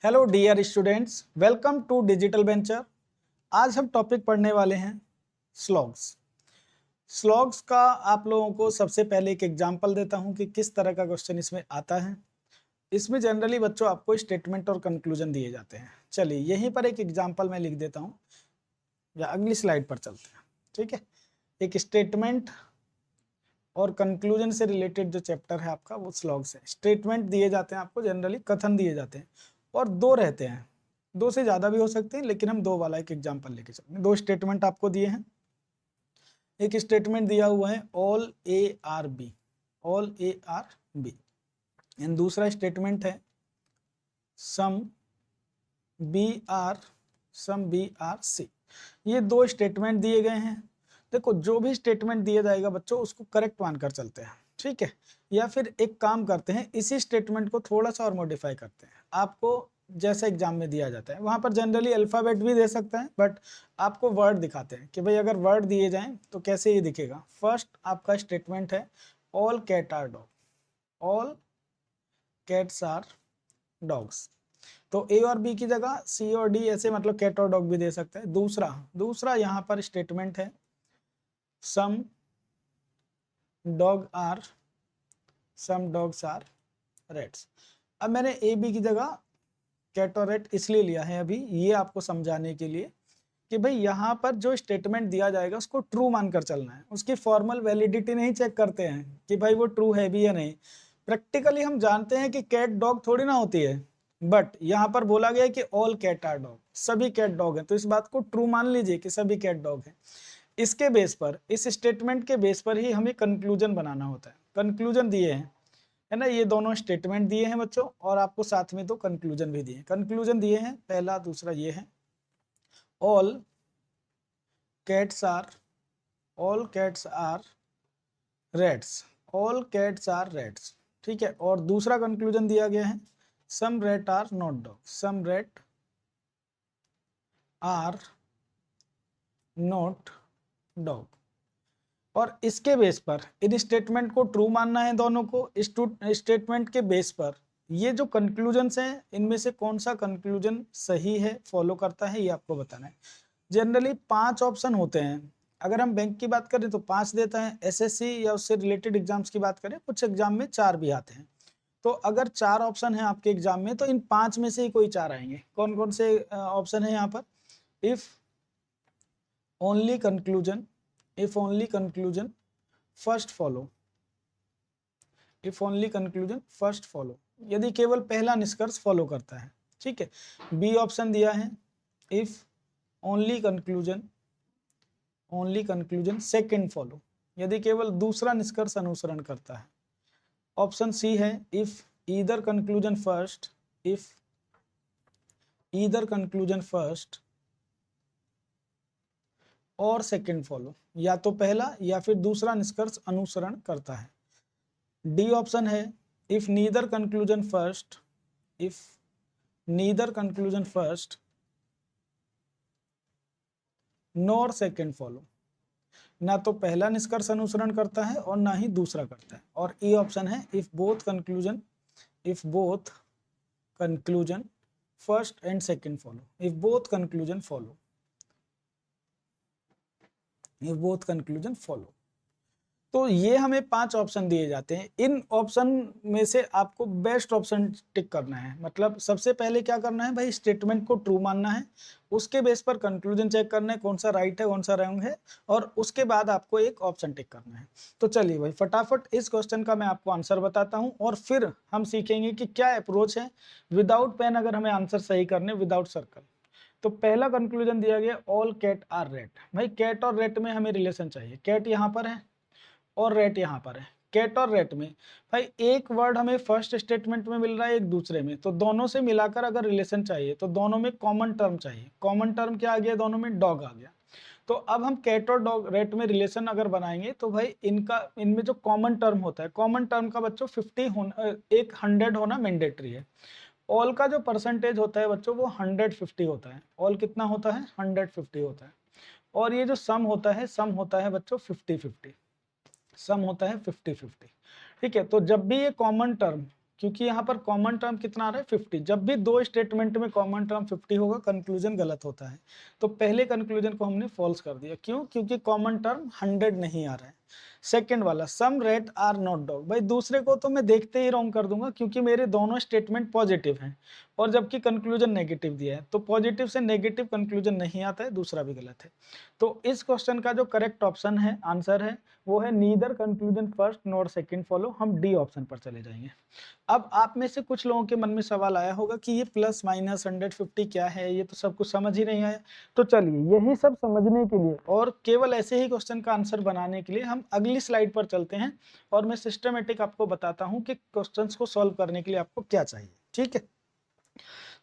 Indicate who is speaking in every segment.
Speaker 1: Hello dear students, welcome to digital venture. आज हम topic पढ़ने वाले हैं स्लॉग्स। स्लॉग्स का आप लोगों को सबसे पहले एक एग्जांपल देता हूं कि किस तरह का क्वेश्चन इसमें आता है। इसमें जनरली बच्चों आपको स्टेटमेंट और कंक्लूजन दिए जाते हैं। चलिए यहीं पर एक एग्जांपल मैं लिख देता हूं, या अगली स्लाइड पर चलते हैं। ठीक है, एक स्टेटमेंट और कंक्लूजन से रिलेटेड जो चैप्टर है आपका वो स्लॉग्स है। स्टेटमेंट दिए जाते हैं आपको, जनरली कथन दिए जाते हैं, और दो रहते हैं, दो से ज्यादा भी हो सकते हैं, लेकिन हम दो वाला एक एग्जांपल लेके चलते हैं। दो स्टेटमेंट आपको दिए हैं। एक स्टेटमेंट दिया हुआ है all A are B, all A are B, and दूसरा स्टेटमेंट है some B are, some B are C. ये दो स्टेटमेंट दिए गए हैं। देखो, जो भी स्टेटमेंट दिया जाएगा बच्चों उसको करेक्ट मानकर चलते हैं, ठीक है। या फिर एक काम करते हैं, इसी स्टेटमेंट को थोड़ा सा और मॉडिफाई करते हैं। आपको जैसा एग्जाम में दिया जाता है, वहां पर जनरली अल्फाबेट भी दे सकते हैं, बट आपको वर्ड दिखाते हैं कि भाई अगर वर्ड दिए जाएं तो कैसे ये दिखेगा। फर्स्ट आपका स्टेटमेंट है all cat are dog, all cats are dogs. तो ए और बी की जगह सी और डी ऐसे मतलब कैट और डॉग भी दे सकते हैं। दूसरा दूसरा यहाँ पर स्टेटमेंट है some dog are, some dogs are rats. अब मैंने ए बी की जगह कैट और रेट इसलिए लिया है अभी ये आपको समझाने के लिए कि भाई यहाँ पर जो स्टेटमेंट दिया जाएगा उसको ट्रू मानकर चलना है। उसकी फॉर्मल वैलिडिटी नहीं चेक करते हैं कि भाई वो ट्रू है भी या नहीं। प्रैक्टिकली हम जानते हैं कि कैट डॉग थोड़ी ना होती है, बट यहाँ पर बोला गया है कि ऑल कैट आर डॉग, सभी कैट डॉग हैं, तो इस बात को ट्रू मान लीजिए कि सभी कैट डॉग हैं। इसके बेस पर, इस स्टेटमेंट के बेस पर ही हमें कंक्लूजन बनाना होता है। कंक्लूजन दिए हैं, है ना, ये दोनों स्टेटमेंट दिए हैं बच्चों, और आपको साथ में तो कंक्लूजन भी दिए हैं। कंक्लूजन दिए हैं पहला, दूसरा ये है all cats are, all cats are rats, all cats are rats, ठीक है। और दूसरा कंक्लूजन दिया गया है some rate are not dog, some rate are not dog. और इसके बेस पर इन स्टेटमेंट को ट्रू मानना है दोनों को। स्टेटमेंट के बेस पर ये जो कंक्लूजन हैं इनमें से कौन सा कंक्लूजन सही है, फॉलो करता है, ये आपको बताना है। जनरली 5 ऑप्शन होते हैं। अगर हम बैंक की बात करें तो 5 देता है, एसएससी या उससे रिलेटेड एग्जाम्स की बात करें कुछ एग्जाम में 4 भी आते हैं। तो अगर 4 ऑप्शन है आपके एग्जाम में तो इन 5 में से ही कोई 4 आएंगे। कौन कौन से ऑप्शन है यहाँ पर? If only conclusion, if only conclusion first follow, if only conclusion first follow, यदि केवल पहला निष्कर्ष फॉलो करता है, ठीक है। बी ऑप्शन दिया है if only conclusion, only conclusion second follow, यदि केवल दूसरा निष्कर्ष अनुसरण करता है। ऑप्शन सी है if either conclusion first, if either conclusion first और सेकंड फॉलो, या तो पहला या फिर दूसरा निष्कर्ष अनुसरण करता है। डी ऑप्शन है if neither conclusion first, if neither conclusion first nor second follow, ना तो पहला निष्कर्ष अनुसरण करता है और ना ही दूसरा करता है। और ई ऑप्शन है if both conclusion, if both conclusion first and second follow, if both conclusion follow, if both conclusion follow. तो ये हमें 5 ऑप्शन दिए जाते हैं। इन ऑप्शन में से आपको बेस्ट ऑप्शन टिक करना है। मतलब सबसे पहले क्या करना है भाई, स्टेटमेंट को ट्रू मानना है, उसके बेस पर कंक्लूजन चेक करना है कौन सा राइट है कौन सा रॉन्ग है, और उसके बाद आपको एक ऑप्शन टिक करना है। तो चलिए भाई फटाफट इस क्वेश्चन का मैं आपको आंसर बताता हूँ, और फिर हम सीखेंगे कि क्या अप्रोच है विदाउट पेन अगर हमें आंसर सही करने, विदाउट सर्कल। तो पहला कंक्लूजन दिया गया ऑल कैट आर रेट। भाई कैट और रेट में हमें रिलेशन चाहिए। कैट यहाँ पर है और रेट यहाँ पर है। कैट और रेट में भाई एक वर्ड हमें फर्स्ट स्टेटमेंट में मिल रहा है, एक दूसरे में, तो दोनों से मिलाकर अगर रिलेशन चाहिए तो दोनों में कॉमन टर्म चाहिए। कॉमन टर्म क्या आ गया? दोनों में डॉग आ गया। तो अब हम कैट और डॉग रेट में रिलेशन अगर बनाएंगे तो भाई इनमें जो कॉमन टर्म होता है, कॉमन टर्म का बच्चों 50 होना, एक 100 होना मैंडेटरी है। ऑल का जो परसेंटेज होता है बच्चों वो 150 होता है। ऑल कितना होता है? 150 होता है। और ये जो सम होता है, सम होता है बच्चों 50-50, सम होता है 50-50, ठीक है। तो जब भी ये कॉमन टर्म क्योंकि यहाँ पर कॉमन टर्म कितना आ रहा है 50। जब भी दो स्टेटमेंट में कॉमन टर्म 50 होगा कंक्लूजन गलत होता है। तो पहले कंक्लूजन को हमने फॉल्स कर दिया, क्यों? क्योंकि कॉमन टर्म 100 नहीं आ रहा है। सेकेंड वाला some rate are not dog, भाई दूसरे को तो मैं देखते ही रॉन्ग कर दूंगा क्योंकि मेरे दोनों स्टेटमेंट पॉजिटिव हैं और जबकि कंक्लूजन नेगेटिव दिया है, तो पॉजिटिव से नेगेटिव कंक्लूजन नहीं आता है, दूसरा भी गलत है। तो इस क्वेश्चन का जो करेक्ट ऑप्शन है, आंसर है, वो है neither conclusion first nor second follow. हम डी ऑप्शन पर चले जाएंगे। अब आप में से कुछ लोगों के मन में सवाल आया होगा कि ये प्लस माइनस 150 क्या है, ये तो सब कुछ समझ ही नहीं आया। तो चलिए यही सब समझने के लिए और केवल ऐसे ही क्वेश्चन का आंसर बनाने के लिए हम अगली स्लाइड पर चलते हैं और मैं सिस्टमेटिक आपको बताता हूं कि क्वेश्चंस को सॉल्व करने के लिए आपको क्या चाहिए। ठीक है,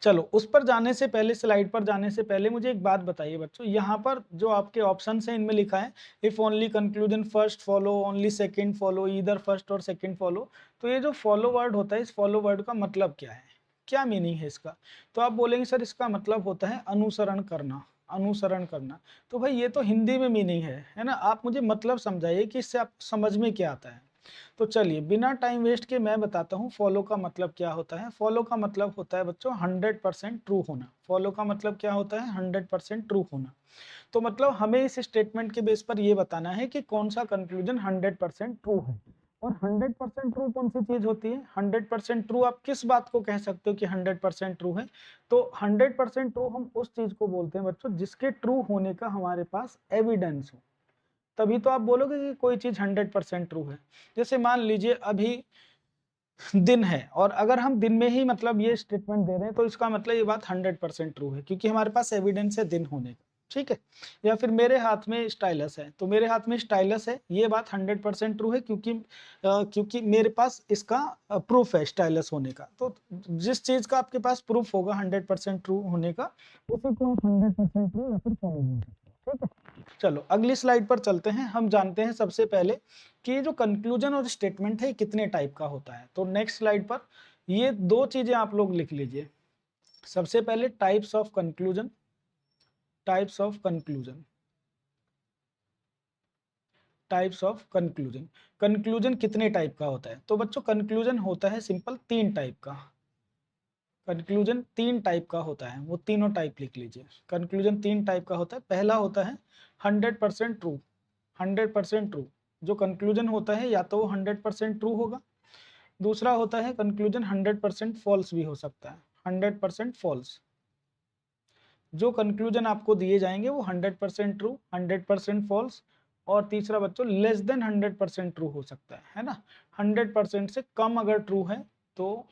Speaker 1: चलो उस पर जाने से पहले, स्लाइड पर जाने से पहले मुझे एक बात बताइए बच्चों, यहाँ पर जो आपके ऑप्शन है इनमें लिखा है if only conclusion first follow, only second follow, either first और सेकंड फॉलो। तो ये जो फॉलो वर्ड होता है, इस फॉलो वर्ड का मतलब क्या है, क्या मीनिंग है इसका? तो आप बोलेंगे सर इसका मतलब होता है अनुसरण करना, अनुसरण करना। तो भाई ये तो हिंदी में मीनिंग है ना, आप मुझे मतलब समझाइए कि इससे आप समझ में क्या आता है। तो चलिए बिना टाइम वेस्ट के मैं बताता हूँ फॉलो का मतलब क्या होता है। फॉलो का मतलब होता है बच्चों 100% ट्रू होना। फॉलो का मतलब क्या होता है? 100% ट्रू होना। तो मतलब हमें इस स्टेटमेंट के बेस पर यह बताना है कि कौन सा कंक्लूजन 100% ट्रू है। और 100% ट्रू कौन सी चीज होती है? 100% ट्रू आप किस बात को कह सकते हो कि 100% ट्रू है? तो 100% ट्रू हम उस चीज को बोलते हैं बच्चों जिसके ट्रू होने का हमारे पास एविडेंस हो, तभी तो आप बोलोगे कि कोई चीज 100% ट्रू है। जैसे मान लीजिए अभी दिन है और अगर हम दिन में ही मतलब ये स्टेटमेंट दे रहे हैं तो इसका मतलब ये बात 100% ट्रू है क्योंकि हमारे पास एविडेंस है दिन होने का। ठीक है, या फिर मेरे हाथ में स्टाइलस है, तो मेरे हाथ में स्टाइलस है, ये बात 100% ट्रू है क्योंकि मेरे पास इसका प्रूफ है स्टाइलस होने का। तो जिस चीज का आपके पास प्रूफ होगा 100% ट्रू होने का, उसी को आप 100% ट्रू या फिर फॉलो बोल सकते हैं। ठीक है, चलो अगली स्लाइड पर चलते हैं। हम जानते हैं सबसे पहले कि ये जो कंक्लूजन और स्टेटमेंट है कितने टाइप का होता है। तो नेक्स्ट स्लाइड पर ये दो चीजें आप लोग लिख लीजिए। सबसे पहले types of conclusion, types of conclusion, types of conclusion. Conclusion कितने टाइप का होता है? तो बच्चों कंक्लूजन होता है सिंपल 3 टाइप का। कंक्लूजन 3 टाइप का होता है, वो तीनों टाइप लिख लीजिए। कंक्लूजन 3 टाइप का होता है। पहला होता है 100% ट्रू। 100% ट्रू जो कंक्लूजन होता है या तो वो 100% ट्रू होगा। दूसरा होता है कंक्लूजन 100% फॉल्स भी हो सकता है, 100% फॉल्स। जो कंक्लूजन आपको दिए जाएंगे वो 100% ट्रू, 100% फॉल्स। और तीसरा बच्चों लेस देन 100% ट्रू हो सकता है ना, 100% से कम अगर ट्रू है तो।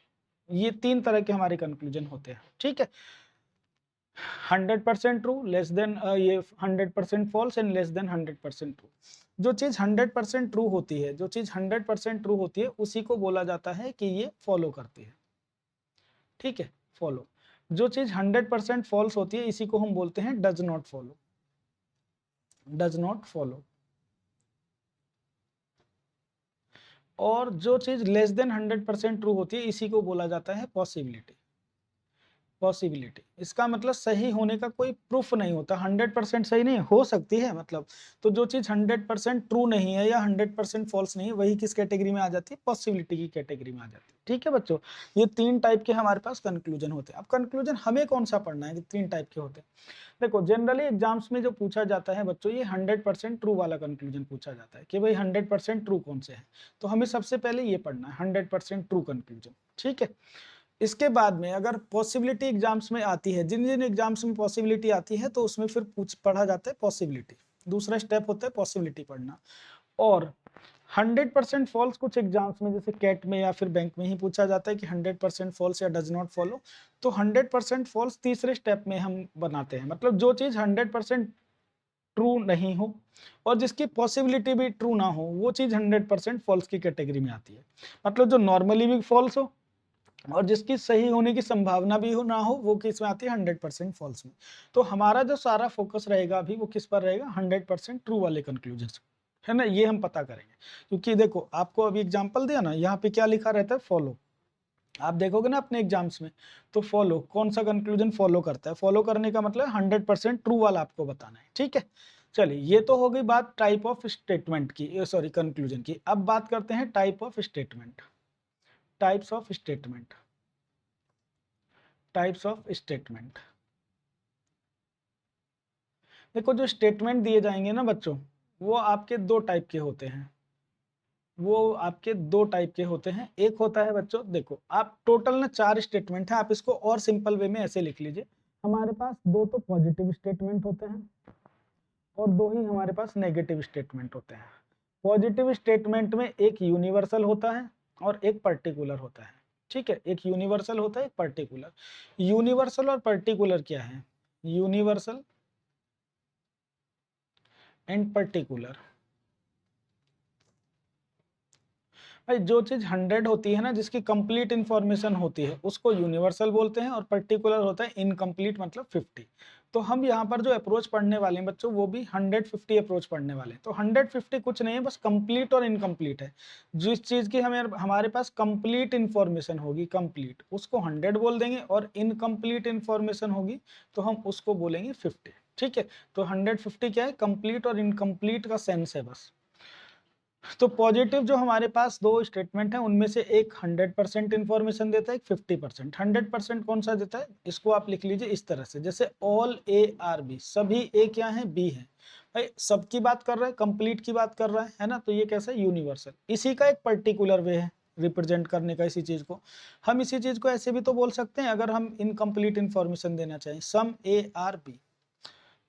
Speaker 1: ये 3 तरह के हमारे कंक्लूजन होते हैं। ठीक है, 100% ट्रू, लेस देन ये 100% false and less than 100% true. जो चीज 100% ट्रू होती है, जो चीज 100% ट्रू होती है उसी को बोला जाता है कि ये फॉलो करती है। ठीक है, फॉलो। जो चीज 100% फॉल्स होती है इसी को हम बोलते हैं does not follow, does not follow. और जो चीज लेस देन 100% ट्रू होती है इसी को बोला जाता है पॉसिबिलिटी, पॉसिबिलिटी। इसका मतलब सही होने का कोई प्रूफ नहीं होता, 100% सही नहीं हो सकती है मतलब। तो जो चीज 100% ट्रू नहीं है या 100% फॉल्स नहीं है वही किस कैटेगरी में आ जाती है? पॉसिबिलिटी की कैटेगरी में आ जाती है। ठीक है बच्चों, ये 3 टाइप के हमारे पास कंक्लूजन होते हैं। अब कंक्लूजन हमें कौन सा पढ़ना है कि 3 टाइप के होते हैं? देखो जनरली एग्जाम्स में जो पूछा जाता है बच्चों, ये 100% ट्रू वाला कंक्लूजन पूछा जाता है कि भाई 100% ट्रू कौन से है। तो हमें सबसे पहले ये पढ़ना है 100% ट्रू कंक्लूजन। ठीक है, इसके बाद में अगर पॉसिबिलिटी एग्जाम्स में आती है, जिन जिन एग्जाम्स में पॉसिबिलिटी आती है तो उसमें फिर पढ़ा जाता है पॉसिबिलिटी। दूसरा स्टेप होता है पॉसिबिलिटी पढ़ना। और 100% फॉल्स कुछ एग्जाम्स में जैसे कैट में या फिर बैंक में ही पूछा जाता है कि 100% फॉल्स या डज नॉट फॉलो। तो 100% फॉल्स तीसरे स्टेप में हम बनाते हैं, मतलब जो चीज 100% ट्रू नहीं हो और जिसकी पॉसिबिलिटी भी ट्रू ना हो वो चीज 100% फॉल्स की कैटेगरी में आती है। मतलब जो नॉर्मली भी फॉल्स हो और जिसकी सही होने की संभावना भी हो ना हो वो किस में आती है? 100% फॉल्स में। तो हमारा जो सारा फोकस रहेगा अभी वो किस पर रहेगा? 100% ट्रू वाले कंक्लूजन है ना, ये हम पता करेंगे। क्योंकि देखो आपको अभी एग्जांपल दिया ना, यहाँ पे क्या लिखा रहता है? फॉलो। आप देखोगे ना अपने एग्जाम्स में, तो फॉलो कौन सा कंक्लूजन फॉलो करता है? फॉलो करने का मतलब 100% ट्रू वाला आपको बताना है। ठीक है, चलिए ये तो हो गई बात टाइप ऑफ स्टेटमेंट की, सॉरी कंक्लूजन की। अब बात करते हैं type of statement. Types of statement. Types of statement, देखो जो स्टेटमेंट दिए जाएंगे ना बच्चों, वो आपके दो टाइप के होते हैं। वो आपके दो टाइप के होते हैं। एक होता है बच्चों, देखो आप टोटल ना 4 स्टेटमेंट है, आप इसको और सिंपल वे में ऐसे लिख लीजिए। हमारे पास दो तो पॉजिटिव स्टेटमेंट होते हैं और दो ही हमारे पास नेगेटिव स्टेटमेंट होते हैं। पॉजिटिव स्टेटमेंट में एक यूनिवर्सल होता है और एक पर्टिकुलर होता है। ठीक है, एक यूनिवर्सल होता है, एक पर्टिकुलर। यूनिवर्सल और पर्टिकुलर क्या है? यूनिवर्सल एंड पर्टिकुलर, भाई जो चीज 100 होती है ना, जिसकी कंप्लीट इंफॉर्मेशन होती है, उसको यूनिवर्सल बोलते हैं, और पर्टिकुलर होता है इनकम्प्लीट मतलब 50। तो हम यहाँ पर जो अप्रोच पढ़ने वाले हैं बच्चों, वो भी 150 अप्रोच पढ़ने वाले हैं। तो 150 कुछ नहीं है, बस कंप्लीट और इनकम्प्लीट है। जिस चीज की हमें हमारे पास कंप्लीट इंफॉर्मेशन होगी, कंप्लीट, उसको 100 बोल देंगे, और इनकम्प्लीट इंफॉर्मेशन होगी तो हम उसको बोलेंगे 50। ठीक है, तो 150 क्या है? कंप्लीट और इनकम्प्लीट का सेंस है बस। तो पॉजिटिव जो हमारे पास दो स्टेटमेंट है, उनमें से एक 100% इंफॉर्मेशन देता है, एक 50%। 100% कौन सा देता है? इसको आप लिख लीजिए इस तरह से, जैसे ऑल ए आर बी, सभी ए क्या है? बी है। भाई सबकी बात कर रहा है, कंप्लीट की बात कर रहा है ना, तो ये कैसा है? यूनिवर्सल। इसी का एक पर्टिकुलर वे है रिप्रेजेंट करने का इसी चीज को। हम इसी चीज को ऐसे भी तो बोल सकते हैं, अगर हम इनकम्प्लीट इंफॉर्मेशन देना चाहें, सम ए आर बी।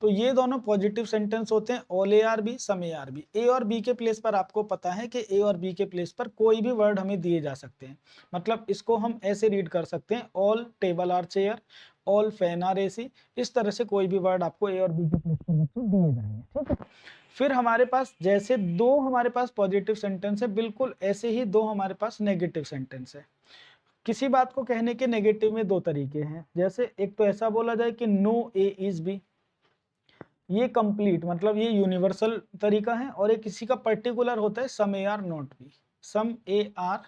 Speaker 1: तो ये दोनों पॉजिटिव सेंटेंस होते हैं, all A are B, some A are B. A और बी के प्लेस पर आपको पता है कि ए और बी के प्लेस पर कोई भी वर्ड हमें दिए जा सकते हैं। मतलब इसको हम ऐसे रीड कर सकते हैं, all table are chair, all fan are AC. इस तरह से कोई भी वर्ड आपको ए और बी के प्लेस पर बच्चों दिए जाएंगे। ठीक है, फिर हमारे पास जैसे दो हमारे पास पॉजिटिव सेंटेंस है, बिल्कुल ऐसे ही दो हमारे पास नेगेटिव सेंटेंस है। किसी बात को कहने के नेगेटिव में दो तरीके हैं। जैसे एक तो ऐसा बोला जाए कि नो ए इज बी, ये कंप्लीट मतलब ये यूनिवर्सल तरीका है। और एक किसी का पर्टिकुलर होता है, some A are not B, some A are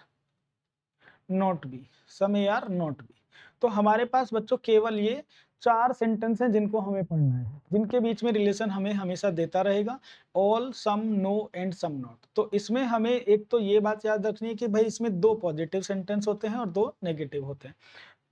Speaker 1: not B, some A are not B. तो हमारे पास बच्चों केवल ये 4 सेंटेंस हैं जिनको हमें पढ़ना है, जिनके बीच में रिलेशन हमें हमेशा देता रहेगा, all, some, no and some not. तो इसमें हमें एक तो ये बात याद रखनी है कि भाई इसमें दो पॉजिटिव सेंटेंस होते हैं और दो नेगेटिव होते हैं।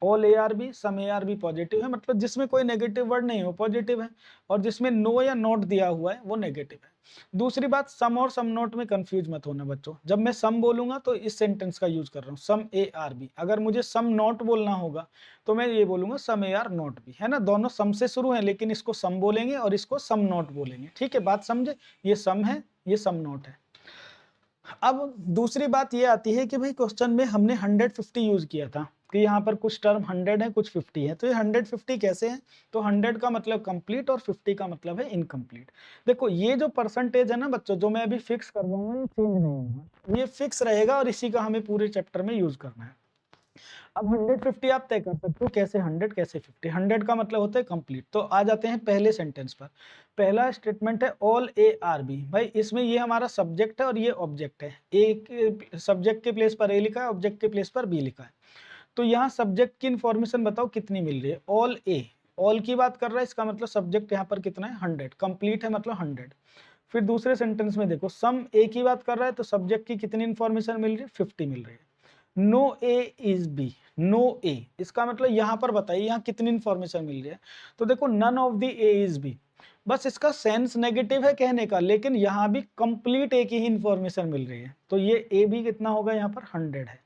Speaker 1: All A are B, some A are B positive है, मतलब जिसमें कोई नेगेटिव वर्ड नहीं हो पॉजिटिव है, और जिसमें नो या नॉट दिया हुआ है वो नेगेटिव है। दूसरी बात, सम और सम नॉट में कंफ्यूज मत होना बच्चों। जब मैं सम बोलूंगा तो इस सेंटेंस का यूज कर रहा हूँ, सम ए आर बी। अगर मुझे सम नॉट बोलना होगा तो मैं ये बोलूंगा सम ए आर नॉट बी, है ना। दोनों सम से शुरू है, लेकिन इसको सम बोलेंगे और इसको सम नॉट बोलेंगे। ठीक है, बात समझे? ये सम है, ये सम नॉट है। अब दूसरी बात ये आती है कि भाई क्वेश्चन में हमने 150 यूज किया था, कि यहाँ पर कुछ टर्म 100 है, कुछ 50 है। तो ये 150 कैसे है? तो 100 का मतलब कंप्लीट और 50 का मतलब है इनकम्प्लीट। देखो ये जो परसेंटेज है ना बच्चों, जो मैं अभी फिक्स कर दूंगा, ये चेंज नहीं होगा, ये फिक्स रहेगा, और इसी का हमें पूरे चैप्टर में यूज करना है। अब 150 आप तय कर सकते हो, कैसे 100 कैसे 50। 100 का मतलब होता है कंप्लीट। तो आ जाते हैं पहले सेंटेंस पर। पहला स्टेटमेंट है ऑल ए आर बी। भाई इसमें ये हमारा सब्जेक्ट है और ये ऑब्जेक्ट है। ए सब्जेक्ट के प्लेस पर ए लिखा है, ऑब्जेक्ट के प्लेस पर बी लिखा है। तो यहाँ सब्जेक्ट की इंफॉर्मेशन बताओ कितनी मिल रही है? ऑल ए, ऑल की बात कर रहा है, इसका मतलब सब्जेक्ट यहाँ पर कितना है? 100, कंप्लीट है मतलब 100। फिर दूसरे सेंटेंस में देखो, सम ए की बात कर रहा है, तो सब्जेक्ट की कितनी इंफॉर्मेशन मिल रही है? 50 मिल रही है। No A is B, no A, इसका मतलब यहां पर बताइए यहाँ कितनी इंफॉर्मेशन मिल रही है? तो देखो none of the A is B, बस इसका सेंस नेगेटिव है कहने का, लेकिन यहां भी कंप्लीट ए की ही इंफॉर्मेशन मिल रही है। तो ये ए भी कितना होगा यहाँ पर? 100 है।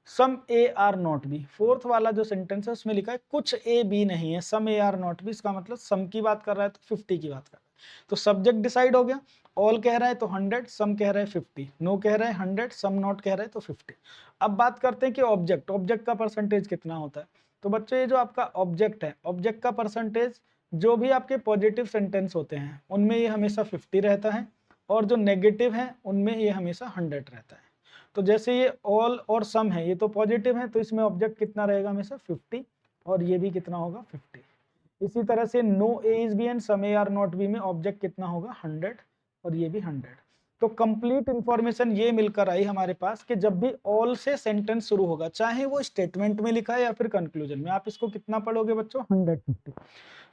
Speaker 1: Some A are not B, fourth वाला जो सेंटेंस है उसमें लिखा है कुछ ए बी नहीं है, some A are not B, इसका मतलब सम की बात कर रहा है तो 50 की बात कर रहा है। तो सब्जेक्ट डिसाइड हो गया, ऑल कह रहा है तो 100, सम कह रहा है 50, नो कह रहा है 100, सम नॉट कह रहा है तो 50। अब बात करते हैं कि ऑब्जेक्ट, ऑब्जेक्ट का परसेंटेज कितना होता है। तो बच्चों ये जो आपका ऑब्जेक्ट है, ऑब्जेक्ट का परसेंटेज, जो भी आपके पॉजिटिव सेंटेंस होते हैं उनमें ये हमेशा 50 रहता है, और जो नेगेटिव है उनमें ये हमेशा 100 रहता है। तो जैसे ये ऑल और सम है, ये तो पॉजिटिव है, तो इसमें ऑब्जेक्ट कितना रहेगा? हमेशा 50, और ये भी कितना होगा? 50। इसी तरह से no A is B and some A are not B में ऑब्जेक्ट कितना होगा? 100, और ये भी 100। तो कंप्लीट इंफॉर्मेशन ये मिलकर आई हमारे पास कि जब भी ऑल से सेंटेंस शुरू होगा, चाहे वो स्टेटमेंट में लिखा है या फिर कंक्लूजन में, आप इसको कितना पढ़ोगे बच्चों? 150।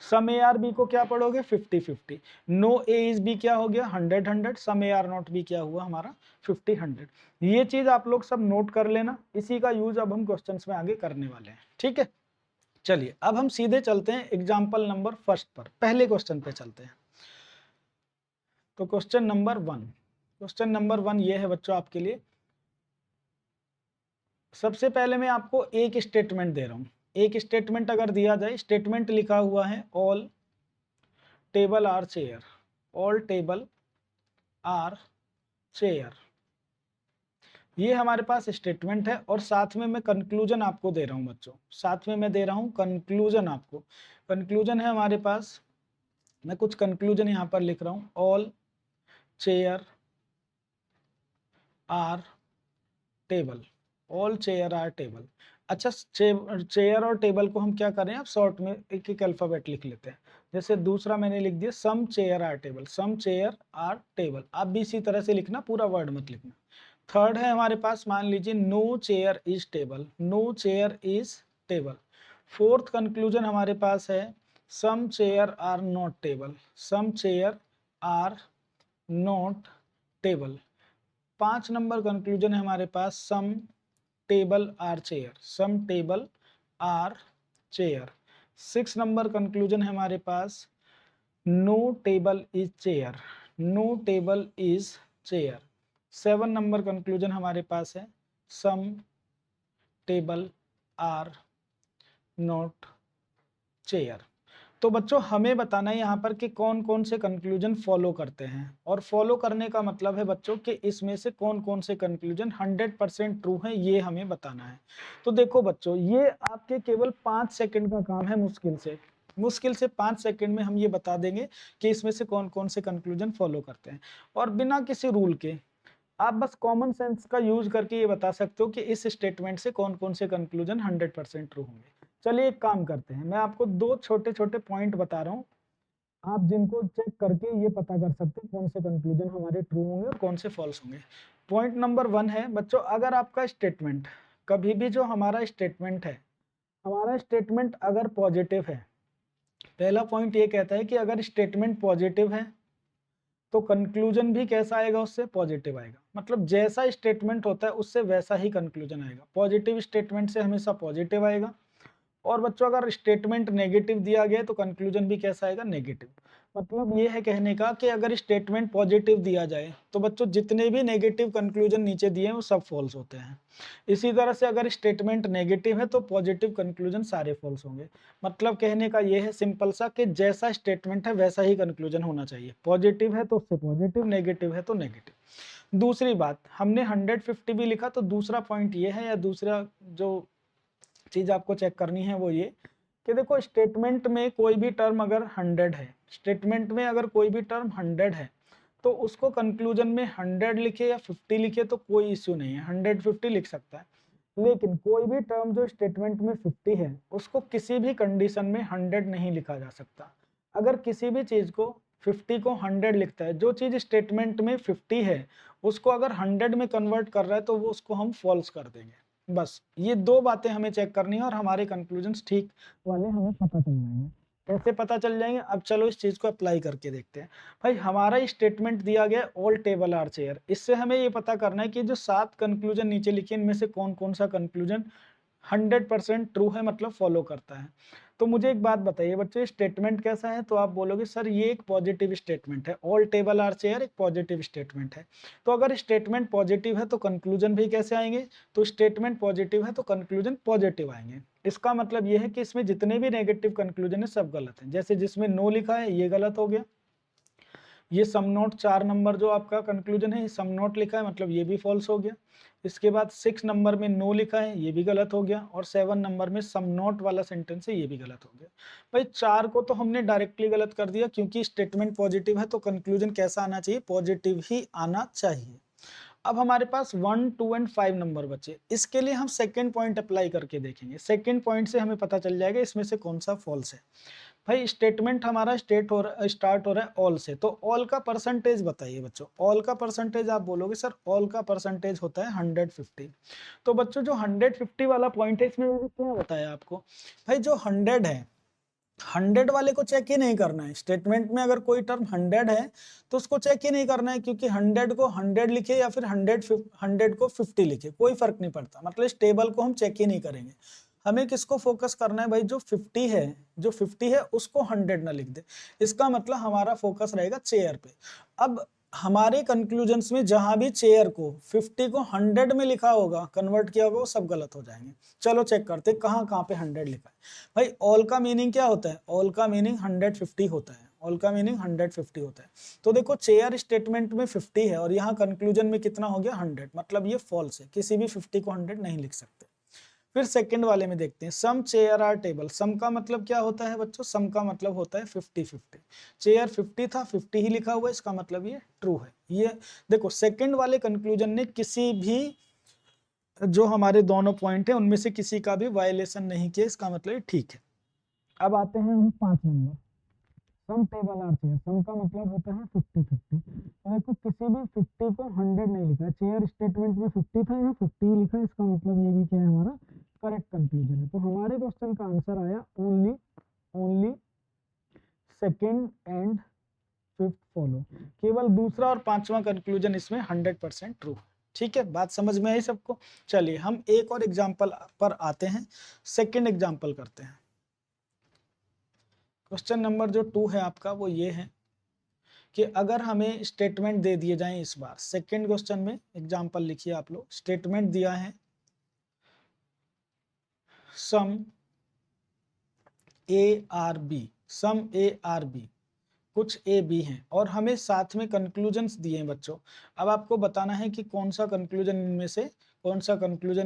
Speaker 1: सम ए आर बी को क्या पढ़ोगे? 50-50। नो ए इज बी क्या हो गया? 100-100। सम ए आर नॉट बी क्या हुआ हमारा? 50-100। ये चीज आप लोग सब नोट कर लेना, इसी का यूज अब हम क्वेश्चंस में आगे करने वाले हैं, ठीक है। चलिए अब हम सीधे चलते हैं एग्जाम्पल नंबर फर्स्ट पर, पहले क्वेश्चन पे चलते हैं। तो क्वेश्चन नंबर 1 ये है बच्चों आपके लिए। सबसे पहले मैं आपको एक स्टेटमेंट दे रहा हूं। एक स्टेटमेंट अगर दिया जाए, स्टेटमेंट लिखा हुआ है all table are chair, all table are chair, ये हमारे पास स्टेटमेंट है। और साथ में मैं कंक्लूजन आपको दे रहा हूं बच्चों, साथ में मैं दे रहा हूं कंक्लूजन आपको। कंक्लूजन है हमारे पास, मैं कुछ कंक्लूजन यहां पर लिख रहा हूं, all chair are table, all chair are table. अच्छा, चेयर और टेबल को हम क्या करें, अब शॉर्ट में एक एक अल्फाबेट लिख लेते हैं। जैसे दूसरा मैंने लिख दिया some chair are table, some chair are table, आप भी इसी तरह से लिखना, पूरा वर्ड मत लिखना। थर्ड है हमारे पास, मान लीजिए no chair is table, no chair is table. Fourth conclusion हमारे पास है some chair are not table, some chair are not table. 5 number conclusion है हमारे पास some table are chair, some table are chair. 6 number conclusion है हमारे पास no table is chair, no table is chair. 7 नंबर कंक्लूजन हमारे पास है some table are not chair. तो बच्चों हमें बताना है यहाँ पर कि कौन कौन से कंक्लूजन फॉलो करते हैं, और फॉलो करने का मतलब है बच्चों कि इसमें से कौन कौन से कंक्लूजन 100% ट्रू हैं, ये हमें बताना है। तो देखो बच्चों, ये आपके केवल 5 सेकंड का काम है, मुश्किल से 5 सेकंड में हम ये बता देंगे कि इसमें से कौन कौन से कंक्लूजन फॉलो करते हैं। और बिना किसी रूल के आप बस कॉमन सेंस का यूज करके ये बता सकते हो कि इस स्टेटमेंट से कौन कौन से कंक्लूजन 100% ट्रू होंगे। चलिए एक काम करते हैं, मैं आपको 2 छोटे छोटे पॉइंट बता रहा हूँ, आप जिनको चेक करके ये पता कर सकते हैं कौन से कंक्लूजन हमारे ट्रू होंगे और कौन से फॉल्स होंगे। पॉइंट नंबर 1 है बच्चों, अगर आपका स्टेटमेंट, कभी भी जो हमारा स्टेटमेंट है, हमारा स्टेटमेंट अगर पॉजिटिव है, पहला पॉइंट ये कहता है कि अगर स्टेटमेंट पॉजिटिव है तो कंक्लूजन भी कैसा आएगा, उससे पॉजिटिव आएगा। मतलब जैसा स्टेटमेंट होता है उससे वैसा ही कंक्लूजन आएगा। पॉजिटिव स्टेटमेंट से हमेशा पॉजिटिव आएगा। और बच्चों अगर स्टेटमेंट नेगेटिव दिया गया तो कंक्लूजन भी कैसा आएगा, नेगेटिव। मतलब ये है कहने का कि अगर स्टेटमेंट पॉजिटिव दिया जाए तो बच्चों जितने भी नेगेटिव कंक्लूजन नीचे दिए हैं वो सब फॉल्स होते हैं। इसी तरह से अगर स्टेटमेंट नेगेटिव है तो पॉजिटिव कंक्लूजन सारे फॉल्स होंगे। मतलब कहने का ये है सिंपल सा कि जैसा स्टेटमेंट है वैसा ही कंक्लूजन होना चाहिए। पॉजिटिव है तो उससे पॉजिटिव, नेगेटिव है तो नेगेटिव। दूसरी बात, हमने 150 भी लिखा, तो दूसरा पॉइंट ये है, या दूसरा जो चीज आपको चेक करनी है वो ये कि देखो स्टेटमेंट में कोई भी टर्म अगर 100 है, स्टेटमेंट में अगर कोई भी टर्म 100 है तो उसको कंक्लूजन में 100 लिखे या 50 लिखे तो कोई इश्यू नहीं है, 150 लिख सकता है। लेकिन कोई भी टर्म जो स्टेटमेंट में 50 है उसको किसी भी कंडीशन में 100 नहीं लिखा जा सकता। अगर किसी भी चीज को 50 को 100 लिखता है, जो चीज स्टेटमेंट में 50 है उसको अगर 100 में कन्वर्ट कर रहा है तो वो उसको हम फॉल्स कर देंगे। बस ये 2 बातें हमें चेक करनी है और हमारे कंक्लूजन्स ठीक वाले हमें पता चल जाएंगे। कैसे पता चल जाएंगे, अब चलो इस चीज को अप्लाई करके देखते हैं। भाई हमारा स्टेटमेंट दिया गया ऑल टेबल आर चेयर, इससे हमें ये पता करना है कि जो 7 कंक्लूजन नीचे लिखे इनमें से कौन कौन सा कंक्लूजन 100% ट्रू है, मतलब फॉलो करता है। तो मुझे एक बात बताइए बच्चों, स्टेटमेंट कैसा है, तो आप बोलोगे सर ये एक पॉजिटिव स्टेटमेंट है, ऑल टेबल आर चेयर एक पॉजिटिव स्टेटमेंट है। तो अगर स्टेटमेंट पॉजिटिव है तो कंक्लूजन भी कैसे आएंगे, तो स्टेटमेंट पॉजिटिव है तो कंक्लूजन पॉजिटिव आएंगे। इसका मतलब ये है कि इसमें जितने भी नेगेटिव कंक्लूजन है सब गलत है। जैसे जिसमें नो लिखा है ये गलत हो गया, ये सम नोट 4 नंबर जो आपका कंक्लूजन है सम नोट लिखा है, मतलब ये भी फॉल्स हो गया। इसके बाद 6 नंबर में नो लिखा है ये भी गलत हो गया, और 7 नंबर में सम नोट वाला सेंटेंस है ये भी गलत हो गया। भाई 4 को तो हमने डायरेक्टली गलत कर दिया, क्योंकि स्टेटमेंट पॉजिटिव है तो कंक्लूजन कैसा आना चाहिए, पॉजिटिव ही आना चाहिए। अब हमारे पास 1, 2 एंड 5 नंबर बचे। इसके लिए हम सेकेंड पॉइंट अप्लाई करके देखेंगे। सेकेंड पॉइंट से हमें पता चल जाएगा इसमें से कौन सा फॉल्स है। भाई स्टेटमेंट हमारा स्टार्ट हो रहा है ऑल से, तो ऑल का परसेंटेज बताइए बच्चों। ऑल का परसेंटेज आप बोलोगे सर ऑल का परसेंटेज होता है 150। तो बच्चों जो 150 वाला पॉइंट है इसमें मैंने क्या बताया आपको, भाई जो 100 है 100 वाले को चेक ही नहीं करना है। स्टेटमेंट में अगर कोई टर्म 100 है तो उसको चेक ही नहीं करना है, क्योंकि 100 को 100 लिखे या फिर 100 को 50 लिखे कोई फर्क नहीं पड़ता, मतलब इस टेबल को हम चेक ही नहीं करेंगे। हमें किसको फोकस करना है भाई, जो 50 है उसको 100 ना लिख दे, इसका मतलब हमारा फोकस रहेगा चेयर पे। अब हमारे कंक्लूजन्स में जहां भी चेयर को 50 को 100 में लिखा होगा, कन्वर्ट किया होगा, वो सब गलत हो जाएंगे। चलो चेक करते कहाँ कहाँ पे 100 लिखा है। भाई ऑल का मीनिंग क्या होता है, ऑल का मीनिंग 150 होता है, ऑल का मीनिंग 150 होता है। तो देखो चेयर स्टेटमेंट में 50 है और यहाँ कंक्लूजन में कितना हो गया 100, मतलब ये फॉल्स है, किसी भी 50 को 100 नहीं लिख सकते। फिर सेकंड वाले में देखते हैं, सम चेयर आर टेबल। सम का मतलब क्या होता है बच्चों, सम का मतलब होता है 50-50। चेयर 50 था, 50 ही लिखा हुआ है, इसका मतलब ये ट्रू है। ये देखो सेकंड वाले कंक्लूजन ने किसी भी जो हमारे दोनों पॉइंट है उनमें से किसी का भी वायलेशन नहीं किया, इसका मतलब ये ठीक है। अब आते हैं हम 5 नंबर, some table are chair. Some का मतलब होता है 50-50। तो देखो किसी भी 50 को 100 नहीं लिखा है, चेयर स्टेटमेंट में 50 था, यहाँ 50 ही लिखा है, इसका मतलब ये भी क्या है हमारा करेक्ट कंक्लूजन है। तो हमारे क्वेश्चन का आंसर आया only second and fifth follow. केवल दूसरा और पांचवा कंक्लूजन इसमें 100% ट्रू है। ठीक है, बात समझ में आई सबको। चलिए हम एक और एग्जाम्पल पर आते हैं, सेकेंड एग्जाम्पल करते हैं। क्वेश्चन नंबर जो 2 है आपका वो ये है कि अगर हमें स्टेटमेंट दे दिए जाएं, इस बार सेकंड क्वेश्चन में एग्जांपल लिखिए आप लोग। स्टेटमेंट दिया है some A are B, some A are B, कुछ ए बी हैं और हमें साथ में कंक्लूजन्स दिए हैं बच्चों। अब आपको बताना है कि कौन सा कंक्लूजन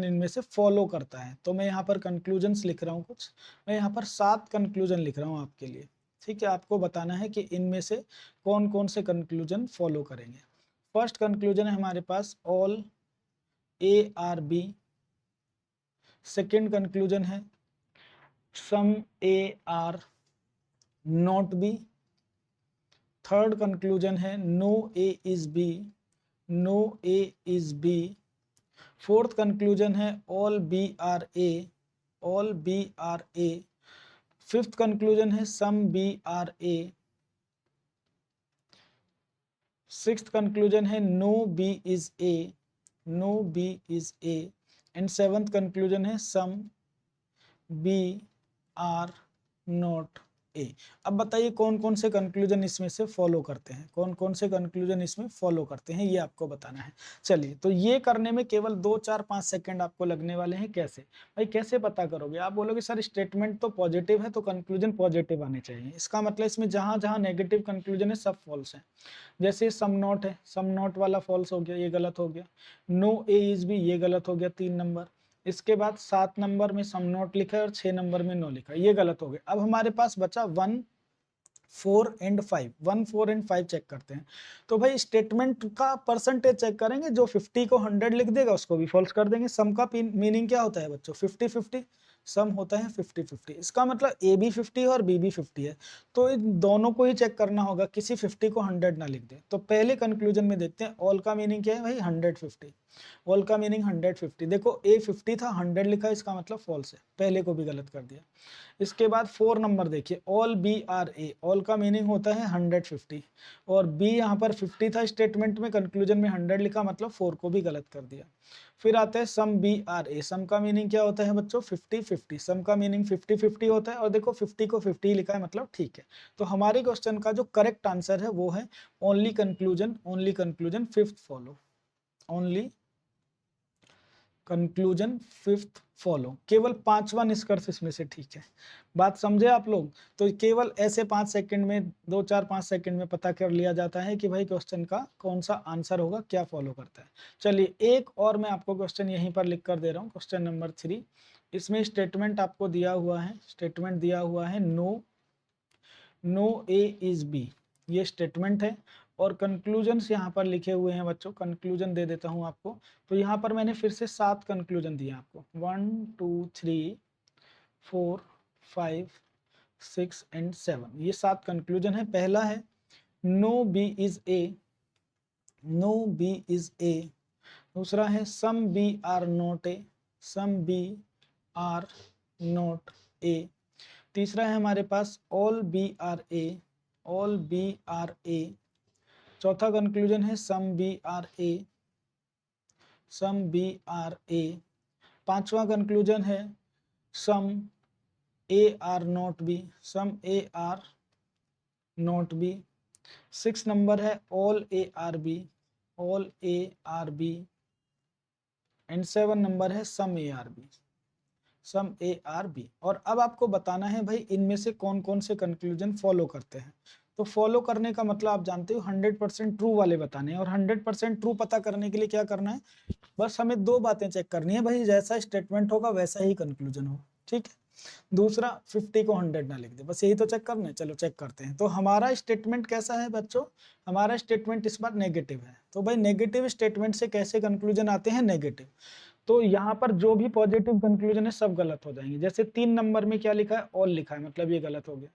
Speaker 1: इनमें से फॉलो करता है। तो मैं यहाँ पर कंक्लूजन्स लिख रहा हूँ कुछ, मैं यहाँ पर 7 कंक्लूजन लिख रहा हूँ आपके लिए। ठीक है, आपको बताना है कि इनमें से कौन कौन से कंक्लूजन फॉलो करेंगे। फर्स्ट कंक्लूजन है हमारे पास all A are B. Second conclusion है some A are not B. Third conclusion है no A is B, no A is B. Fourth conclusion है all B are A, all B are A. Fifth conclusion है some B are A. Sixth conclusion है no B is A, no B is A. And seventh conclusion है some B are not A. अब बताइए कौन कौन से conclusion इसमें से फॉलो करते हैं, कौन कौन से कंक्लूजन इसमें फॉलो करते हैं, ये आपको बताना है। चलिए, तो ये करने में केवल 2-4-5 सेकंड आपको लगने वाले हैं। कैसे भाई, कैसे पता करोगे? आप बोलोगे सर स्टेटमेंट तो पॉजिटिव है तो कंक्लूजन पॉजिटिव आने चाहिए, इसका मतलब इसमें जहां जहां नेगेटिव कंक्लूजन है सब फॉल्स है। जैसे सम नॉट है, सम नॉट वाला फॉल्स हो गया, ये गलत हो गया। नो ए इज बी, ये गलत हो गया 3 नंबर। इसके बाद 7 नंबर में सम नॉट लिखा है और 6 नंबर में नो लिखा है, ये गलत हो गए। अब हमारे पास बचा 1, 4 एंड 5। 1, 4 एंड 5 चेक करते हैं। तो भाई स्टेटमेंट का परसेंटेज चेक करेंगे, जो 50 को 100 लिख देगा उसको भी फॉल्स कर देंगे। सम का मीनिंग क्या होता है बच्चों, 50-50। सम होता है 50-50, इसका मतलब ए भी 50 है और बी भी 50 है। तो इन दोनों को ही चेक करना होगा, किसी 50 को 100 ना लिख दे। तो पहले कंक्लूजन में देखते हैं, ऑल का मीनिंग क्या है भाई 150। ऑल का मीनिंग 150। देखो ए 50 था, 100 लिखा, इसका मतलब फॉल्स है, पहले को भी गलत कर दिया। इसके बाद 4 नंबर देखिए, all B are A. All का मीनिंग होता है 150 और बी यहाँ पर 50 था स्टेटमेंट में, कंक्लूजन में 100 लिखा, मतलब 4 को भी गलत कर दिया। फिर आते हैं सम बी आर ए। सम का मीनिंग क्या होता है बच्चों, 50-50। सम का मीनिंग 50-50 होता है और देखो 50 को 50 लिखा है, मतलब ठीक है। तो हमारे क्वेश्चन का जो करेक्ट आंसर है वो है only conclusion fifth follow, only conclusion fifth follow. केवल 5वां निष्कर्ष इसमें से ठीक है। बात समझे आप लोग? तो केवल ऐसे 5 सेकंड में, 2-4-5 सेकंड में पता कर लिया जाता है कि भाई क्वेश्चन का कौन सा आंसर होगा, क्या फॉलो करता है। चलिए एक और मैं आपको क्वेश्चन यहीं पर लिख कर दे रहा हूँ, क्वेश्चन नंबर 3। इसमें स्टेटमेंट आपको दिया हुआ है, स्टेटमेंट दिया हुआ है नो ए इज बी, ये स्टेटमेंट है। और कंक्लूजन्स यहाँ पर लिखे हुए हैं बच्चों, कंक्लूजन दे देता हूँ आपको। तो यहाँ पर मैंने फिर से 7 कंक्लूजन दिए आपको, 1 2 3 4 5 6 एंड 7, ये 7 कंक्लूजन है। पहला है no B is A, no B is A. दूसरा है some B are not A, some B are not A. तीसरा है हमारे पास all B are A, all B are A. चौथा कंक्लूजन है some B are A, some B are A. पांचवा conclusion है some A are not B, some A are not B. 6 नंबर है all A are B, all A are B. And 7 नंबर है some A are B, some A are B. और अब आपको बताना है भाई इनमें से कौन कौन से कंक्लूजन फॉलो करते हैं। तो फॉलो करने का मतलब आप जानते हो 100% ट्रू वाले बताने हैं। और 100% ट्रू पता करने के लिए क्या करना है, बस हमें 2 बातें चेक करनी है भाई, जैसा स्टेटमेंट होगा वैसा ही कंक्लूजन हो, ठीक है। दूसरा 50 को 100 ना लिख दे, बस यही तो चेक करना है। चलो चेक करते हैं। तो हमारा स्टेटमेंट कैसा है बच्चों, हमारा स्टेटमेंट इस बार नेगेटिव है। तो भाई नेगेटिव स्टेटमेंट से कैसे कंक्लूजन आते हैं, नेगेटिव। तो यहाँ पर जो भी पॉजिटिव कंक्लूजन है सब गलत हो जाएंगे। जैसे 3 नंबर में क्या लिखा है, ऑल लिखा है, मतलब ये गलत हो गया।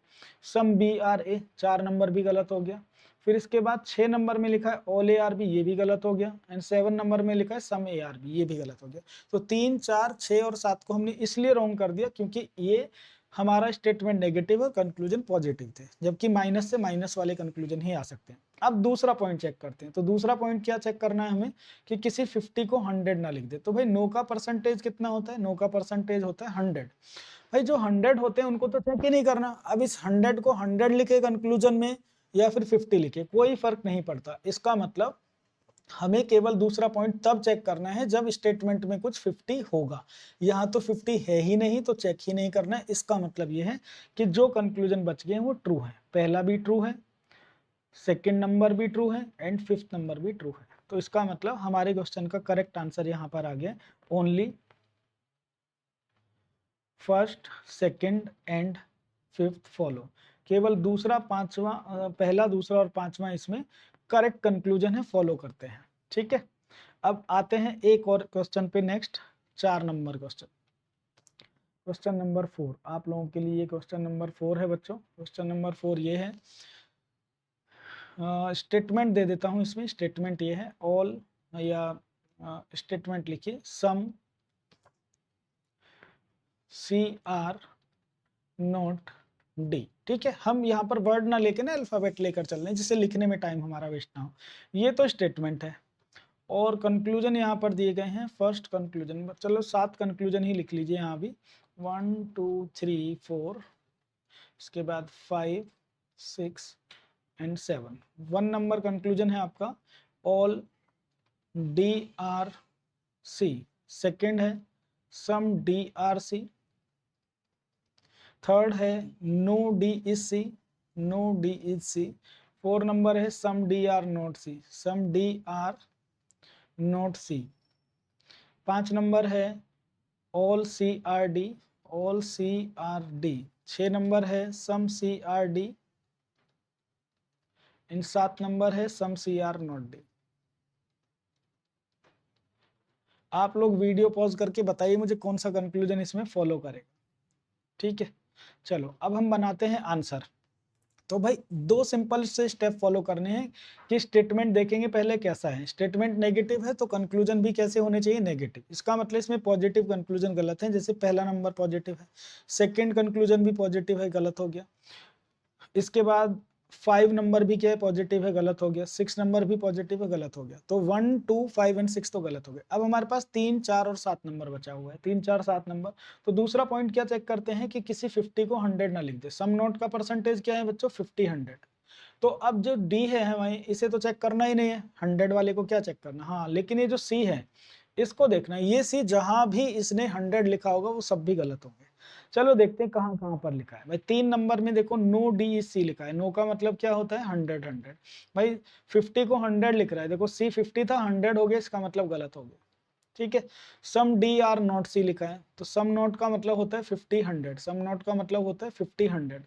Speaker 1: Some B are A, 4 number भी गलत हो गया। फिर इसके बाद 6 नंबर में लिखा है ऑल ए आर बी, ये भी गलत हो गया। एंड 7 नंबर में लिखा है सम ए आर बी, ये भी गलत हो गया। तो 3, 4, 6 और 7 को हमने इसलिए रॉन्ग कर दिया क्योंकि ये हमारा स्टेटमेंट नेगेटिव और कंक्लूजन पॉजिटिव थे, जबकि माइनस से माइनस वाले कंक्लूजन ही आ सकते हैं। अब दूसरा पॉइंट चेक करते हैं। तो दूसरा पॉइंट क्या चेक करना है हमें कि किसी 50 को 100 ना लिख दे। तो भाई नो का परसेंटेज कितना होता है, नो का परसेंटेज होता है 100। भाई जो 100 होते हैं उनको तो चेक ही नहीं करना। अब इस 100 को 100 लिखे कंक्लूजन में या फिर 50 लिखे, कोई फर्क नहीं पड़ता। इसका मतलब हमें केवल दूसरा पॉइंट तब चेक करना है जब स्टेटमेंट में कुछ 50 होगा। यहाँ तो 50 है ही नहीं, तो चेक ही नहीं करना है। इसका मतलब यह है कि जो कंक्लूजन बच गए हैं वो ट्रू है। पहला भी ट्रू है, सेकंड नंबर भी ट्रू है एंड 5th नंबर भी ट्रू है। तो इसका मतलब हमारे क्वेश्चन का करेक्ट आंसर यहाँ पर आ गया, only first, second and 5th follow. केवल दूसरा, पांचवा, पहला, दूसरा और पांचवा इसमें करेक्ट कंक्लूजन है, फॉलो करते हैं, ठीक है। अब आते हैं एक और क्वेश्चन पे, next 4 number question, question number 4। आप लोगों के लिए क्वेश्चन नंबर 4 है बच्चों। क्वेश्चन नंबर 4 ये है, स्टेटमेंट दे देता हूं इसमें। स्टेटमेंट ये है ऑल, या स्टेटमेंट लिखिए सम सी आर नॉट डी, ठीक है। हम यहाँ पर वर्ड ना लेके ना अल्फाबेट लेकर चल रहे हैं, जिससे लिखने में टाइम हमारा वेस्ट ना हो। ये तो स्टेटमेंट है और कंक्लूजन यहाँ पर दिए गए हैं। फर्स्ट कंक्लूजन, चलो 7 कंक्लूजन ही लिख लीजिए यहाँ भी, 1 2 3 4, इसके बाद 5 6 एंड 7। 1 नंबर कंक्लूजन है आपका all D are C. Second है some D are C. Third है no D is C, no D is C. 4 नंबर है some D are not C, some D are not C. 5 नंबर है all C are D, all C are D. 6 नंबर है some C are D. इन 7 नंबर है some C are not D. आप लोग वीडियो पॉज करके बताइए मुझे कौन सा कंक्लूजन इसमें फॉलो करेगा, ठीक है। चलो अब हम बनाते हैं आंसर। तो भाई 2 सिंपल से स्टेप फॉलो करने हैं कि स्टेटमेंट देखेंगे पहले कैसा है। स्टेटमेंट नेगेटिव है तो कंक्लूजन भी कैसे होने चाहिए, नेगेटिव। इसका मतलब इसमें पॉजिटिव कंक्लूजन गलत है, जैसे पहला नंबर पॉजिटिव है, सेकंड कंक्लूजन भी पॉजिटिव है, गलत हो गया। इसके बाद 5 नंबर भी क्या है, पॉजिटिव है, गलत हो गया। 6 नंबर भी पॉजिटिव है, गलत हो गया। तो 1 2 5 एंड 6 तो गलत हो गए। अब हमारे पास 3 4 और 7 नंबर बचा हुआ है, 3 4 7 नंबर। तो दूसरा पॉइंट क्या चेक करते हैं कि किसी 50 को 100 ना लिख दे। सम नोट का परसेंटेज क्या है बच्चों, 50 100। तो अब जो डी है हमारे, इसे तो चेक करना ही नहीं है, 100 वाले को क्या चेक करना। हाँ, लेकिन ये जो सी है इसको देखना है। ये सी जहां भी इसने 100 लिखा होगा वो सब भी गलत होंगे। चलो देखते हैं कहाँ कहाँ पर लिखा है भाई। 3 नंबर में देखो नो डी इज सी लिखा है। नो का मतलब क्या होता है, 100 100। भाई 50 को 100 लिख रहा है, देखो सी 50 था, 100 हो गया, इसका मतलब गलत हो गया, ठीक है। सम डी आर नॉट सी लिखा है, तो सम नॉट का मतलब होता है 50 100, सम नॉट का मतलब होता है 50 100।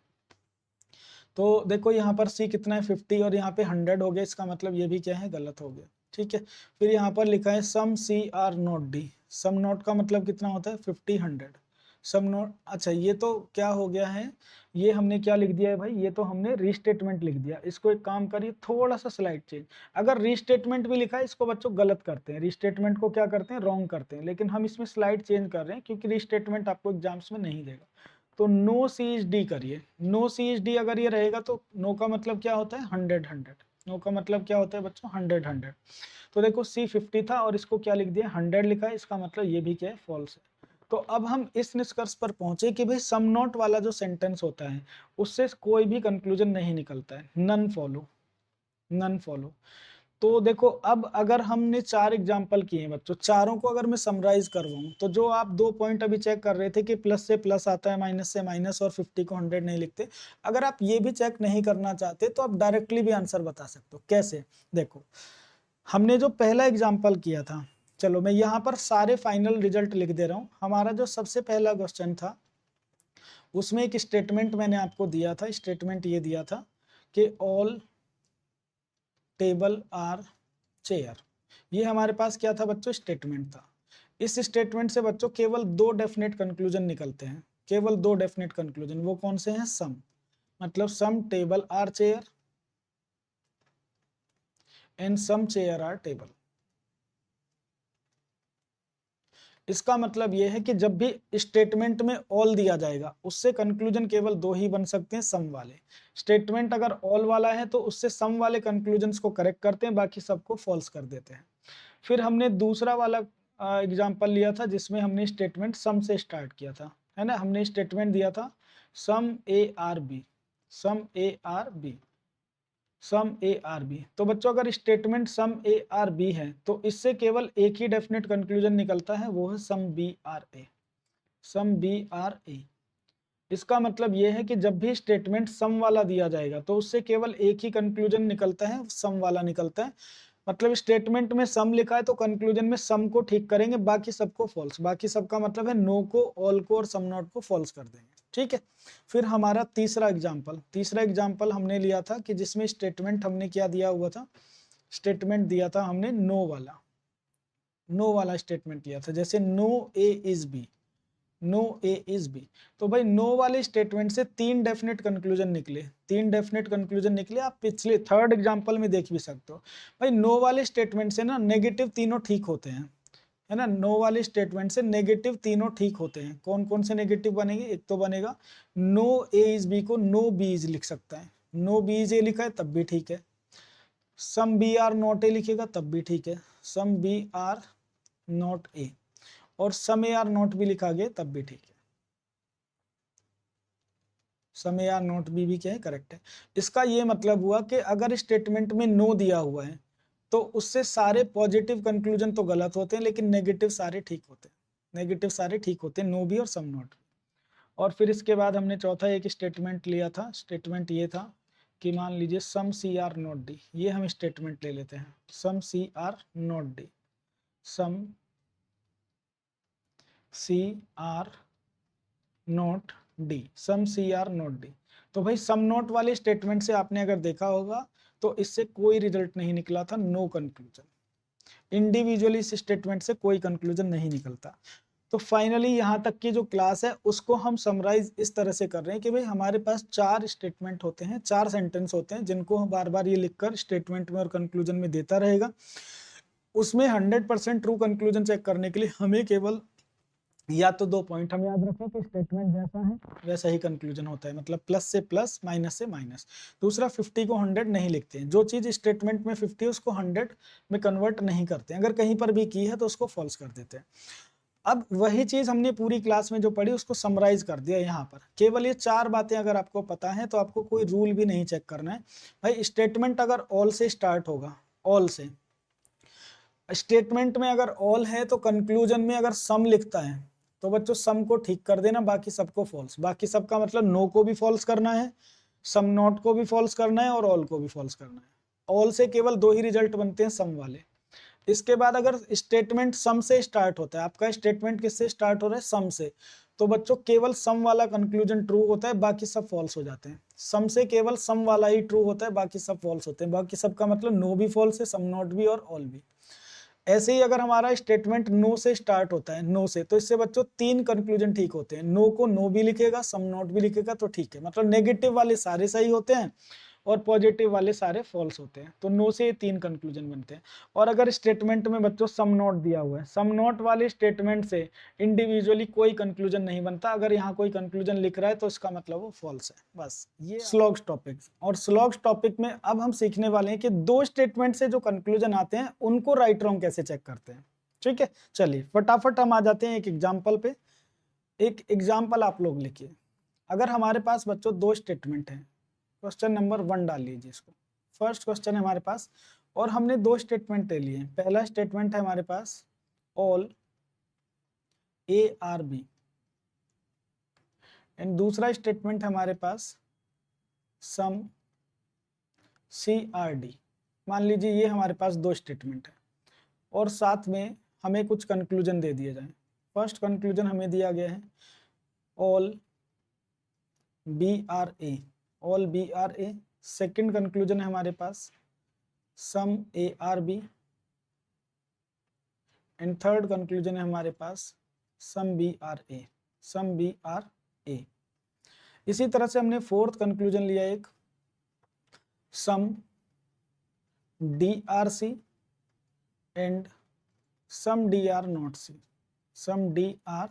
Speaker 1: तो देखो यहाँ पर सी कितना है, 50, और यहाँ पे 100 हो गया, इसका मतलब ये भी क्या है, गलत हो गया, ठीक है। फिर यहाँ पर लिखा है some C are not D. Some not का मतलब कितना होता है, 50 100। सम नॉट, अच्छा ये तो क्या हो गया है, ये हमने क्या लिख दिया है भाई, ये तो हमने रीस्टेटमेंट लिख दिया। इसको एक काम करिए, थोड़ा सा स्लाइड चेंज, अगर रीस्टेटमेंट भी लिखा है इसको बच्चों गलत करते हैं, रीस्टेटमेंट को क्या करते हैं, रॉन्ग करते हैं, लेकिन हम इसमें स्लाइड चेंज कर रहे हैं क्योंकि रीस्टेटमेंट आपको एग्जाम्स में नहीं देगा। तो नो सी एच डी करिए, नो सी एच डी अगर ये रहेगा तो नो का मतलब क्या होता है, 100, नो का मतलब क्या होता है बच्चों, 100। तो देखो C50 था और इसको क्या लिख दिया, 100 लिखा है, इसका मतलब ये भी क्या है, फॉल्स है। तो अब हम इस निष्कर्ष पर पहुंचे कि भाई सम नॉट वाला जो सेंटेंस होता है उससे कोई भी कंक्लूजन नहीं निकलता है, नन फॉलो, नन फॉलो। तो देखो अब अगर हमने 4 एग्जाम्पल किए हैं बच्चों, चारों को अगर मैं समराइज करवाऊं तो जो आप 2 पॉइंट अभी चेक कर रहे थे कि प्लस से प्लस आता है, माइनस से माइनस, और 50 को 100 नहीं लिखते, अगर आप ये भी चेक नहीं करना चाहते तो आप डायरेक्टली भी आंसर बता सकते हो। कैसे, देखो हमने जो पहला एग्जाम्पल किया था, चलो मैं यहाँ पर सारे फाइनल रिजल्ट लिख दे रहा हूँ। हमारा जो सबसे पहला क्वेश्चन था उसमें एक स्टेटमेंट मैंने आपको दिया था, स्टेटमेंट ये दिया था कि ऑल टेबल आर चेयर, ये हमारे पास क्या था बच्चों, स्टेटमेंट था। इस स्टेटमेंट से बच्चों केवल 2 डेफिनेट कंक्लूजन निकलते हैं, केवल 2 डेफिनेट कंक्लूजन, वो कौन से हैं, सम, मतलब some table are chair and some chair are table. इसका मतलब यह है कि जब भी स्टेटमेंट में ऑल दिया जाएगा उससे कंक्लूजन केवल 2 ही बन सकते हैं, सम वाले। स्टेटमेंट अगर ऑल वाला है तो उससे सम वाले कंक्लूजन्स को करेक्ट करते हैं, बाकी सबको फॉल्स कर देते हैं। फिर हमने दूसरा वाला एग्जांपल लिया था जिसमें हमने स्टेटमेंट सम से स्टार्ट किया था, है ना, हमने स्टेटमेंट दिया था some A are B, some A are B, some A are B. तो बच्चों अगर statement some A are B है तो इससे केवल एक ही डेफिनेट कंक्लूजन निकलता है, वो है some B are A, some B are A. इसका मतलब यह है कि जब भी स्टेटमेंट सम वाला दिया जाएगा तो उससे केवल एक ही कंक्लूजन निकलता है, सम वाला निकलता है। मतलब स्टेटमेंट में सम लिखा है तो कंक्लूजन में सम को ठीक करेंगे, बाकी सबको फॉल्स, बाकी सबका मतलब है नो को, ऑल को और सम नॉट को फॉल्स कर देंगे, ठीक है। फिर हमारा तीसरा एग्जाम्पल, तीसरा एग्जाम्पल हमने लिया था कि जिसमें स्टेटमेंट हमने क्या दिया हुआ था, स्टेटमेंट दिया था हमने नो वाला, नो वाला स्टेटमेंट दिया था, जैसे no A is B, no A is B. तो भाई नो वाले स्टेटमेंट से 3 डेफिनेट कंक्लूजन निकले, 3 डेफिनेट कंक्लूजन निकले, आप पिछले थर्ड एग्जांपल में देख भी सकते हो। भाई नो वाले स्टेटमेंट से ना नेगेटिव तीनों ठीक होते हैं, है ना, नो वाले स्टेटमेंट से नेगेटिव तीनों ठीक होते हैं। कौन कौन से नेगेटिव बनेंगे, एक तो बनेगा नो ए इज बी को नो बी इज लिख सकता है, नो बी इज ए लिखा है तब भी ठीक है, some B are not A लिखेगा तब भी ठीक है, some B are not A, और some A are not B लिखा गया तब भी ठीक है, some A are not B भी क्या है, करेक्ट है। इसका ये मतलब हुआ कि अगर स्टेटमेंट में नो दिया हुआ है तो उससे सारे पॉजिटिव कंक्लूजन तो गलत होते हैं लेकिन नेगेटिव सारे ठीक होते हैं, नेगेटिव सारे ठीक होते हैं, नो भी और सम नॉट। और फिर इसके बाद हमने चौथा एक स्टेटमेंट लिया था, स्टेटमेंट ये था कि मान लीजिए some C are not D, ये हम स्टेटमेंट ले लेते हैं, some C are not D, some C are not D, some C are not D. तो भाई सम नॉट वाले स्टेटमेंट से आपने अगर देखा होगा तो इससे कोई रिजल्ट नहीं निकला था, नो कंक्लूजन। इंडिविजुअली इस स्टेटमेंट से कोई कंक्लूजन नहीं निकलता। तो फाइनली यहाँ तक की जो क्लास है उसको हम समराइज इस तरह से कर रहे हैं कि भाई हमारे पास 4 स्टेटमेंट होते हैं, 4 सेंटेंस होते हैं जिनको हम बार बार ये लिखकर स्टेटमेंट में और कंक्लूजन में देता रहेगा। उसमें 100% ट्रू कंक्लूजन चेक करने के लिए हमें केवल या तो 2 पॉइंट हम याद रखें कि स्टेटमेंट जैसा है वैसा ही कंक्लूजन होता है, मतलब प्लस से प्लस, माइनस से माइनस। दूसरा 50 को 100 नहीं लिखते हैं, जो चीज स्टेटमेंट में 50 उसको 100 में कन्वर्ट नहीं करते हैं, अगर कहीं पर भी की है तो उसको फॉल्स कर देते हैं। अब वही चीज हमने पूरी क्लास में जो पढ़ी उसको समराइज कर दिया यहाँ पर। केवल ये 4 बातें अगर आपको पता है तो आपको कोई रूल भी नहीं चेक करना है। भाई स्टेटमेंट अगर ऑल से स्टार्ट होगा, ऑल से, स्टेटमेंट में अगर ऑल है तो कंक्लूजन में अगर सम लिखता है तो बच्चों सम को ठीक कर देना, बाकी सबको फॉल्स, बाकी सबका मतलब नो को भी फॉल्स करना है, सम नॉट को भी फॉल्स करना है और ऑल को भी फॉल्स करना है। ऑल से केवल 2 ही रिजल्ट बनते हैं, सम वाले। इसके बाद अगर स्टेटमेंट सम से स्टार्ट होता है, आपका स्टेटमेंट किससे स्टार्ट हो रहा है, सम से, तो बच्चों केवल सम वाला कंक्लूजन ट्रू होता है, बाकी सब फॉल्स हो जाते हैं। सम से केवल सम वाला ही ट्रू होता है, बाकी सब फॉल्स होते हैं, बाकी सबका मतलब नो भी फॉल्स है, सम नॉट भी और ऑल भी। ऐसे ही अगर हमारा स्टेटमेंट नो से स्टार्ट होता है, नो से, तो इससे बच्चों 3 कंक्लूजन ठीक होते हैं। नो को नो भी लिखेगा, सम नॉट भी लिखेगा तो ठीक है, मतलब नेगेटिव वाले सारे सही होते हैं और पॉजिटिव वाले सारे फॉल्स होते हैं। तो नो से ये 3 कंक्लूजन बनते हैं। और अगर स्टेटमेंट में बच्चों सम नॉट दिया हुआ है, सम नॉट वाले स्टेटमेंट से इंडिविजुअली कोई कंक्लूजन नहीं बनता। अगर यहाँ कोई कंक्लूजन लिख रहा है तो इसका मतलब वो फॉल्स है। बस ये स्लॉग्स टॉपिक। और स्लॉग्स टॉपिक में अब हम सीखने वाले हैं कि 2 स्टेटमेंट से जो कंक्लूजन आते हैं उनको राइट रॉन्ग कैसे चेक करते हैं। ठीक है, चलिए फटाफट हम आ जाते हैं एक एग्जाम्पल पे। एक एग्जाम्पल आप लोग लिखिए। अगर हमारे पास बच्चों 2 स्टेटमेंट हैं, क्वेश्चन नंबर 1 डाल लीजिए इसको। फर्स्ट क्वेश्चन है हमारे पास और हमने 2 स्टेटमेंट ले लिए। पहला स्टेटमेंट है हमारे पास all A are B and दूसरा स्टेटमेंट है हमारे पास सम सी आर डी। मान लीजिए ये हमारे पास 2 स्टेटमेंट है और साथ में हमें कुछ कंक्लूजन दे दिए जाए। फर्स्ट कंक्लूजन हमें दिया गया है all B are A, all B are A. Second conclusion है हमारे पास some A are B and third conclusion है हमारे पास some B are A, some B are A. इसी तरह से हमने फोर्थ कंक्लूजन लिया एक some D are C and some D are not C, some D are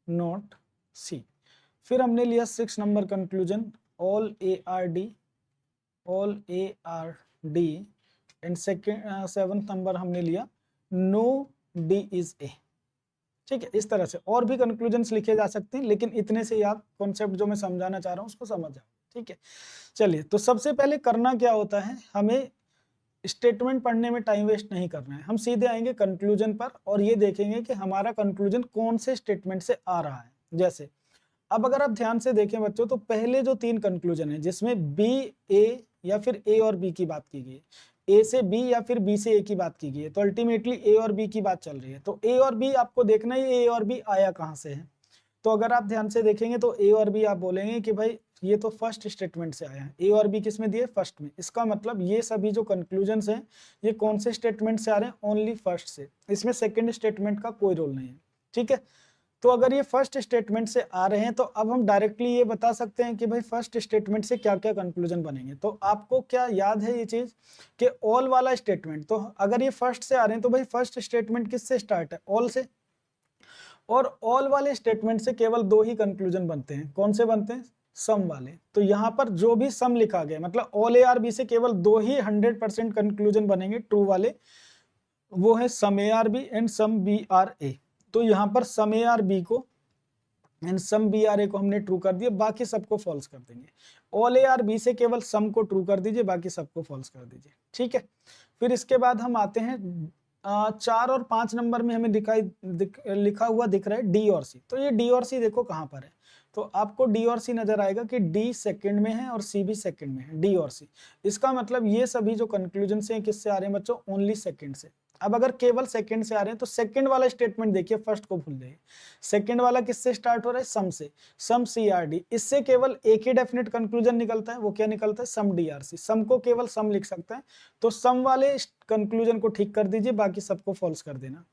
Speaker 1: not C. फिर हमने लिया 6 number conclusion all A are D, all A are D and second 7th number हमने लिया no D is a. ठीक है, इस तरह से और भी कंक्लूजन्स लिखे जा सकते हैं, लेकिन इतने से आप कॉन्सेप्ट जो मैं समझाना चाह रहा हूँ उसको समझ जाओ। ठीक है, चलिए तो सबसे पहले करना क्या होता है, हमें स्टेटमेंट पढ़ने में टाइम वेस्ट नहीं करना है। हम सीधे आएंगे कंक्लूजन पर और ये देखेंगे कि हमारा कंक्लूजन कौन से स्टेटमेंट से आ रहा है। जैसे अब अगर आप ध्यान से देखें बच्चों, तो पहले जो 3 कंक्लूजन है जिसमें बी ए या फिर ए और बी की बात की गई है, ए से बी या फिर बी से ए की बात की गई है, तो अल्टीमेटली ए और बी की बात चल रही है। तो ए और बी आपको देखना ही ए और बी आया कहाँ से है। तो अगर आप ध्यान से देखेंगे तो ए और बी आप बोलेंगे कि भाई ये तो फर्स्ट स्टेटमेंट से आया है। ए और बी किस में दिए, फर्स्ट में। इसका मतलब ये सभी जो कंक्लूजन्स हैं ये कौन से स्टेटमेंट से आ रहे हैं, ओनली फर्स्ट से। इसमें सेकेंड स्टेटमेंट का कोई रोल नहीं है। ठीक है, तो अगर ये फर्स्ट स्टेटमेंट से आ रहे हैं तो अब हम डायरेक्टली ये बता सकते हैं कि भाई फर्स्ट स्टेटमेंट से क्या क्या कंक्लूजन बनेंगे। तो आपको क्या याद है ये चीज कि ऑल वाला स्टेटमेंट, तो अगर ये फर्स्ट से आ रहे हैं तो भाई फर्स्ट स्टेटमेंट किससे स्टार्ट है, ऑल से। और ऑल वाले स्टेटमेंट से केवल 2 ही कंक्लूजन बनते हैं। कौन से बनते हैं, सम वाले। तो यहाँ पर जो भी सम लिखा गया मतलब ऑल ए आर बी से केवल 2 ही 100% कंक्लूजन बनेंगे ट्रू वाले, वो है some A are B and some B are A. तो यहाँ पर सम ए आर बी को and some B are A को हमने ट्रू कर दिया, बाकी सबको फॉल्स कर देंगे। ऑल ए आर बी से केवल सम को ट्रू कर दीजिए, बाकी सबको फॉल्स कर दीजिए। ठीक है, फिर इसके बाद हम आते हैं 4 और 5 नंबर में हमें लिखा हुआ दिख रहा है डी और सी। तो ये डी और सी देखो कहाँ पर है, तो आपको डी और सी नजर आएगा कि डी सेकंड में है और सी भी सेकंड में है, डी और सी। इसका मतलब ये सभी जो कंक्लूजन से किससे आ रहे हैं बच्चों, ओनली सेकंड से। अब अगर केवल सेकंड से आ रहे हैं तो सेकंड वाला स्टेटमेंट देखिए, फर्स्ट को भूल जाइए। सेकंड वाला किससे स्टार्ट हो रहा है, सम से, सम सी आर डी। इससे केवल एक ही डेफिनेट कंक्लूजन निकलता है, वो क्या निकलता है, सम डी आर सी। सम को केवल सम लिख सकता है, तो सम वाले कंक्लूजन को ठीक कर दीजिए, बाकी सबको फॉल्स कर देना।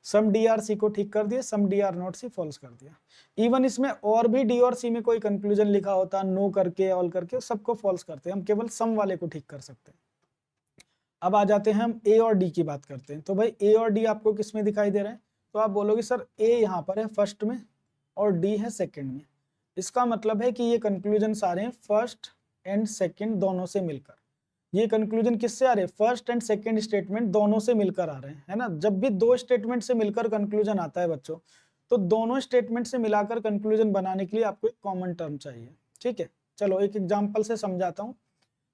Speaker 1: सम डी आर सी को ठीक कर दिया, some D are not C false कर दिया। इवन इसमें और भी डी और सी में कोई कंक्लूजन लिखा होता, नो करके ऑल करके, सबको फॉल्स करते हैं, हम केवल सम वाले को ठीक कर सकते हैं। अब आ जाते हैं हम ए और डी की बात करते हैं। तो भाई ए और डी आपको किस में दिखाई दे रहे हैं, तो आप बोलोगे सर ए यहाँ पर है फर्स्ट में और डी है सेकंड में। इसका मतलब है कि ये कंक्लूजन आ रहे हैं फर्स्ट एंड सेकंड दोनों से मिलकर। ये कंक्लूजन किससे आ रहे हैं, फर्स्ट एंड सेकंड स्टेटमेंट दोनों से मिलकर आ रहे हैं, है ना। जब भी 2 स्टेटमेंट से मिलकर कंक्लूजन आता है बच्चों, तो दोनों स्टेटमेंट से मिलाकर कंक्लूजन बनाने के लिए आपको एक कॉमन टर्म चाहिए। ठीक है, चलो एक एग्जाम्पल से समझाता हूँ।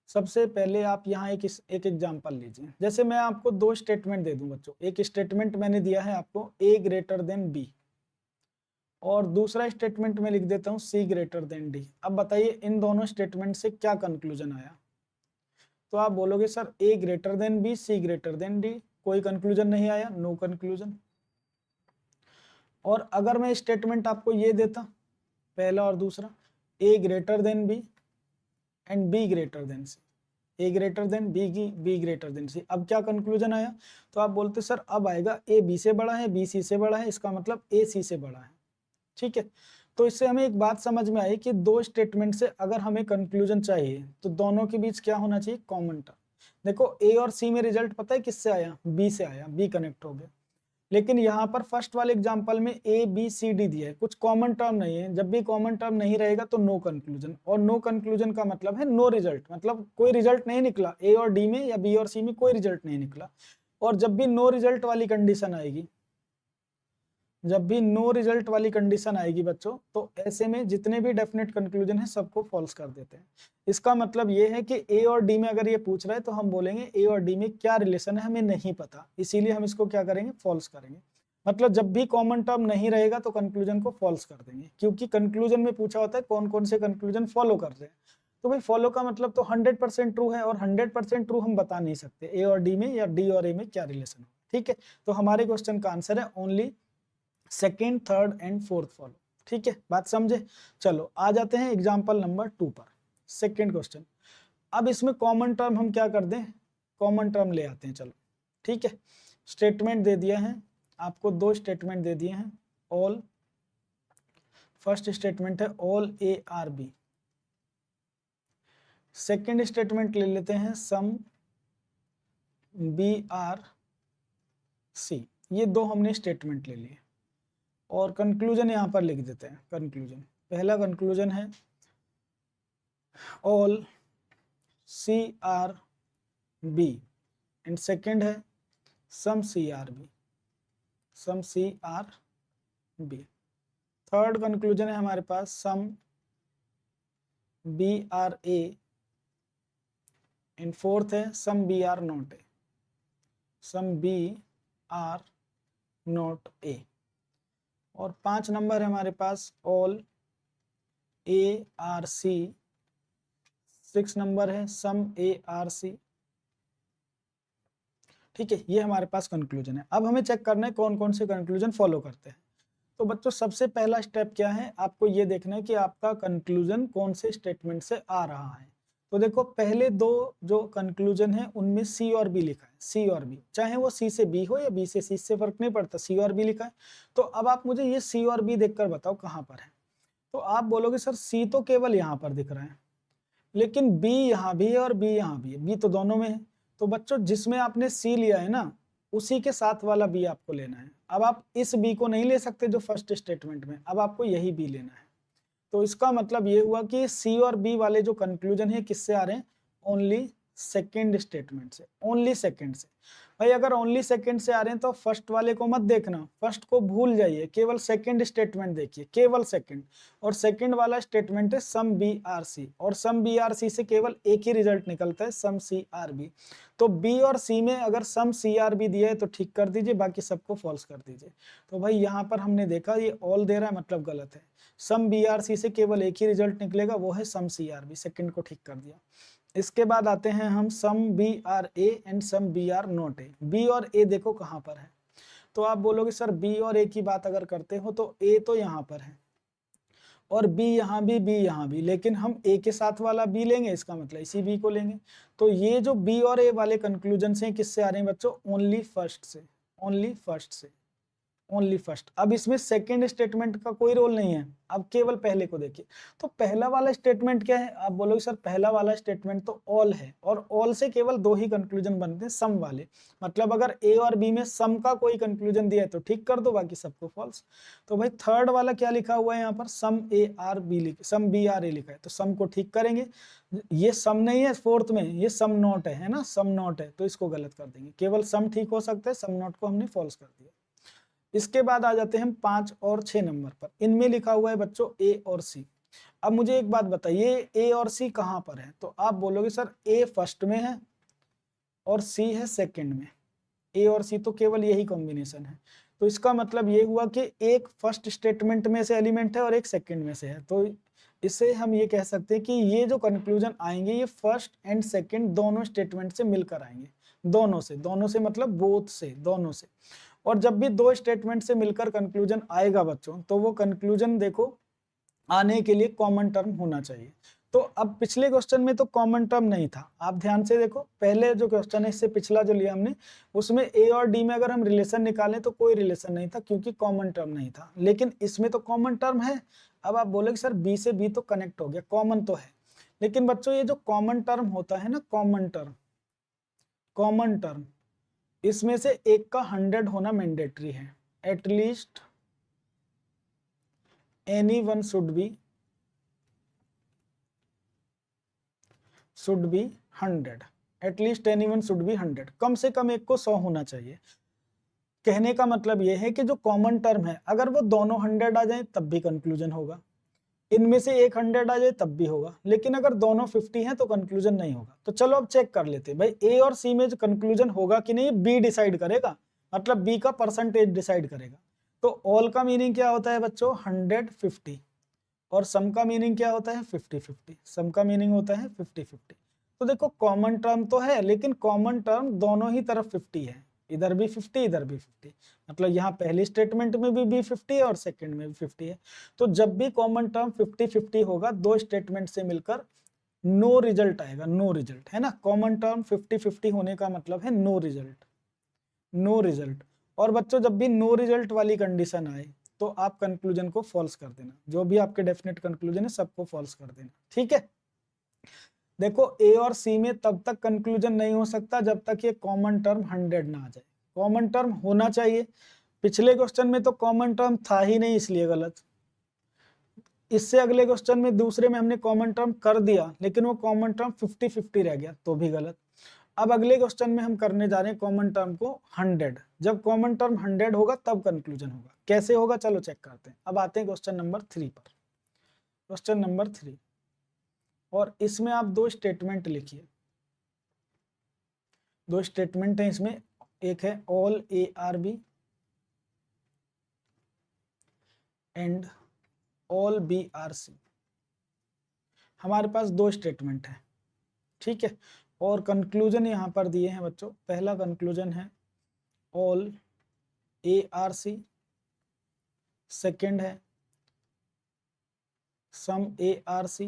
Speaker 1: सबसे पहले आप यहाँ एक एग्जाम्पल लीजिए। जैसे मैं आपको 2 स्टेटमेंट दे दूं बच्चों। एक स्टेटमेंट मैंने दिया है आपको ए ग्रेटर देन बी, और दूसरा स्टेटमेंट में लिख देता हूँ सी ग्रेटर देन डी। अब बताइए इन दोनों स्टेटमेंट से क्या कंक्लूजन आया। तो आप बोलोगे सर ए ग्रेटर देन बी, सी ग्रेटर देन डी, कोई कंक्लूजन नहीं आया, नो कंक्लूजन। और अगर मैं स्टेटमेंट आपको ये देता, पहला और दूसरा, A greater than B and B greater than C, A greater than B की, बी ग्रेटर देन सी। अब क्या कंक्लूजन आया, तो आप बोलते सर अब आएगा ए बी से बड़ा है, बी सी से बड़ा है, इसका मतलब ए सी से बड़ा है। ठीक है, तो इससे हमें एक बात समझ में आई कि दो स्टेटमेंट से अगर हमें कंक्लूजन चाहिए तो दोनों के बीच क्या होना चाहिए, कॉमन टर्म। देखो ए और सी में रिजल्ट पता है किससे आया, बी से आया, बी कनेक्ट हो गया। लेकिन यहाँ पर फर्स्ट वाले एग्जांपल में ए बी सी डी दिया है, कुछ कॉमन टर्म नहीं है। जब भी कॉमन टर्म नहीं रहेगा तो नो कंक्लूजन, और नो कंक्लूजन का मतलब है नो रिजल्ट, मतलब कोई रिजल्ट नहीं निकला ए और डी में या बी और सी में कोई रिजल्ट नहीं निकला। और जब भी नो रिजल्ट वाली कंडीशन आएगी, जब भी नो रिजल्ट वाली कंडीशन आएगी बच्चों, तो ऐसे में जितने भी डेफिनेट कंक्लूजन है सबको फॉल्स कर देते हैं। इसका मतलब ये है कि ए और डी में अगर ये पूछ रहा है तो हम बोलेंगे ए और डी में क्या रिलेशन है हमें नहीं पता, इसीलिए हम इसको क्या करेंगे, फॉल्स करेंगे। मतलब जब भी कॉमन टर्म नहीं रहेगा तो कंक्लूजन को फॉल्स कर देंगे, क्योंकि कंक्लूजन में पूछा होता है कौन कौन से कंक्लूजन फॉलो कर रहे हैं। तो भाई फॉलो का मतलब तो 100% ट्रू है, और 100% ट्रू हम बता नहीं सकते ए और डी में या डी और ए में क्या रिलेशन है। ठीक है, तो हमारे क्वेश्चन का आंसर है only second, third and fourth follow. ठीक है, बात समझे। चलो आ जाते हैं एग्जाम्पल नंबर 2 पर, सेकेंड क्वेश्चन। अब इसमें कॉमन टर्म हम क्या कर दें, कॉमन टर्म ले आते हैं। चलो ठीक है, स्टेटमेंट दे दिया है आपको, दो स्टेटमेंट दे दिए हैं। ऑल, फर्स्ट स्टेटमेंट है all A are B. Second statement ले लेते हैं सम बी आर सी। ये दो हमने स्टेटमेंट ले लिए, और कंक्लूजन यहां पर लिख देते हैं। कंक्लूजन, पहला कंक्लूजन है all C are B, and second है some C are B, some C are B. Third conclusion है हमारे पास some B are A, and fourth है some B are not A, some B are not A. और 5 नंबर है हमारे पास ऑल ए आर सी, 6 नंबर है सम ए आर सी। ठीक है, ये हमारे पास कंक्लूजन है। अब हमें चेक करना है कौन कौन से कंक्लूजन फॉलो करते हैं। तो बच्चों सबसे पहला स्टेप क्या है, आपको ये देखना है कि आपका कंक्लूजन कौन से स्टेटमेंट से आ रहा है। तो देखो पहले दो जो कंक्लूजन है उनमें सी और बी लिखा है, सी और बी, चाहे वो सी से बी हो या बी से सी, से फर्क नहीं पड़ता, सी और बी लिखा है। तो अब आप मुझे ये सी और बी देखकर बताओ कहाँ पर है। तो आप बोलोगे सर सी तो केवल यहाँ पर दिख रहा है, लेकिन बी यहाँ भी है और बी यहाँ भी है, बी तो दोनों में है। तो बच्चों जिसमें आपने सी लिया है ना, उसी के साथ वाला बी आपको लेना है। अब आप इस बी को नहीं ले सकते जो फर्स्ट स्टेटमेंट में, अब आपको यही बी लेना है। तो इसका मतलब ये हुआ कि सी और बी वाले जो कंक्लूजन है किससे आ रहे हैं, ओनली सेकेंड स्टेटमेंट से, ओनली सेकेंड से। भाई अगर ओनली सेकेंड से आ रहे हैं तो फर्स्ट वाले को मत देखना, फर्स्ट को भूल जाइए, केवल सेकेंड स्टेटमेंट देखिए, केवल सेकेंड। और सेकेंड वाला स्टेटमेंट है सम बी आर सी, और सम बी आर सी से केवल एक ही रिजल्ट निकलता है, सम सी आर बी। तो बी और सी में अगर सम सी आर बी दिया है तो ठीक कर दीजिए, बाकी सबको फॉल्स कर दीजिए। तो भाई यहाँ पर हमने देखा ये ऑल दे रहा है, मतलब गलत है। सम बी आर सी से केवल एक ही रिजल्ट निकलेगा, वो है some C are B, second को ठीक कर दिया। इसके बाद आते हैं हम some B are A and some B are not A. B और ए देखो कहाँ पर है। तो आप बोलोगे सर बी और ए की बात अगर करते हो तो ए तो यहाँ पर है, और बी यहाँ भी, बी यहाँ भी, लेकिन हम ए के साथ वाला बी लेंगे, इसका मतलब इसी बी को लेंगे। तो ये जो बी और ए वाले कंक्लूजन से किससे आ रहे हैं बच्चों, ओनली फर्स्ट से, ओनली फर्स्ट से, ओनली फर्स्ट। अब इसमें सेकंड स्टेटमेंट का कोई रोल नहीं है, अब केवल पहले को देखिए। तो पहला वाला स्टेटमेंट क्या है, आप बोलोगे सर पहला वाला स्टेटमेंट तो ऑल है, और ऑल से केवल दो ही कंक्लूजन बनते हैं, सम वाले। मतलब अगर ए और बी में सम का कोई कंक्लूजन दिया है तो ठीक कर दो, बाकी सबको फॉल्स। तो भाई थर्ड वाला क्या लिखा हुआ है यहाँ पर, some A are B, some B are A लिखा है, तो सम को ठीक करेंगे। ये सम नहीं है फोर्थ में, ये सम नॉट है ना, सम नॉट है, तो इसको गलत कर देंगे, केवल सम ठीक हो सकता है, सम नॉट को हमने फॉल्स कर दिया। इसके बाद आ जाते हैं हम 5 और 6 नंबर पर। इनमें लिखा हुआ है बच्चों ए और सी। अब मुझे एक बात बताइए, ए और सी कहाँ पर है। तो आप बोलोगे सर ए फर्स्ट में है और सी है सेकंड में। ए और सी तो केवल यही कॉम्बिनेशन है। तो इसका मतलब ये हुआ कि एक फर्स्ट स्टेटमेंट में से एलिमेंट है और एक सेकंड में से है। तो इससे हम ये कह सकते हैं कि ये जो कंक्लूजन आएंगे ये फर्स्ट एंड सेकंड दोनों स्टेटमेंट से मिलकर आएंगे, दोनों से मतलब बोथ से, दोनों से। और जब भी दो स्टेटमेंट से मिलकर कंक्लूजन आएगा बच्चों, तो वो कंक्लूजन देखो आने के लिए कॉमन टर्म होना चाहिए। तो अब पिछले क्वेश्चन में तो कॉमन टर्म नहीं था, आप ध्यान से देखो, पहले जो क्वेश्चन है इससे पिछला जो लिया हमने, उसमें ए और डी में अगर हम रिलेशन निकालें तो कोई रिलेशन नहीं था क्योंकि कॉमन टर्म नहीं था, लेकिन इसमें तो कॉमन टर्म है। अब आप बोलोगे सर बी से बी तो कनेक्ट हो गया, कॉमन तो है, लेकिन बच्चों ये जो कॉमन टर्म होता है ना, कॉमन टर्म इसमें से एक का 100 होना मैंडेटरी है, at least any one should be 100, at least any one should be 100, कम से कम एक को 100 होना चाहिए। कहने का मतलब यह है कि जो कॉमन टर्म है अगर वो दोनों 100 आ जाए तब भी कंक्लूजन होगा, इनमें से एक 100 आ जाए तब भी होगा, लेकिन अगर दोनों 50 हैं तो कंक्लूजन नहीं होगा। तो चलो अब चेक कर लेते हैं भाई, ए और सी में जो कंक्लूजन होगा कि नहीं, बी डिसाइड करेगा, मतलब बी का परसेंटेज डिसाइड करेगा। तो ऑल का मीनिंग क्या होता है बच्चों, 100-50, और सम का मीनिंग क्या होता है, 50-50, सम का मीनिंग होता है 50-50। तो देखो कॉमन टर्म तो है, लेकिन कॉमन टर्म दोनों ही तरफ 50 है, इधर भी 50 इधर भी 50, मतलब यहाँ पहली स्टेटमेंट में भी 50 है और सेकंड में भी 50 है। तो जब भी कॉमन टर्म 50-50 होगा, दो स्टेटमेंट से मिलकर नो रिजल्ट आएगा, नो रिजल्ट है ना, कॉमन टर्म 50-50 होने का मतलब है नो रिजल्ट, नो रिजल्ट। और बच्चों जब भी नो रिजल्ट वाली कंडीशन आए तो आप कंक्लूजन को फॉल्स कर देना, जो भी आपके डेफिनेट कंक्लूजन है सबको फॉल्स कर देना, ठीक है। देखो ए और सी में तब तक कंक्लूजन नहीं हो सकता जब तक ये कॉमन टर्म 100 ना आ जाए, कॉमन टर्म होना चाहिए। पिछले क्वेश्चन में तो कॉमन टर्म था ही नहीं, इसलिए गलत। इससे अगले क्वेश्चन में दूसरे में हमने कॉमन टर्म कर दिया, लेकिन वो कॉमन टर्म 50-50 रह गया, तो भी गलत। अब अगले क्वेश्चन में हम करने जा रहे हैं कॉमन टर्म को 100, जब कॉमन टर्म 100 होगा तब कंक्लूजन होगा। कैसे होगा चलो चेक करते हैं। अब आते हैं क्वेश्चन नंबर 3 पर, क्वेश्चन नंबर 3, और इसमें आप दो स्टेटमेंट लिखिए, दो स्टेटमेंट है इसमें, एक है all A are B and all B are C, हमारे पास दो स्टेटमेंट है, ठीक है। और कंक्लूजन यहाँ पर दिए हैं बच्चों, पहला कंक्लूजन है all A are C, second है some A are C,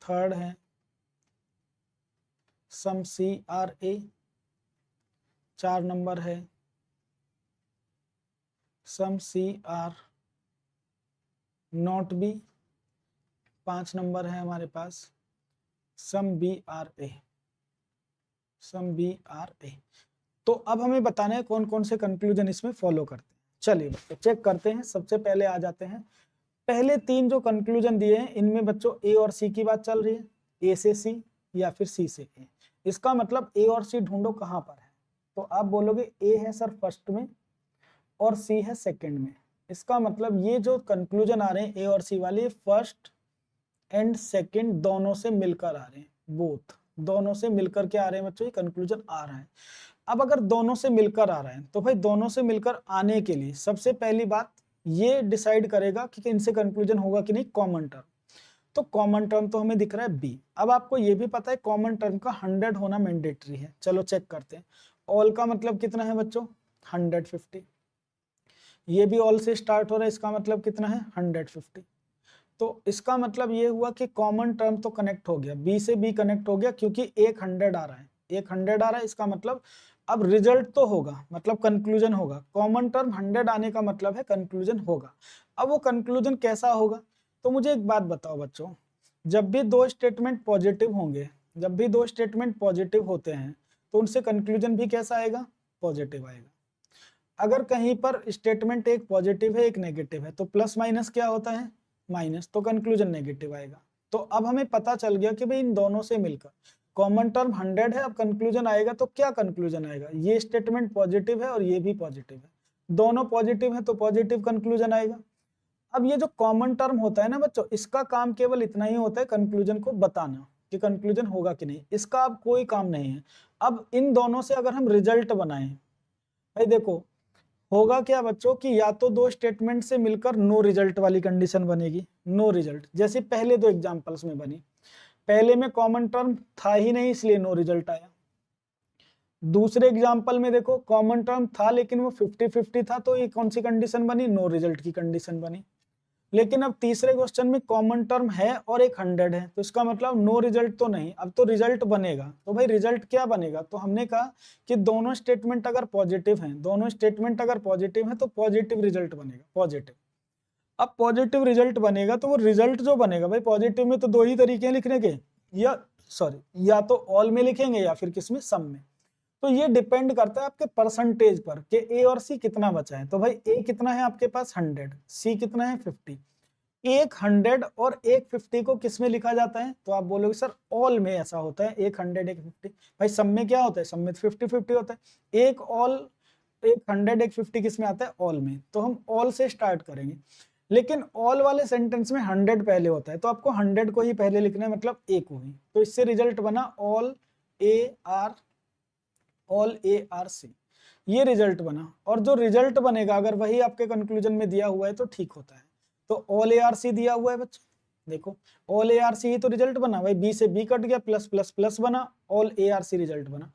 Speaker 1: third है सम सी आर ए, 4 नंबर है some C are not B, 5 नंबर है हमारे पास some B are A, some B are A. तो अब हमें बताना है कौन कौन से कंक्लूजन इसमें फॉलो करते हैं। चलिए बच्चों चेक करते हैं। सबसे पहले आ जाते हैं, पहले 3 जो कंक्लूजन दिए हैं इनमें बच्चों ए और सी की बात चल रही है, ए से सी या फिर सी से ए। इसका मतलब ए और सी ढूंढो कहां पर है, तो आप बोलोगे ए है सर फर्स्ट में और सी है सेकंड में। इसका मतलब ये जो कंक्लूजन आ रहे हैं ए और सी वाले, फर्स्ट एंड सेकंड दोनों से मिलकर आ रहे हैं, बोथ दोनों से मिलकर के आ रहे हैं बच्चों, ये कंक्लूजन आ रहा है। अब अगर दोनों से मिलकर आ रहा है तो भाई दोनों से मिलकर आने के लिए सबसे पहली बात ये डिसाइड करेगा कि इनसे कंक्लूजन होगा कि नहीं कॉमन टर्म। तो कॉमन टर्म तो हमें दिख रहा है बी। अब आपको ये भी पता है कॉमन टर्म का 100 होना मैंडेटरी है, चलो चेक करते हैं। ऑल का मतलब कितना है बच्चों, 150, ये भी ऑल से स्टार्ट हो रहा है, इसका मतलब कितना है 150। तो इसका मतलब ये हुआ कि कॉमन टर्म तो कनेक्ट हो गया, बी से बी कनेक्ट हो गया, क्योंकि एक 100 आ रहा है, एक 100 आ रहा है, इसका मतलब अब रिजल्ट तो होगा, मतलब कंक्लूजन होगा। कॉमन टर्म 100 आने का मतलब है कंक्लूजन होगा। अब वो कंक्लूजन कैसा होगा, तो मुझे एक बात बताओ बच्चों, जब भी दो स्टेटमेंट पॉजिटिव होंगे, जब भी दो स्टेटमेंट पॉजिटिव होते हैं तो उनसे कंक्लूजन भी कैसा आएगा, पॉजिटिव आएगा। अगर कहीं पर स्टेटमेंट एक पॉजिटिव है एक नेगेटिव है तो प्लस माइनस क्या होता है, माइनस, तो कंक्लूजन नेगेटिव आएगा। तो अब हमें पता चल गया कि भाई इन दोनों से मिलकर कॉमन टर्म 100 है, अब कंक्लूजन आएगा तो क्या कंक्लूजन आएगा, ये स्टेटमेंट पॉजिटिव है और ये भी पॉजिटिव है, दोनों पॉजिटिव है तो पॉजिटिव कंक्लूजन आएगा। अब ये जो कॉमन टर्म होता है ना बच्चों, इसका काम केवल इतना ही होता है कंक्लूजन को बताना कि कंक्लूजन होगा कि नहीं, इसका अब कोई काम नहीं है। अब इन दोनों से अगर हम रिजल्ट बनाएं, भाई देखो होगा क्या बच्चों कि या तो दो स्टेटमेंट से मिलकर नो रिजल्ट वाली कंडीशन बनेगी, नो रिजल्ट, जैसे पहले दो एग्जांपल्स में बनी। पहले में कॉमन टर्म था ही नहीं इसलिए नो रिजल्ट आया। दूसरे एग्जांपल में देखो कॉमन टर्म था लेकिन वो 50-50 था, तो ये कौन सी कंडीशन बनी, नो रिजल्ट की कंडीशन बनी। लेकिन अब तीसरे क्वेश्चन में कॉमन टर्म है और एक 100 है, तो इसका मतलब नो रिजल्ट तो नहीं, अब तो रिजल्ट बनेगा। तो भाई रिजल्ट क्या बनेगा, तो हमने कहा कि दोनों स्टेटमेंट अगर पॉजिटिव हैं, दोनों स्टेटमेंट अगर पॉजिटिव हैं तो पॉजिटिव रिजल्ट बनेगा, पॉजिटिव। अब पॉजिटिव रिजल्ट बनेगा तो वो रिजल्ट जो बनेगा भाई, पॉजिटिव में तो दो ही तरीके हैं लिखने के, या सॉरी या तो ऑल में लिखेंगे या फिर किसमें, सम में। तो ये डिपेंड करता है आपके परसेंटेज पर कि ए और सी कितना बचा है। तो भाई ए कितना है आपके पास 100, सी कितना है 50। एक 100 और एक 50 को किस में लिखा जाता है, तो आप बोलोगे सर ऑल में ऐसा होता है, एक 100 एक 50। भाई सम में क्या होता है, सम में 50-50 होता है। एक ऑल, एक 100 एक 50 किस में आता है, ऑल में। तो हम ऑल से स्टार्ट करेंगे, लेकिन ऑल वाले सेंटेंस में 100 पहले होता है, तो आपको 100 को ही पहले लिखना है, मतलब ए को ही। तो इससे रिजल्ट बना all A are, all A are C, ये रिजल्ट बना। और जो रिजल्ट बनेगा अगर वही आपके कंक्लूजन में दिया हुआ है तो ठीक होता है। तो ऑल ए आर सी दिया हुआ है बच्चों, देखो ऑल ए आर सी ही तो रिजल्ट बना भाई, बी से बी कट गया, प्लस प्लस प्लस बना, all A are C result बना।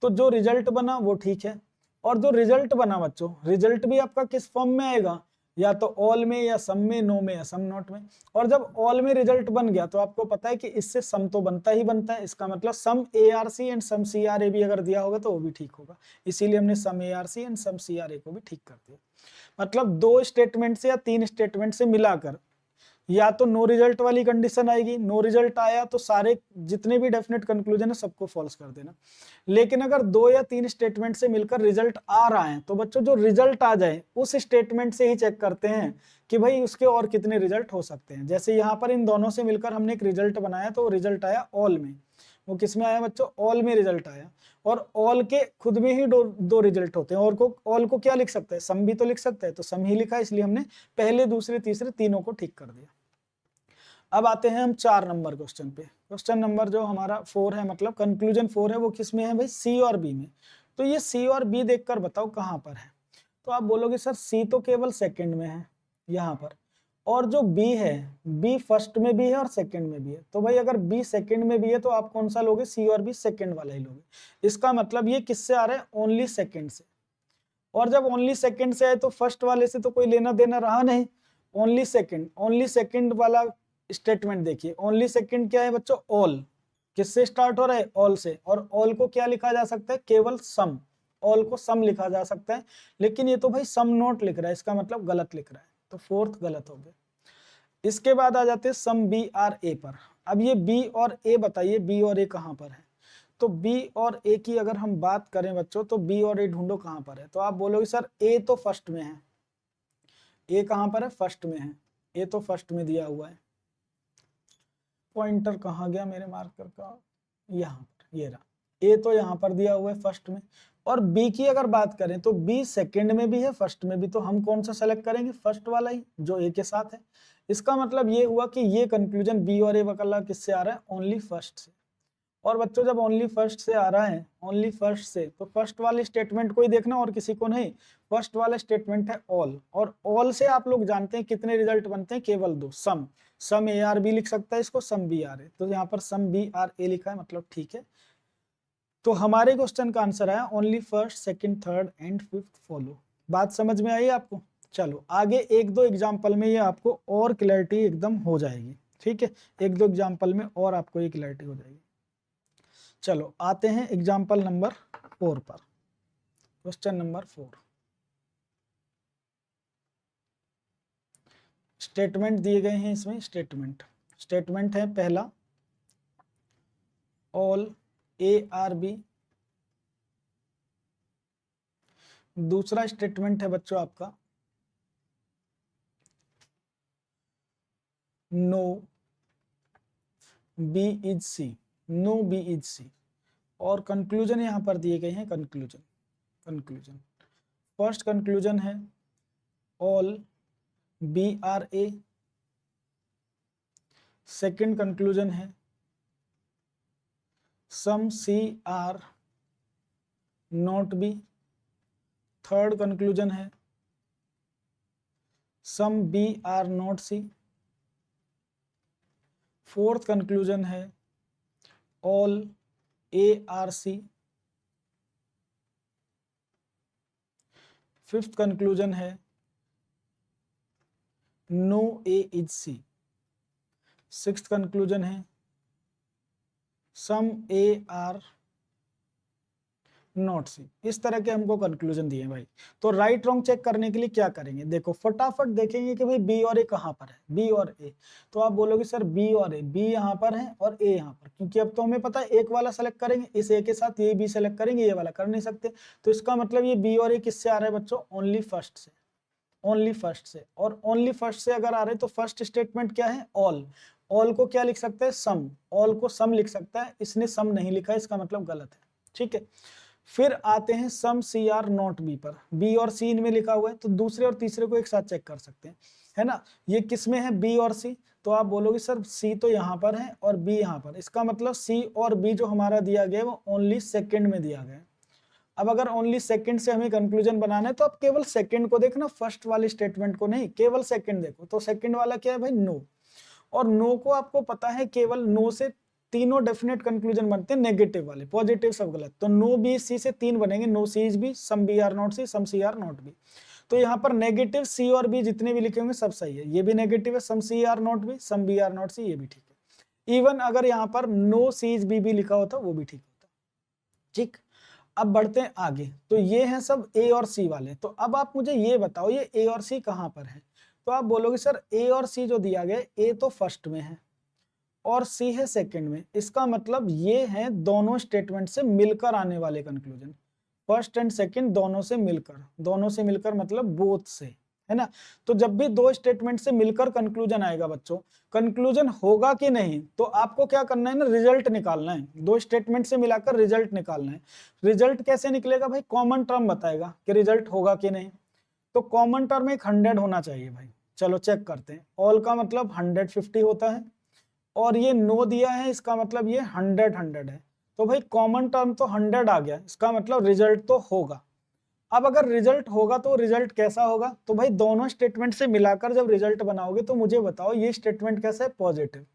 Speaker 1: तो जो रिजल्ट बना वो ठीक है। और जो रिजल्ट बना बच्चों, रिजल्ट भी आपका किस फॉर्म में आएगा, या तो ऑल में या सम में, नो में या सम नॉट में। और जब ऑल में रिजल्ट बन गया तो आपको पता है कि इससे सम तो बनता ही बनता है, इसका मतलब some A are C and some C are A भी अगर दिया होगा तो वो भी ठीक होगा, इसीलिए हमने some A are C and some C are A को भी ठीक कर दिया। मतलब दो स्टेटमेंट से या तीन स्टेटमेंट से मिलाकर या तो नो रिजल्ट वाली कंडीशन आएगी, नो रिजल्ट आया तो सारे जितने भी डेफिनेट कंक्लूजन है सबको फॉल्स कर देना। लेकिन अगर दो या तीन स्टेटमेंट से मिलकर रिजल्ट आ रहा है तो बच्चों जो रिजल्ट आ जाए उस स्टेटमेंट से ही चेक करते हैं कि भाई उसके और कितने रिजल्ट हो सकते हैं। जैसे यहाँ पर इन दोनों से मिलकर हमने एक रिजल्ट बनाया तो रिजल्ट आया ऑल में, वो किस में आया बच्चों, ऑल में रिजल्ट आया। और ऑल के खुद में ही दो रिजल्ट होते हैं, और को ऑल को क्या लिख सकता है, सम भी तो लिख सकता है, तो सम ही लिखा, इसलिए हमने पहले दूसरे तीसरे तीनों को ठीक कर दिया। अब आते हैं हम 4 नंबर क्वेश्चन पे। क्वेश्चन नंबर जो हमारा 4 है, मतलब कंक्लूजन 4 है, वो किस में है भाई, सी और बी में। तो ये सी और बी देखकर बताओ कहां पर है। तो आप बोलोगे सर सी तो केवल सेकंड में है यहाँ पर, और जो बी है, बी फर्स्ट में भी है और सेकंड में भी है। तो भाई अगर बी सेकंड में भी है तो आप कौन सा लोगे, सी और बी सेकंड वाला ही लोगे। इसका मतलब ये किससे आ रहा है, ओनली सेकंड से। और जब ओनली सेकंड से आए तो फर्स्ट वाले से तो कोई लेना देना रहा नहीं, ओनली सेकंड, ओनली सेकंड वाला स्टेटमेंट देखिए। ओनली सेकंड क्या है बच्चों, ऑल, किससे स्टार्ट हो रहा है, ऑल से। और ऑल को क्या लिखा जा सकता है, केवल सम, ऑल को सम लिखा जा सकता है। लेकिन ये तो भाई सम नोट लिख रहा है, इसका मतलब गलत लिख रहा है, तो फोर्थ गलत हो गया। इसके बाद आ जाते हैं सम बी आर ए पर। अब ये बी और ए बताइए, बी और ए कहां पर है। तो बी और ए की अगर हम बात करें बच्चों, तो बी और ए ढूंढो कहां पर है। तो आप बोलोगे सर ए तो फर्स्ट में है, ए कहां पर है, फर्स्ट में है, ए तो फर्स्ट में दिया हुआ है। पॉइंटर कहाँ गया मेरे मार्कर का, यहाँ पर, ये रहा, ए तो यहाँ पर दिया हुआ है फर्स्ट में। और बी की अगर बात करें तो बी सेकंड में भी है, फर्स्ट में भी, तो हम कौन सा सेलेक्ट करेंगे, फर्स्ट वाला ही जो ए के साथ है। इसका मतलब ये हुआ कि ये कंक्लूजन बी और ए वाला किससे आ रहा है, ओनली फर्स्ट से। और बच्चों जब ओनली फर्स्ट से आ रहा है, ओनली फर्स्ट से, तो फर्स्ट वाले स्टेटमेंट को ही देखना और किसी को नहीं। फर्स्ट वाला स्टेटमेंट है ऑल, और ऑल से आप लोग जानते हैं कितने रिजल्ट बनते हैं, केवल दो, सम, सम ए आर बी लिख सकता है इसको, सम बी आर ए। तो यहाँ पर सम बी आर ए लिखा है, मतलब ठीक है। तो हमारे क्वेश्चन का आंसर आया only first second third and fifth follow. बात समझ में आई आपको। चलो आगे एक दो एग्जाम्पल में ये आपको और क्लैरिटी एकदम हो जाएगी, ठीक है, एक दो एग्जाम्पल में और आपको ये क्लैरिटी हो जाएगी। चलो आते हैं एग्जाम्पल नंबर 4 पर। क्वेश्चन नंबर 4, स्टेटमेंट दिए गए हैं इसमें। स्टेटमेंट है पहला ऑल ए आर बी। दूसरा स्टेटमेंट है बच्चों आपका no B is C, no B is C. और कंक्लूजन यहां पर दिए गए हैं, कंक्लूजन फर्स्ट कंक्लूजन है all B are A. Second conclusion है some C are not B. Third conclusion है some B are not C. Fourth conclusion है all A are C. Fifth conclusion है no A is C. Sixth conclusion है some A are not सी। इस तरह के हमको conclusion दिए भाई। तो राइट रॉन्ग चेक करने के लिए क्या करेंगे, देखो फटाफट देखेंगे कि भाई बी और ए कहाँ पर है, बी और ए। तो आप बोलोगे सर बी और ए, बी यहाँ पर है और ए यहाँ पर, क्योंकि अब तो हमें पता है एक वाला सेलेक्ट करेंगे, इस ए के साथ ये बी सेलेक्ट करेंगे, ये वाला कर नहीं सकते। तो इसका मतलब ये बी और ए किससे आ रहा है बच्चों, ओनली फर्स्ट से, ओनली फर्स्ट से। और ओनली फर्स्ट से अगर आ रहे तो फर्स्ट स्टेटमेंट क्या है, ऑल। ऑल को क्या लिख सकते हैं, सम। ऑल को सम लिख सकता है, इसने सम नहीं लिखा है, इसका मतलब गलत है। ठीक है, फिर आते हैं some C are not B पर। बी और सी इनमें लिखा हुआ है, तो दूसरे और तीसरे को एक साथ चेक कर सकते हैं, है ना। ये किसमें है, बी और सी। तो आप बोलोगे सर सी तो यहाँ पर है और बी यहाँ पर, इसका मतलब सी और बी जो हमारा दिया गया है वो ओनली सेकंड में दिया गया है। अब अगर ओनली सेकंड से हमें कंक्लूजन बनाना है तो आप केवल सेकंड को देखना, फर्स्ट वाली स्टेटमेंट को नहीं, केवल सेकंड देखो। तो सेकंड वाला क्या है भाई, नो। और नो को आपको पता है केवल नो से तीनों डेफिनेट कंक्लूजन बनते हैं, नेगेटिव वाले, पॉजिटिव सब गलत। तो नो बी सी से तीन बनेंगे, no C is B, some B are not C, some C are not B. तो यहाँ पर नेगेटिव सी और बी जितने भी लिखे होंगे सब सही है। ये भी नेगेटिव है, some C are not B, some B are not C, ये भी ठीक है। इवन अगर यहाँ पर नो सी इज बी भी लिखा होता वो भी ठीक होता। ठीक, अब बढ़ते हैं आगे। तो ये हैं सब ए और सी वाले। तो अब आप मुझे ये बताओ ये ए और सी कहाँ पर है। तो आप बोलोगे सर ए और सी जो दिया गया है, ए तो फर्स्ट में है और सी है सेकंड में। इसका मतलब ये है दोनों स्टेटमेंट से मिलकर आने वाले कंक्लूजन, फर्स्ट एंड सेकंड दोनों से मिलकर। दोनों से मिलकर मतलब बोथ से, है ना। तो जब भी दो स्टेटमेंट से मिलकर कंक्लूजन आएगा बच्चों, कंक्लूजन होगा कि नहीं, तो आपको क्या करना है ना, रिजल्ट निकालना है। दो स्टेटमेंट से मिलाकर रिजल्ट निकालना है। रिजल्ट कैसे निकलेगा भाई, कॉमन टर्म बताएगा कि रिजल्ट होगा कि नहीं। तो कॉमन टर्म एक 100 होना चाहिए भाई। चलो चेक करते हैं। ऑल का मतलब 150 होता है और ये नो दिया है, इसका मतलब ये 100 है। तो भाई कॉमन टर्म तो 100 आ गया, इसका मतलब रिजल्ट तो होगा। अब अगर रिजल्ट होगा तो रिजल्ट कैसा होगा, तो भाई दोनों स्टेटमेंट से मिलाकर जब रिजल्ट बनाओगे तो मुझे बताओ ये स्टेटमेंट कैसा है, पॉजिटिव,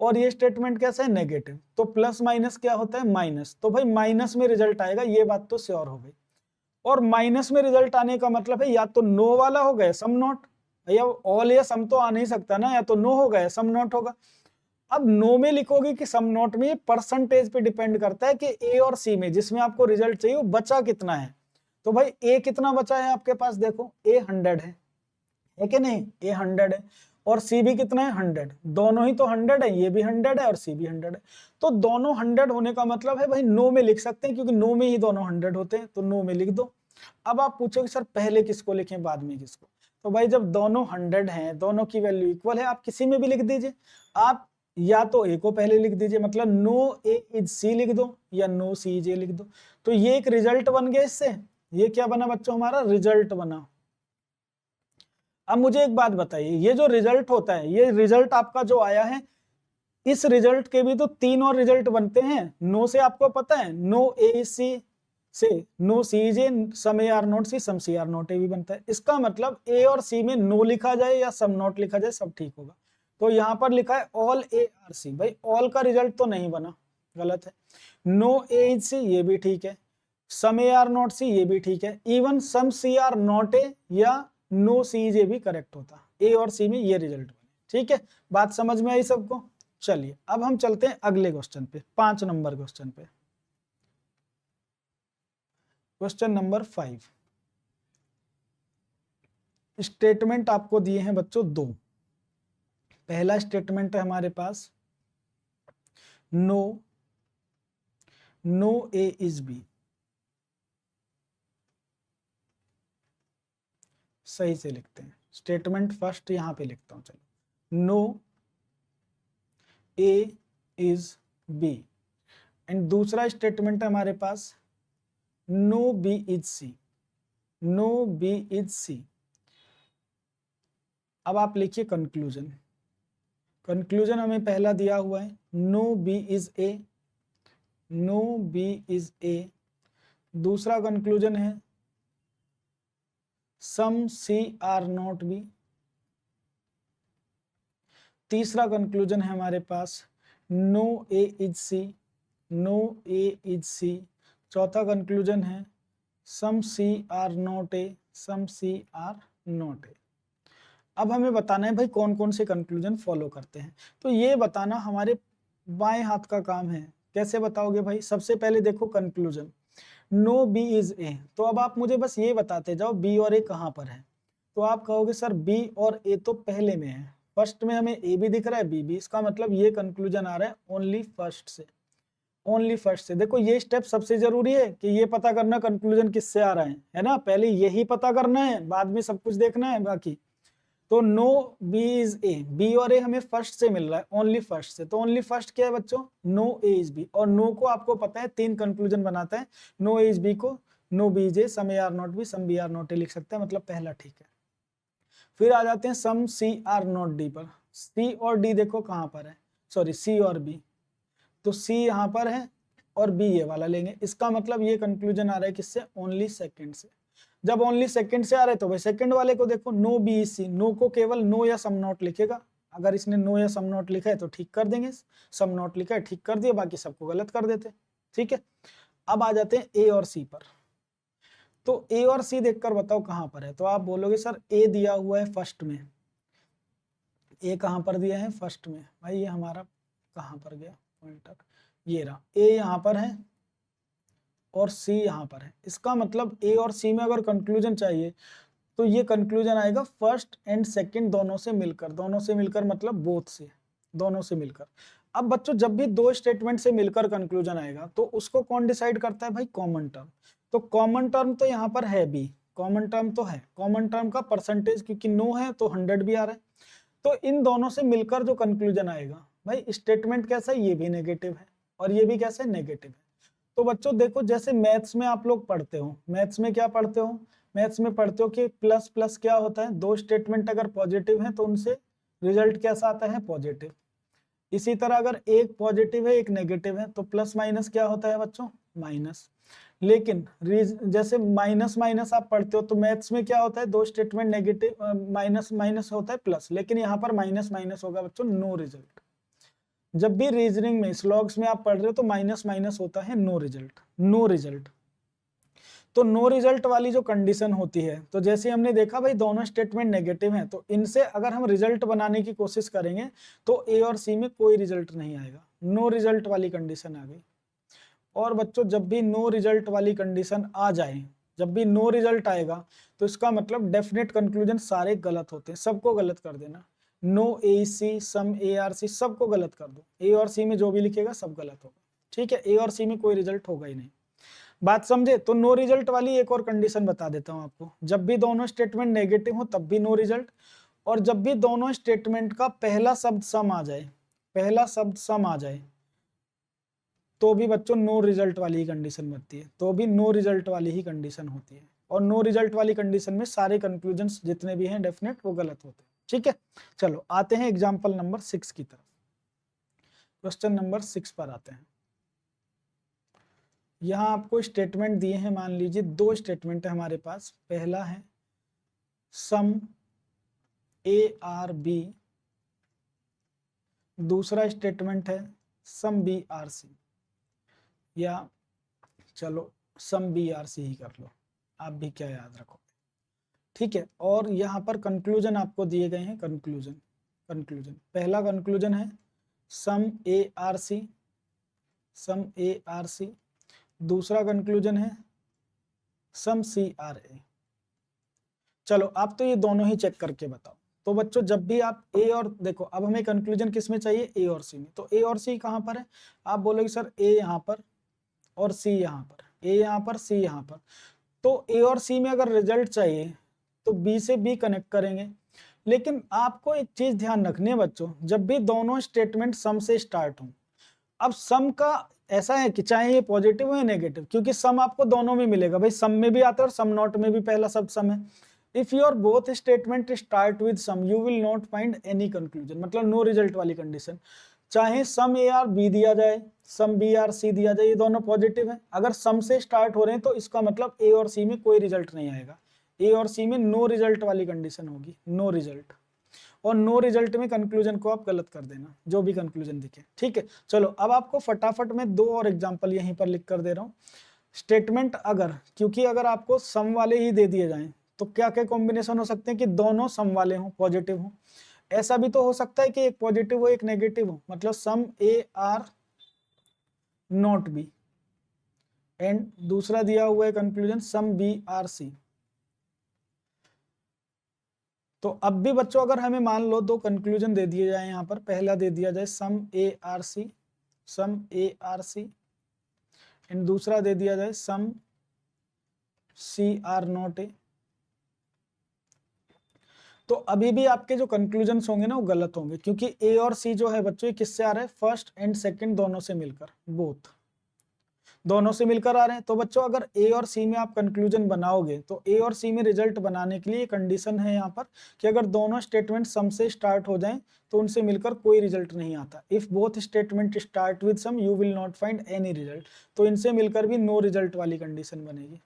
Speaker 1: और ये स्टेटमेंट कैसा है, नेगेटिव। तो प्लस माइनस क्या होता है, माइनस। तो भाई माइनस में रिजल्ट आएगा, ये बात तो श्योर हो गई। और माइनस में रिजल्ट आने का मतलब है या तो नो वाला हो गया, सम नॉट, या ऑल या सम तो आ नहीं सकता ना, या तो नो हो गया सम नॉट होगा। अब नो में लिखोगे कि सम नॉट में, परसेंटेज पे डिपेंड करता है कि ए और सी में जिसमें आपको रिजल्ट चाहिए वो बचा कितना है। तो भाई ए कितना बचा है आपके पास, देखो ए 100 है कि नहीं, ए 100 है और सी भी कितना है, 100। दोनों ही तो 100 है, ये भी 100 है और सी भी 100 है। तो दोनों 100 होने का मतलब है भाई नो में लिख सकते हैं, क्योंकि नो में ही दोनों 100 होते हैं, तो नो में लिख दो। अब आप पूछोगे सर पहले किसको लिखें बाद में किसको, तो भाई जब दोनों 100 हैं, दोनों की वैल्यू इक्वल है, आप किसी में भी लिख दीजिए। आप या तो ए को पहले लिख दीजिए, मतलब नो ए इज सी लिख दो, या नो सी इज ए लिख दो। तो ये एक रिजल्ट बन गया इससे। ये क्या बना बच्चों, हमारा रिजल्ट बना। अब मुझे एक बात बताइए, ये जो रिजल्ट होता है, ये रिजल्ट आपका जो आया है, इस रिजल्ट के भी तो तीन और रिजल्ट बनते हैं। नो से आपको पता है, नो ए सी से no C J, some A are not C, some C are not A भी बनता है। इसका मतलब ए और सी में नो लिखा जाए या सम नॉट लिखा जाए सब ठीक होगा। तो यहाँ पर लिखा है ऑल ए आर सी, भाई ऑल का रिजल्ट तो नहीं बना, गलत है। नो ए इज सी, ये भी ठीक है। Some A are not C, ये भी ठीक है। Even some C are not A या नो सी जे भी करेक्ट होता, ए और सी में ये रिजल्ट बने। ठीक है, बात समझ में आई सबको। चलिए अब हम चलते हैं अगले क्वेश्चन पे, 5 नंबर क्वेश्चन पे। क्वेश्चन नंबर 5। स्टेटमेंट आपको दिए हैं बच्चों दो। पहला स्टेटमेंट है हमारे पास no, no A is B. सही से लिखते हैं, स्टेटमेंट फर्स्ट यहां पे लिखता हूं, चलो। No A is B. And दूसरा स्टेटमेंट है हमारे पास no B is C, no B is C. अब आप लिखिए कंक्लूजन। कंक्लूजन हमें पहला दिया हुआ है no B is A, no B is A. दूसरा कंक्लूजन है some C are not B. तीसरा कंक्लूजन है हमारे पास no A is C, no A is C. चौथा कंक्लूजन है some C are not A, some C are not A. अब हमें बताना है भाई कौन कौन से कंक्लूजन फॉलो करते हैं। तो ये बताना हमारे बाएं हाथ का काम है। कैसे बताओगे भाई? सबसे पहले देखो conclusion, no B is A. तो अब आप मुझे बस ये बताते जाओ बी और ए कहाँ पर है। तो आप कहोगे सर बी और ए तो पहले में है, फर्स्ट में हमें ए भी दिख रहा है बी भी, इसका मतलब ये कंक्लूजन आ रहा है ओनली फर्स्ट से। ओनली फर्स्ट से। देखो ये स्टेप सबसे जरूरी है कि ये पता करना कंक्लूजन किससे आ रहा है ना, पहले यही पता करना है, बाद में सब कुछ देखना है बाकी। तो no B is A, B और ए हमें फर्स्ट से मिल रहा है, ओनली फर्स्ट से। तो ओनली फर्स्ट क्या है बच्चों? No A is B. और नो को आपको पता है 3 कंक्लूजन बनाता है, नो ए इज बी को no B is A, some A are not B, some B are not A लिख सकते हैं, मतलब पहला ठीक है। फिर आ जाते हैं some C are not D पर। सी और डी देखो कहां पर है, सॉरी सी और बी। तो सी यहां पर है और बी ये वाला लेंगे, इसका मतलब ये कंक्लूजन आ रहा है किससे? ओनली सेकंड से। जब ओनली सेकंड से आ रहे तो भाई सेकंड वाले को देखो, नो बी सी, नो को केवल नो या सम नॉट लिखेगा। अगर इसने नो या सम नॉट लिखा है तो ठीक कर देंगे, सम नॉट लिखा है ठीक कर दिया, बाकी सबको गलत कर देते। ठीक है, अब आ जाते हैं ए और सी पर। तो ए और सी देखकर बताओ कहां पर है। तो आप बोलोगे सर ए दिया हुआ है फर्स्ट में। ए कहां पर दिया है? फर्स्ट में। भाई ये हमारा कहां पर गया पॉइंटर? ये रहा, ए यहां पर है और सी यहां पर है। इसका मतलब ए और सी में अगर कंक्लूजन चाहिए तो ये कंक्लूजन आएगा फर्स्ट एंड सेकंड दोनों से मिलकर। दोनों से मिलकर मतलब बोथ से, दोनों से मिलकर। अब बच्चों जब भी 2 स्टेटमेंट से मिलकर कंक्लूजन आएगा तो उसको कौन डिसाइड करता है भाई? Common term. तो कॉमन टर्म तो यहाँ पर है बी, कॉमन टर्म तो है। कॉमन टर्म का परसेंटेज क्योंकि नो है तो 100 भी आ रहा है। तो इन दोनों से मिलकर जो कंक्लूजन आएगा भाई, स्टेटमेंट कैसा है? ये भी नेगेटिव है और ये भी कैसा है? नेगेटिव है। तो बच्चों देखो जैसे मैथ्स में आप लोग पढ़ते हो, मैथ्स में क्या पढ़ते हो? मैथ्स में पढ़ते हो कि प्लस प्लस क्या होता है? 2 स्टेटमेंट अगर पॉजिटिव है तो उनसे रिजल्ट कैसा आता है? पॉजिटिव। इसी तरह अगर एक पॉजिटिव है एक नेगेटिव है तो प्लस माइनस क्या होता है बच्चों? माइनस। लेकिन जैसे माइनस माइनस आप पढ़ते हो तो मैथ्स में क्या होता है? 2 स्टेटमेंट नेगेटिव माइनस माइनस होता है प्लस, लेकिन यहाँ पर माइनस माइनस होगा बच्चों, नो रिजल्ट। जब भी रीजनिंग में स्लॉग्स में आप पढ़ रहे हो तो माइनस माइनस होता है नो रिजल्ट, नो रिजल्ट। तो नो रिजल्ट वाली जो कंडीशन होती है, तो जैसे हमने देखा भाई दोनों स्टेटमेंट नेगेटिव हैं, तो इनसे अगर हम रिजल्ट बनाने की कोशिश करेंगे तो ए और सी में कोई रिजल्ट नहीं आएगा, नो रिजल्ट वाली कंडीशन आ गई। और बच्चों जब भी नो रिजल्ट वाली कंडीशन आ जाए, जब भी नो रिजल्ट आएगा तो इसका मतलब डेफिनेट कंक्लूजन सारे गलत होते हैं, सबको गलत कर देना। No A C, some A are सी, सबको गलत कर दो। ए और सी में जो भी लिखेगा सब गलत होगा। ठीक है, ए और सी में कोई रिजल्ट होगा ही नहीं। बात समझे? तो नो रिजल्ट वाली एक और कंडीशन बता देता हूं आपको, जब भी दोनों स्टेटमेंट नेगेटिव हो तब भी नो रिजल्ट, और जब भी दोनों स्टेटमेंट का पहला शब्द सम आ जाए, पहला शब्द सम आ जाए तो भी बच्चों नो रिजल्ट वाली ही कंडीशन बनती है, तो भी नो रिजल्ट वाली ही कंडीशन होती है। और नो रिजल्ट वाली कंडीशन में सारे कंक्लूजन्स जितने भी हैं डेफिनेट वो गलत होते हैं। ठीक है, चलो आते हैं एग्जाम्पल नंबर 6 की तरफ। क्वेश्चन नंबर 6 पर आते हैं। यहाँ आपको स्टेटमेंट दिए हैं, मान लीजिए 2 स्टेटमेंट है हमारे पास। पहला है सम ए आर बी, दूसरा स्टेटमेंट है सम बी आर सी, या चलो सम बी आर सी ही कर लो, आप भी क्या याद रखोगे। ठीक है, और यहाँ पर कंक्लूजन आपको दिए गए हैं। कंक्लूजन, कंक्लूजन पहला कंक्लूजन है some A are C, some A are सी। दूसरा कंक्लूजन है सम सी आर ए। चलो आप तो ये दोनों ही चेक करके बताओ। तो बच्चों जब भी आप ए और, देखो अब हमें कंक्लूजन किस में चाहिए? ए और सी में। तो ए और सी कहाँ पर है? आप बोलोगे सर ए यहाँ पर और सी यहाँ पर, ए यहाँ पर सी यहाँ पर। तो ए और सी में अगर रिजल्ट चाहिए तो बी से बी कनेक्ट करेंगे। लेकिन आपको एक चीज ध्यान रखनी है बच्चों, जब भी दोनों स्टेटमेंट सम से स्टार्ट हो, अब सम का ऐसा है कि चाहे ये पॉजिटिव हो या नेगेटिव, क्योंकि सम आपको दोनों में मिलेगा भाई, सम में भी आता है और सम नॉट में भी पहला शब्द सम है। If your both statement start with some you will not find any conclusion, मतलब नो रिजल्ट वाली कंडीशन। चाहे सम ए आर बी दिया जाए, सम बी आर सी दिया जाए, ये दोनों पॉजिटिव है, अगर सम से स्टार्ट हो रहे हैं तो इसका मतलब ए और सी में कोई रिजल्ट नहीं आएगा, ए और सी में नो रिजल्ट वाली कंडीशन होगी, नो रिजल्ट। और नो रिजल्ट में कंक्लूजन को आप गलत कर देना, जो भी कंक्लूजन दिखे। ठीक है, चलो अब आपको फटाफट में 2 और एग्जांपल यहीं पर लिख कर दे रहा हूं। स्टेटमेंट अगर, क्योंकि अगर आपको सम वाले ही दे दिए जाएं तो क्या क्या कॉम्बिनेशन हो सकते हैं कि दोनों सम वाले हों, पॉजिटिव हों। ऐसा भी तो हो सकता है कि एक पॉजिटिव हो एक नेगेटिव हो, मतलब some A are not B, and दूसरा दिया हुआ है conclusion some B are C. तो अब भी बच्चों अगर हमें मान लो दो कंक्लूजन दे दिए जाए, यहाँ पर पहला दे दिया जाए some A are C, some A are C, and दूसरा दे दिया जाए सम सी आर नॉट ए, तो अभी भी आपके जो कंक्लूजन्स होंगे ना वो गलत होंगे, क्योंकि ए और सी जो है बच्चों ये किससे आ रहा है, फर्स्ट एंड सेकंड दोनों से मिलकर, बोथ दोनों से मिलकर आ रहे हैं। तो बच्चों अगर ए और सी में आप कंक्लूजन बनाओगे तो ए और सी में रिजल्ट बनाने के लिए कंडीशन है यहाँ पर कि अगर दोनों स्टेटमेंट सम से स्टार्ट हो जाएं तो उनसे मिलकर कोई रिजल्ट नहीं आता। If both statement start with some you will not find any result, तो इनसे मिलकर भी नो रिजल्ट वाली कंडीशन बनेगी,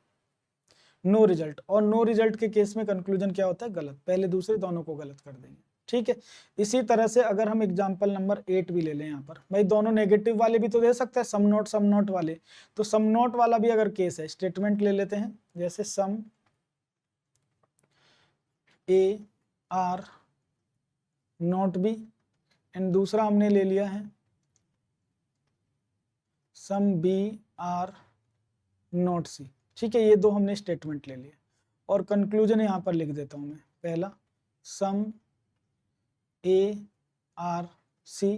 Speaker 1: नो रिजल्ट। और नो रिजल्ट के केस में कंक्लूजन क्या होता है, गलत, पहले दूसरे दोनों को गलत कर देंगे, ठीक है। इसी तरह से अगर हम एग्जांपल नंबर 8 भी ले लें, यहाँ पर भाई दोनों नेगेटिव वाले भी तो दे सकते हैं, सम नोट वाले, तो सम नोट वाला भी अगर केस है, स्टेटमेंट ले लेते हैं जैसे some A are not B, and दूसरा हमने ले लिया है some B are not C, ठीक है। ये दो हमने स्टेटमेंट ले लिए और कंक्लूजन यहाँ पर लिख देता हूं मैं, पहला सम ए आर सी,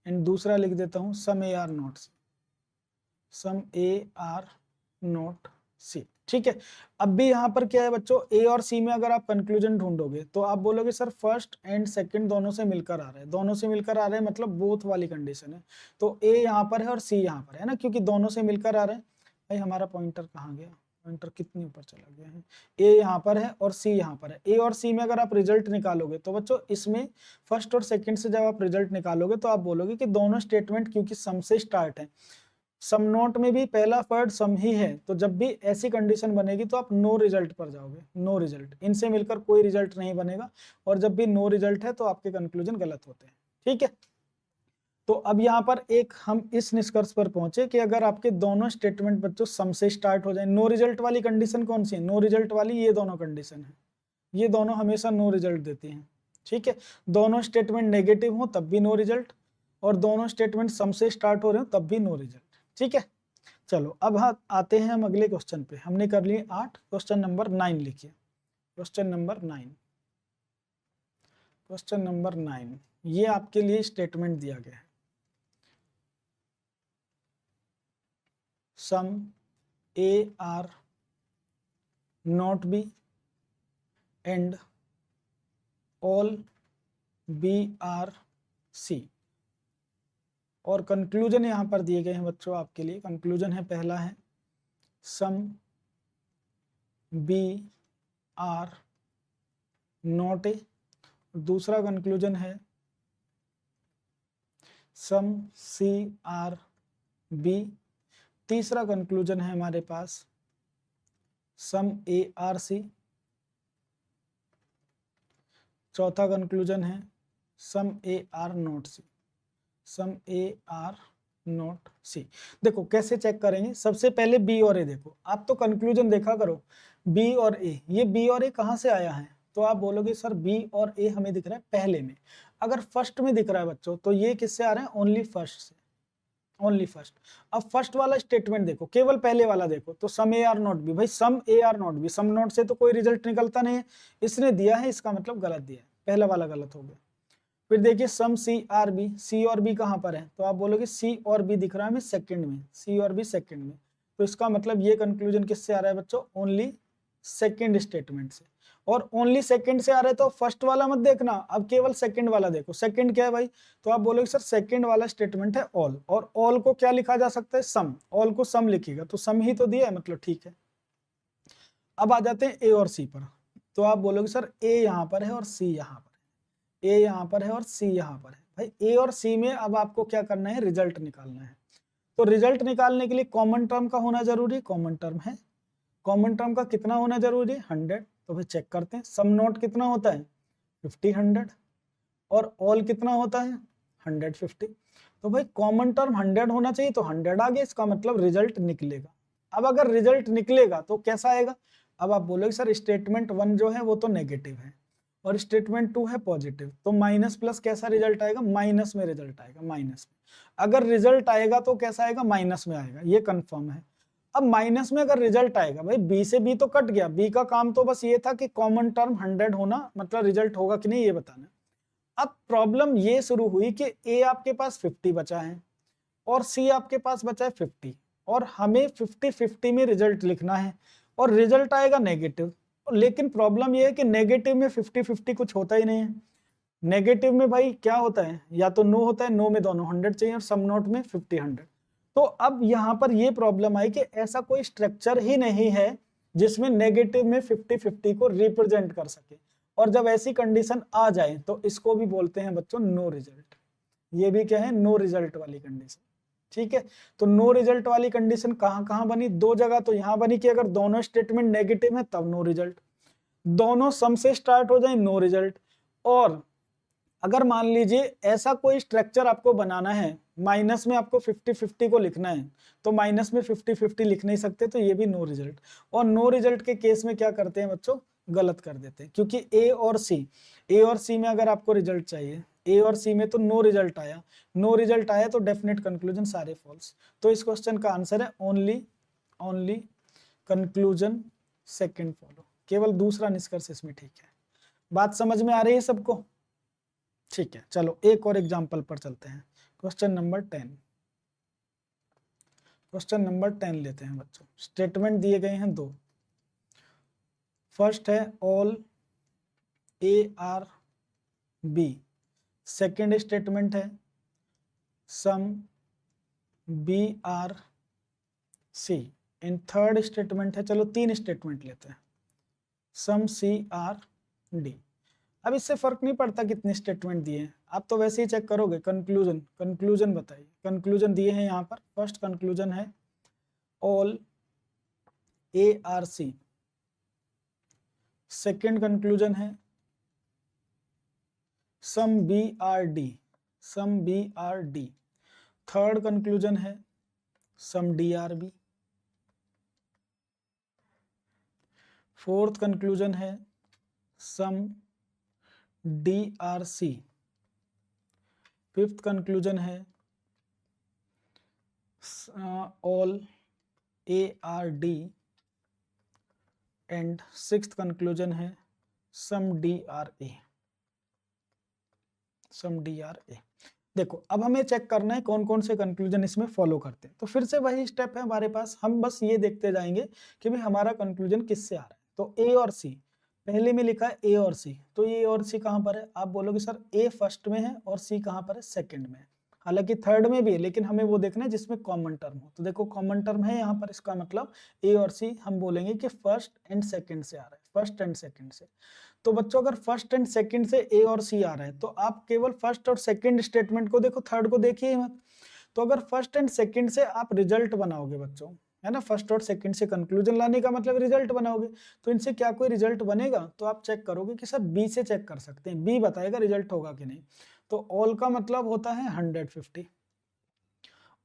Speaker 1: एंड दूसरा लिख देता हूं some A are not C, some A are not C, ठीक है। अब भी यहाँ पर क्या है बच्चों, ए और सी में अगर आप कंक्लूजन ढूंढोगे तो आप बोलोगे सर फर्स्ट एंड सेकंड दोनों से मिलकर आ रहे हैं, दोनों से मिलकर आ रहे हैं मतलब बोथ वाली कंडीशन है। तो ए यहाँ पर है और सी यहाँ पर है ना, क्योंकि दोनों से मिलकर आ रहे हैं। भाई हमारा पॉइंटर कहाँ गया, पॉइंटर कितने ऊपर चला गया है, ए यहाँ पर है और सी यहाँ पर है। ए और सी में अगर आप रिजल्ट निकालोगे तो बच्चों इसमें फर्स्ट और सेकंड से जब आप रिजल्ट निकालोगे तो आप बोलोगे कि दोनों स्टेटमेंट क्योंकि सम से स्टार्ट है, सम नोट में भी पहला वर्ड सम ही है, तो जब भी ऐसी कंडीशन बनेगी तो आप नो रिजल्ट पर जाओगे, नो रिजल्ट, इनसे मिलकर कोई रिजल्ट नहीं बनेगा। और जब भी नो रिजल्ट है तो आपके कंक्लूजन गलत होते हैं, ठीक है। तो अब यहाँ पर एक हम इस निष्कर्ष पर पहुंचे कि अगर आपके दोनों स्टेटमेंट बच्चों सम से स्टार्ट हो जाए, नो रिजल्ट वाली कंडीशन कौन सी है, नो रिजल्ट वाली ये दोनों कंडीशन है, ये दोनों हमेशा नो रिजल्ट देती हैं, ठीक है। दोनों स्टेटमेंट नेगेटिव हो तब भी नो रिजल्ट, और दोनों स्टेटमेंट सम से स्टार्ट हो रहे हो तब भी नो रिजल्ट, ठीक है। चलो अब आते हैं हम अगले क्वेश्चन पे, हमने कर लिए 8, क्वेश्चन नंबर 9 लिखिए, क्वेश्चन नंबर 9, क्वेश्चन नंबर 9, ये आपके लिए स्टेटमेंट दिया गया है, some A are not B and all B are C, और कंक्लूजन यहां पर दिए गए हैं बच्चों आपके लिए। कंक्लूजन है, पहला है some B are not A, दूसरा कंक्लूजन है सम सी आर बी, तीसरा कंक्लूजन है हमारे पास सम ए आर सी, चौथा कंक्लूजन है some A are not C, some A are not C. देखो कैसे चेक करेंगे, सबसे पहले बी और ए देखो, आप तो कंक्लूजन देखा करो, बी और ए, ये बी और ए कहाँ से आया है, तो आप बोलोगे सर बी और ए हमें दिख रहा है पहले में। अगर फर्स्ट में दिख रहा है बच्चों तो ये किससे आ रहे हैं, ओनली फर्स्ट से, ओनली फर्स्ट। अब फर्स्ट वाला स्टेटमेंट देखो, केवल पहले वाला देखो, तो some A are not B, भाई some A are not B, some not से तो कोई रिजल्ट निकलता नहीं है, इसने दिया है इसका मतलब गलत दिया है, पहला वाला गलत हो गया। फिर देखिए सम सी आर बी, सी और बी कहाँ पर है, तो आप बोलोगे सी और बी दिख रहा है हमें सेकंड में, सी और बी सेकंड में, तो इसका मतलब ये कंक्लूजन किससे आ रहा है बच्चों, ओनली सेकंड स्टेटमेंट से। और ओनली सेकंड से आ रहा है तो फर्स्ट वाला मत देखना, अब केवल सेकंड वाला देखो, सेकंड क्या है भाई, तो आप बोलोगे सर सेकंड वाला स्टेटमेंट है ऑल, और ऑल को क्या लिखा जा सकता है, सम, ऑल को सम लिखिएगा, तो सम ही तो दिया है मतलब ठीक है। अब आ जाते हैं ए और सी पर, तो आप बोलोगे सर ए यहाँ पर है और सी यहाँ पर, ए यहाँ पर है और सी यहाँ पर है। भाई ए और सी में अब आपको क्या करना है, रिजल्ट निकालना है। तो रिजल्ट निकालने के लिए कॉमन टर्म का होना जरूरी, कॉमन टर्म है, कॉमन टर्म का कितना होना जरूरी है, 100। तो भाई चेक करते हैं, सम नोट कितना होता है 50 100, और ऑल कितना होता है 150। तो भाई कॉमन टर्म 100 होना चाहिए, तो 100 आ गया, इसका मतलब रिजल्ट निकलेगा। अब अगर रिजल्ट निकलेगा तो कैसा आएगा, अब आप बोलोगे सर स्टेटमेंट 1 जो है वो तो नेगेटिव है और स्टेटमेंट 2 है पॉजिटिव, तो माइनस प्लस कैसा रिजल्ट आएगा, माइनस में रिजल्ट आएगा, माइनस में। अगर रिजल्ट आएगा तो कैसा आएगा, माइनस में आएगा, ये कंफर्म है। अब माइनस में अगर रिजल्ट आएगा, भाई बी से बी तो कट गया, बी का काम तो बस ये था कि कॉमन टर्म 100 होना, मतलब रिजल्ट होगा कि नहीं ये बताना। अब प्रॉब्लम ये शुरू हुई कि ए आपके पास 50 बचा है और सी आपके पास बचा है 50, और हमें 50-50 में रिजल्ट लिखना है और रिजल्ट आएगा नेगेटिव। लेकिन प्रॉब्लम ये है कि नेगेटिव में 50-50 कुछ होता ही नहीं है। नेगेटिव में भाई क्या होता है, या तो नो होता है, नो में दोनों 100 चाहिए और सम नोट में 50-100। तो अब यहाँ पर ये प्रॉब्लम आई कि ऐसा कोई स्ट्रक्चर ही नहीं है जिसमें नेगेटिव में 50-50 को रिप्रेजेंट कर सके, और जब ऐसी कंडीशन आ जाए तो इसको भी बोलते हैं बच्चों नो रिजल्ट। ये भी क्या है, नो रिजल्ट वाली कंडीशन। ठीक है, तो नो रिजल्ट वाली कंडीशन कहां कहां बनी, दो जगह तो यहां बनी कि अगर दोनों स्टेटमेंट नेगेटिव है तब नो रिजल्ट, दोनों सम से स्टार्ट हो जाए नो रिजल्ट, और अगर मान लीजिए ऐसा कोई स्ट्रक्चर आपको बनाना है, माइनस में आपको 50-50 को लिखना है, तो माइनस में 50-50 लिख नहीं सकते, तो ये भी नो रिजल्ट। और नो रिजल्ट के केस में क्या करते हैं बच्चों, गलत कर देते हैं, क्योंकि ए और सी में अगर आपको रिजल्ट चाहिए, ए और सी में तो नो रिजल्ट आया, नो रिजल्ट आया तो डेफिनेट कंक्लूजन सारे फॉल्स। तो इस क्वेश्चन का आंसर है ओनली कंक्लूजन सेकंड फॉलो, केवल दूसरा निष्कर्ष इसमें ठीक है। बात समझ में आ रही है सबको? ठीक है, चलो एक और एग्जांपल पर चलते हैं। क्वेश्चन नंबर 10 लेते हैं बच्चों। स्टेटमेंट दिए गए हैं दो। फर्स्ट है all A are B, second statement है सम बी आर सी, इन थर्ड स्टेटमेंट है, चलो 3 स्टेटमेंट लेते हैं, सम सी आर डी। अब इससे फर्क नहीं पड़ता कितने स्टेटमेंट दिए हैं, आप तो वैसे ही चेक करोगे। कंक्लूजन बताइए, कंक्लूजन दिए हैं यहाँ पर। फर्स्ट कंक्लूजन है all A are C, second conclusion है some B are D, third conclusion है some D are B, fourth conclusion है some D are C, fifth conclusion है all A are D, and sixth conclusion है some D R A. देखो अब हमें check करना है कौन कौन से कंक्लूजन इसमें फॉलो करते हैं। तो फिर से वही स्टेप है हमारे पास, हम बस ये देखते जाएंगे कि भाई हमारा कंक्लूजन किससे आ रहा है। तो ए और सी, पहले में लिखा है ए और सी, तो ये और सी कहाँ पर है, आप बोलोगे सर ए फर्स्ट में है और सी कहाँ पर है, सेकंड में है। हालांकि थर्ड में भी है, लेकिन हमें वो देखना है जिसमें कॉमन टर्म हो। तो देखो कॉमन टर्म है यहाँ पर, इसका मतलब ए और सी हम बोलेंगे कि फर्स्ट एंड सेकंड से आ रहा है, फर्स्ट एंड सेकंड से। तो बच्चों अगर फर्स्ट एंड सेकंड से ए और सी आ रहा है तो आप केवल फर्स्ट और सेकंड स्टेटमेंट को देखो, थर्ड को देखिए मत। तो अगर फर्स्ट एंड सेकंड से आप रिजल्ट बनाओगे बच्चों, है ना, फर्स्ट और सेकंड से कंक्लूजन लाने का मतलब रिजल्ट बनाओगे, तो इनसे क्या कोई रिजल्ट बनेगा? तो आप चेक करोगे कि सर बी से चेक कर सकते हैं, बी बताएगा रिजल्ट होगा कि नहीं। तो ऑल का मतलब होता है 150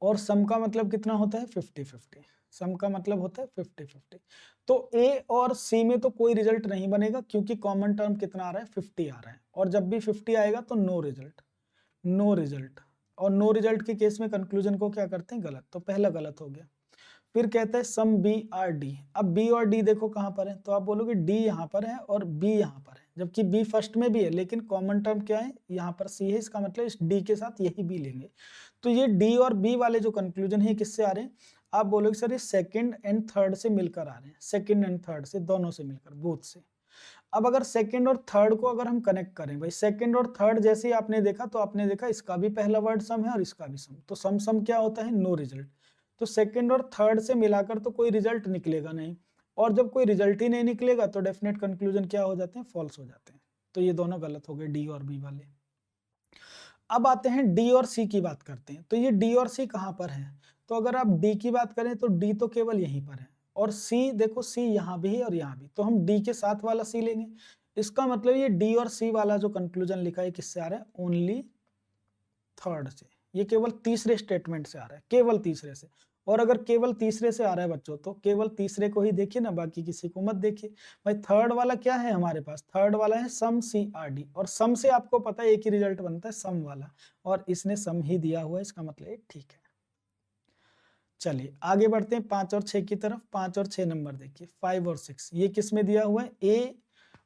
Speaker 1: और सम का मतलब कितना होता है 50-50, सम का मतलब होता है 50-50। तो ए और सी में तो कोई रिजल्ट नहीं बनेगा क्योंकि कॉमन टर्म कितना आ रहा है 50 आ रहा है, और जब भी 50 आएगा तो नो रिजल्ट। और नो रिजल्ट के केस में कंक्लूजन को क्या करते हैं, गलत। तो पहला गलत हो गया। फिर कहते हैं सम बी आर डी। अब बी और डी देखो कहां पर है, तो आप बोलोगे डी यहाँ पर है और बी यहाँ पर है, जबकि बी फर्स्ट में भी है, लेकिन कॉमन टर्म क्या है, यहाँ पर सी है, इसका मतलब इस डी के साथ यही बी लेंगे। तो ये डी और बी वाले जो कंक्लूजन है किससे आ रहे हैं, आप बोलोगे सर ये सेकंड एंड थर्ड से मिलकर आ रहे हैं, सेकंड एंड थर्ड से, दोनों से मिलकर, बोथ से। अब अगर सेकंड और थर्ड को अगर हम कनेक्ट करें, भाई सेकंड और थर्ड जैसे ही आपने देखा, तो आपने देखा इसका भी पहला वर्ड सम है और इसका भी सम, तो सम क्या होता है, नो रिजल्ट। तो सेकंड और थर्ड से मिलाकर तो कोई रिजल्ट निकलेगा नहीं, और जब कोई रिजल्ट ही नहीं निकलेगा तो डेफिनेट कंक्लूजन क्या हो जाते हैं, फॉल्स हो जाते हैं। तो ये दोनों गलत हो गए, डी और बी वाले। अब आते हैं डी और सी की बात करते हैं। तो ये डी और सी कहां पर है, तो अगर आप डी की बात करें तो डी तो केवल यहीं पर है, और सी देखो सी यहाँ भी है और यहाँ भी, तो हम डी के साथ वाला सी लेंगे। इसका मतलब ये डी और सी वाला जो कंक्लूजन लिखा है किससे आ रहा है, ओनली थर्ड से, ये केवल तीसरे स्टेटमेंट से आ रहा है, केवल तीसरे से। और अगर केवल तीसरे से आ रहा है बच्चों तो केवल तीसरे को ही देखिए ना, बाकी किसी को मत देखिए। भाई थर्ड वाला क्या है हमारे पास, थर्ड वाला है सम CRD, और सम से आपको पता है एक ही रिजल्ट बनता है सम वाला, और इसने सम ही दिया हुआ है, इसका मतलब ये ठीक है। चलिए आगे बढ़ते हैं 5 और 6 की तरफ। 5 और 6 नंबर देखिए, 5 और 6, ये किस में दिया हुआ है, A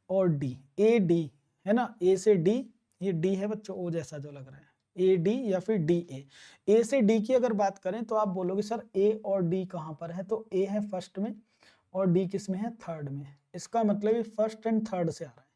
Speaker 1: और D, AD है ना, A से D, ये D है बच्चों, O जैसा जो लग रहा है, AD या फिर DA। A से D की अगर बात करें तो आप बोलोगे सर A और D कहाँ पर है, तो A है फर्स्ट में और D किस में है, थर्ड में। इसका मतलब ये फर्स्ट एंड थर्ड से आ रहा है।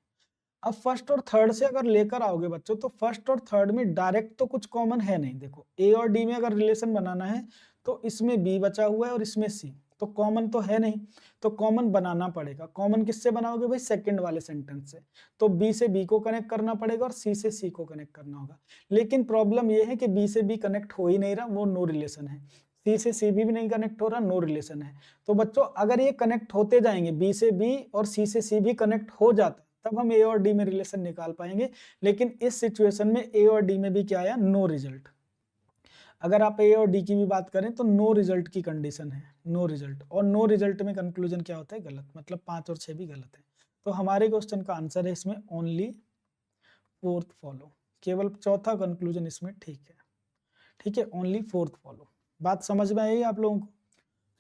Speaker 1: अब फर्स्ट और थर्ड से अगर लेकर आओगे बच्चों तो फर्स्ट और थर्ड में डायरेक्ट तो कुछ कॉमन है नहीं। देखो A और D में अगर रिलेशन बनाना है तो इसमें B बचा हुआ है और इसमें C, तो कॉमन तो है नहीं, तो कॉमन बनाना पड़ेगा। कॉमन किससे बनाओगे भाई, सेकंड वाले सेंटेंस से। तो B से B को कनेक्ट करना पड़ेगा और C से C को कनेक्ट करना होगा। लेकिन प्रॉब्लम ये है कि B से B कनेक्ट हो ही नहीं रहा, वो नो रिलेशन है। C से C भी नहीं कनेक्ट हो रहा, नो रिलेशन है। तो बच्चों अगर ये कनेक्ट होते जाएंगे, B से B और C से C भी कनेक्ट हो जाता तब हम A और D में रिलेशन निकाल पाएंगे। लेकिन इस सिचुएशन में A और D में भी क्या आया, नो रिजल्ट। अगर आप A और D की भी बात करें तो नो रिजल्ट की कंडीशन है, नो रिजल्ट। और नो रिजल्ट में कंक्लूजन क्या होता है, गलत, मतलब 5 और 6 भी गलत है। तो हमारे क्वेश्चन का आंसर है इसमें ओनली फोर्थ फॉलो, केवल चौथा कंक्लूजन इसमें ठीक है। ठीक है, ओनली फोर्थ फॉलो। बात समझ में आई आप लोगों को।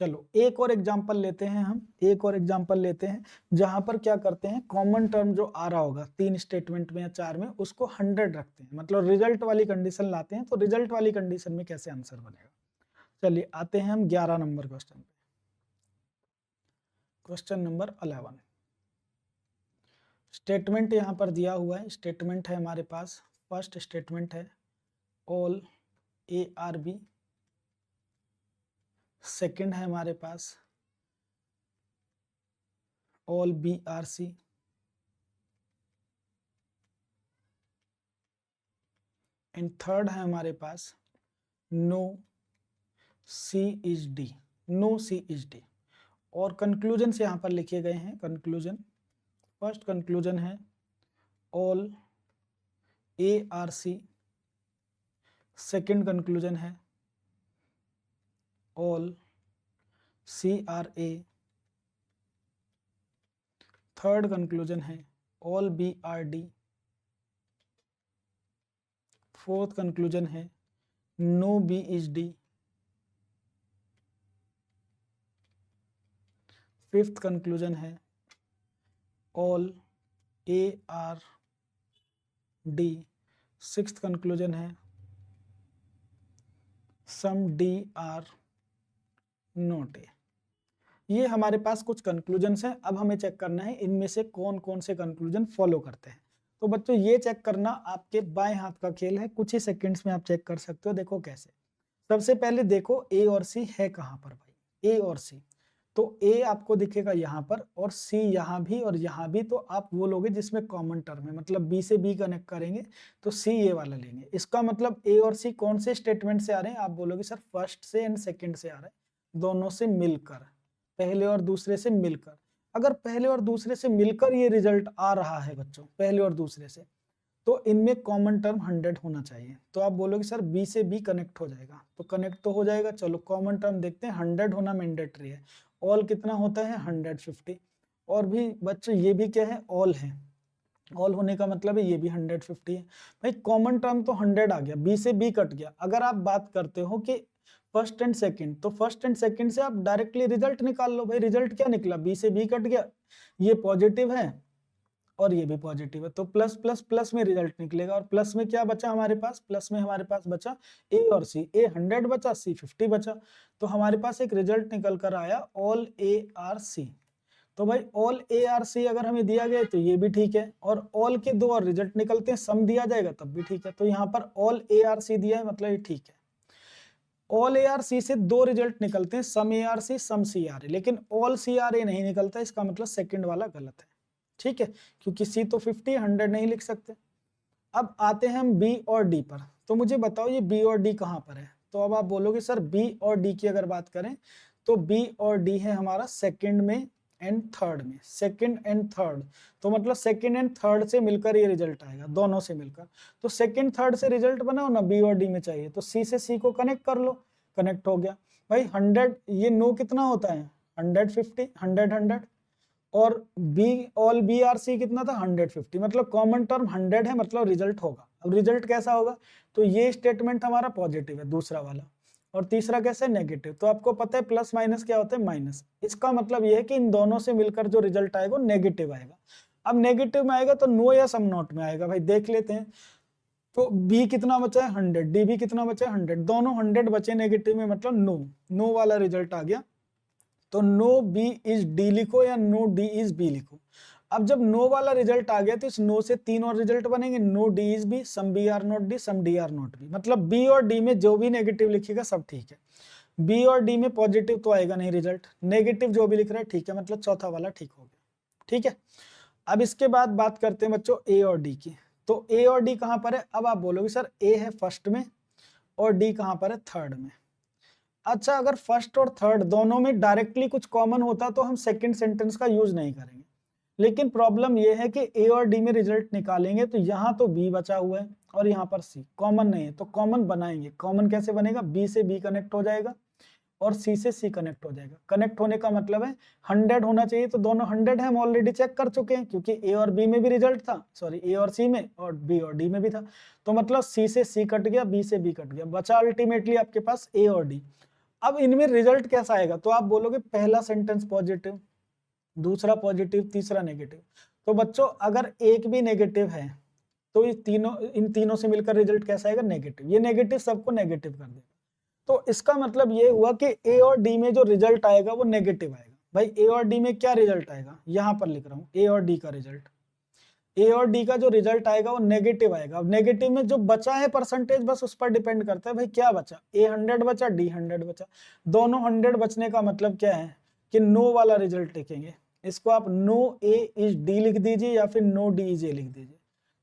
Speaker 1: चलो एक और एग्जांपल लेते हैं हम, एक और एग्जांपल लेते हैं जहां पर क्या करते हैं, कॉमन टर्म जो आ रहा होगा 3 स्टेटमेंट में या 4 में उसको 100 रखते हैं, मतलब रिजल्ट वाली कंडीशन लाते हैं। तो रिजल्ट वाली कंडीशन में कैसे आंसर बनेगा, चलिए आते हैं हम 11 नंबर क्वेश्चन पे। क्वेश्चन नंबर 11, स्टेटमेंट यहाँ पर दिया हुआ है। स्टेटमेंट है हमारे पास, फर्स्ट स्टेटमेंट है ऑल ARB, सेकंड है हमारे पास ऑल BRC, एंड थर्ड है हमारे पास no C is D, no C is D। और कंक्लूजन से यहाँ पर लिखे गए हैं कंक्लूजन। फर्स्ट कंक्लूजन है ऑल ARC, सेकंड कंक्लूजन है ऑल CRA, थर्ड कंक्लूजन है ऑल BRD, फोर्थ कंक्लूजन है no B is D, fifth conclusion है ऑल ARD, सिक्स्थ कंक्लूजन है some D are not A। ये हमारे पास कुछ कंक्लूजन्स हैं। अब हमें चेक करना है इनमें से कौन कौन से कंक्लूजन फॉलो करते हैं। तो बच्चों ये चेक करना आपके बाएं हाथ का खेल है, कुछ ही सेकंड्स में आप चेक कर सकते हो। देखो कैसे, सबसे पहले देखो A और C है कहाँ पर भाई, A और C। तो A आपको दिखेगा यहाँ पर और C यहाँ भी और यहाँ भी। तो आप वो लोगे जिसमें कॉमन टर्म है, मतलब B से B कनेक्ट करेंगे तो C ये वाला लेंगे। इसका मतलब A और C कौन से स्टेटमेंट से आ रहे हैं, आप बोलोगे सर फर्स्ट से एंड सेकंड से आ रहा है, दोनों से मिलकर, पहले और दूसरे से मिलकर। अगर पहले और दूसरे से मिलकर ये रिजल्ट आ रहा है बच्चों, पहले और दूसरे से, तो इनमें कॉमन टर्म 100 होना चाहिए। तो आप बोलोगे सर B से B कनेक्ट हो जाएगा, तो कनेक्ट तो हो जाएगा। चलो कॉमन टर्म देखते हैं, 100 होना मैंडेटरी है। ऑल कितना होता है, 150। और भी बच्चों ये भी क्या है, ऑल है, ऑल होने का मतलब है ये भी 150 है। भाई कॉमन टर्म तो 100 आ गया, B से B कट गया। अगर आप बात करते हो कि फर्स्ट एंड सेकंड, तो फर्स्ट एंड सेकंड से आप डायरेक्टली रिजल्ट निकाल लो। भाई रिजल्ट क्या निकला, B से B कट गया, ये पॉजिटिव है और ये भी पॉजिटिव है, तो प्लस प्लस प्लस में रिजल्ट निकलेगा। और प्लस में क्या बचा हमारे पास, प्लस में हमारे पास बचा A और C, A 100 बचा, C 50 बचा। तो हमारे पास एक रिजल्ट निकल कर आया ऑल ARC। तो भाई ऑल ARC अगर हमें दिया गया तो ये भी ठीक है, और ऑल के दो और रिजल्ट निकलते हैं, सम दिया जाएगा तब भी ठीक है। तो यहाँ पर ऑल ARC दिया है, मतलब ये ठीक है। ऑल ARC से दो रिजल्ट निकलते हैं, सम ARC सम CRA, लेकिन ऑल CRA नहीं निकलता, इसका मतलब सेकंड वाला गलत है। ठीक है, क्योंकि C तो 50, 100 नहीं लिख सकते। अब आते हैं हम B और D पर। तो मुझे बताओ ये B और D कहाँ पर है। तो अब आप बोलोगे सर B और D की अगर बात करें तो B और D है हमारा सेकंड में एंड थर्ड में, सेकंड एंड थर्ड, तो मतलब सेकंड एंड थर्ड से मिलकर ये रिजल्ट आएगा, दोनों से मिलकर। तो सेकंड थर्ड से रिजल्ट बनाओ ना, बी और डी में चाहिए, तो सी से सी को कनेक्ट कर लो, कनेक्ट हो गया भाई। 100 ये नो कितना होता है 150, 100 100, और B all B are C कितना था 150, मतलब कॉमन टर्म 100 है, मतलब रिजल्ट होगा। अब रिजल्ट कैसा होगा, तो ये स्टेटमेंट हमारा पॉजिटिव है दूसरा वाला, और तीसरा कैसे नेगेटिव। तो आपको पता है प्लस माइनस क्या होता है माइनस, इसका मतलब ये है कि इन दोनों से मिलकर जो रिजल्ट आएगा वो नेगेटिव आएगा। अब नेगेटिव में आएगा तो नो या सम नॉट में आएगा भाई, देख लेते हैं। तो बी कितना बचा है 100, डी भी कितना बचा है 100, दोनों 100 बचे नेगेटिव में, मतलब नो, नो वाला रिजल्ट आ गया। तो नो बी इज डी लिखो या नो डी इज बी लिखो। अब जब नो वाला रिजल्ट आ गया तो इस नो से 3 और रिजल्ट बनेंगे, no D is B, some B are not D, some D are not B, मतलब बी और डी में जो भी नेगेटिव लिखेगा सब ठीक है। बी और डी में पॉजिटिव तो आएगा नहीं रिजल्ट, नेगेटिव जो भी लिख रहा है ठीक है, मतलब चौथा वाला ठीक हो गया। ठीक है, अब इसके बाद बात करते हैं बच्चों ए और डी की। तो ए और डी कहां पर है, अब आप बोलोगे सर ए है फर्स्ट में और डी कहां पर है थर्ड में। अच्छा, अगर फर्स्ट और थर्ड दोनों में डायरेक्टली कुछ कॉमन होता तो हम सेकंड सेंटेंस का यूज नहीं करेंगे, लेकिन प्रॉब्लम यह है कि ए और डी में रिजल्ट निकालेंगे तो यहाँ तो बी बचा हुआ है और यहाँ पर सी कॉमन नहीं है, तो कॉमन बनाएंगे। कॉमन कैसे बनेगा, बी से बी कनेक्ट हो जाएगा और सी से सी कनेक्ट हो जाएगा। कनेक्ट होने का मतलब है 100 होना चाहिए, तो दोनों 100 है, हम ऑलरेडी चेक कर चुके हैं क्योंकि ए और बी में भी रिजल्ट था, सॉरी ए और सी में, और बी और डी में भी था। तो मतलब सी से सी कट गया, बी से बी कट गया, बचा अल्टीमेटली आपके पास ए और डी। अब इनमें रिजल्ट कैसा आएगा, तो आप बोलोगे पहला सेंटेंस पॉजिटिव, दूसरा पॉजिटिव, तीसरा नेगेटिव। तो बच्चों अगर एक भी नेगेटिव है तो इन तीनों से मिलकर रिजल्ट कैसा आएगा नेगेटिव, ये नेगेटिव सबको नेगेटिव कर देगा। तो इसका मतलब ये हुआ कि ए और डी में जो रिजल्ट आएगा वो नेगेटिव आएगा। भाई ए और डी में क्या रिजल्ट आएगा, यहां पर लिख रहा हूं ए और डी का रिजल्ट, ए और डी का जो रिजल्ट आएगा वो नेगेटिव आएगा। अब नेगेटिव में जो बचा है परसेंटेज बस उस पर डिपेंड करता है, भाई क्या बचा, ए 100 बचा, डी 100 बचा, दोनों 100 बचने का मतलब क्या है कि नो वाला रिजल्ट लिखेंगे। इसको आप नो ए इज डी लिख दीजिए या फिर नो डी इज ए लिख दीजिए।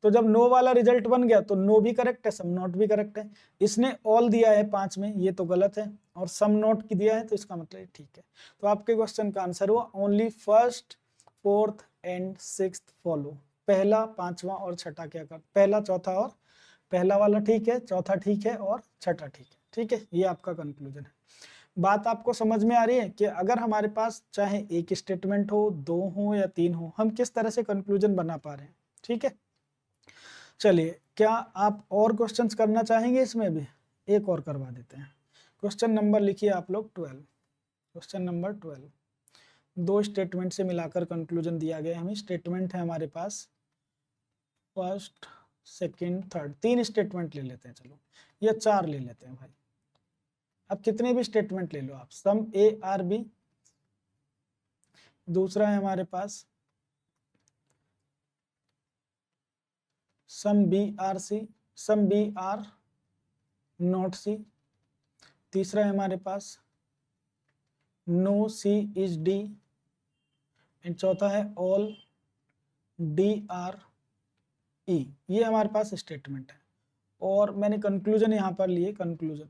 Speaker 1: तो जब नो वाला रिजल्ट बन गया तो नो भी करेक्ट है, सम नॉट भी करेक्ट है। इसने ऑल दिया है 5 में, ये तो गलत है, और सम नॉट की दिया है तो इसका मतलब ठीक है। तो आपके क्वेश्चन का आंसर हुआ only first, fourth and sixth follow. पहला, पांचवा और छठा क्या कर, पहला, चौथा और पहला वाला ठीक है, चौथा ठीक है और छठा ठीक है। ठीक है, ये आपका कंक्लूजन है। बात आपको समझ में आ रही है कि अगर हमारे पास चाहे एक स्टेटमेंट हो, 2 हो या 3 हो, हम किस तरह से कंक्लूजन बना पा रहे हैं। ठीक है, चलिए क्या आप और क्वेश्चंस करना चाहेंगे, इसमें भी एक और करवा देते हैं। क्वेश्चन नंबर लिखिए आप लोग 12, क्वेश्चन नंबर 12। 2 स्टेटमेंट से मिलाकर कंक्लूजन दिया गया है हमें। स्टेटमेंट है हमारे पास फर्स्ट, सेकंड, थर्ड, 3 स्टेटमेंट ले लेते हैं, चलो या 4 ले लेते हैं भाई। अब कितने भी स्टेटमेंट ले लो आप, सम ए आर बी, दूसरा है हमारे पास some B are C, some B are not C, तीसरा है हमारे पास no C is D, and चौथा है ऑल डी आर ई। ये हमारे पास स्टेटमेंट है, और मैंने कंक्लूजन यहाँ पर लिए, कंक्लूजन।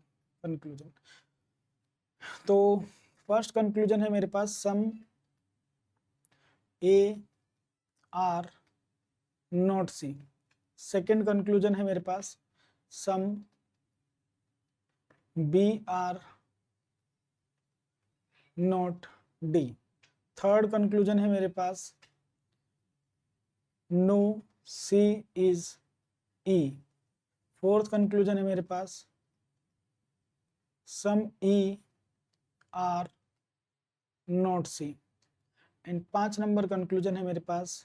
Speaker 1: तो फर्स्ट कंक्लूजन है मेरे पास some A are not C. Second conclusion है मेरे पास some B are not D. Third conclusion है मेरे पास no C is E. Fourth conclusion है मेरे पास some E are not C. And 5 number conclusion है मेरे पास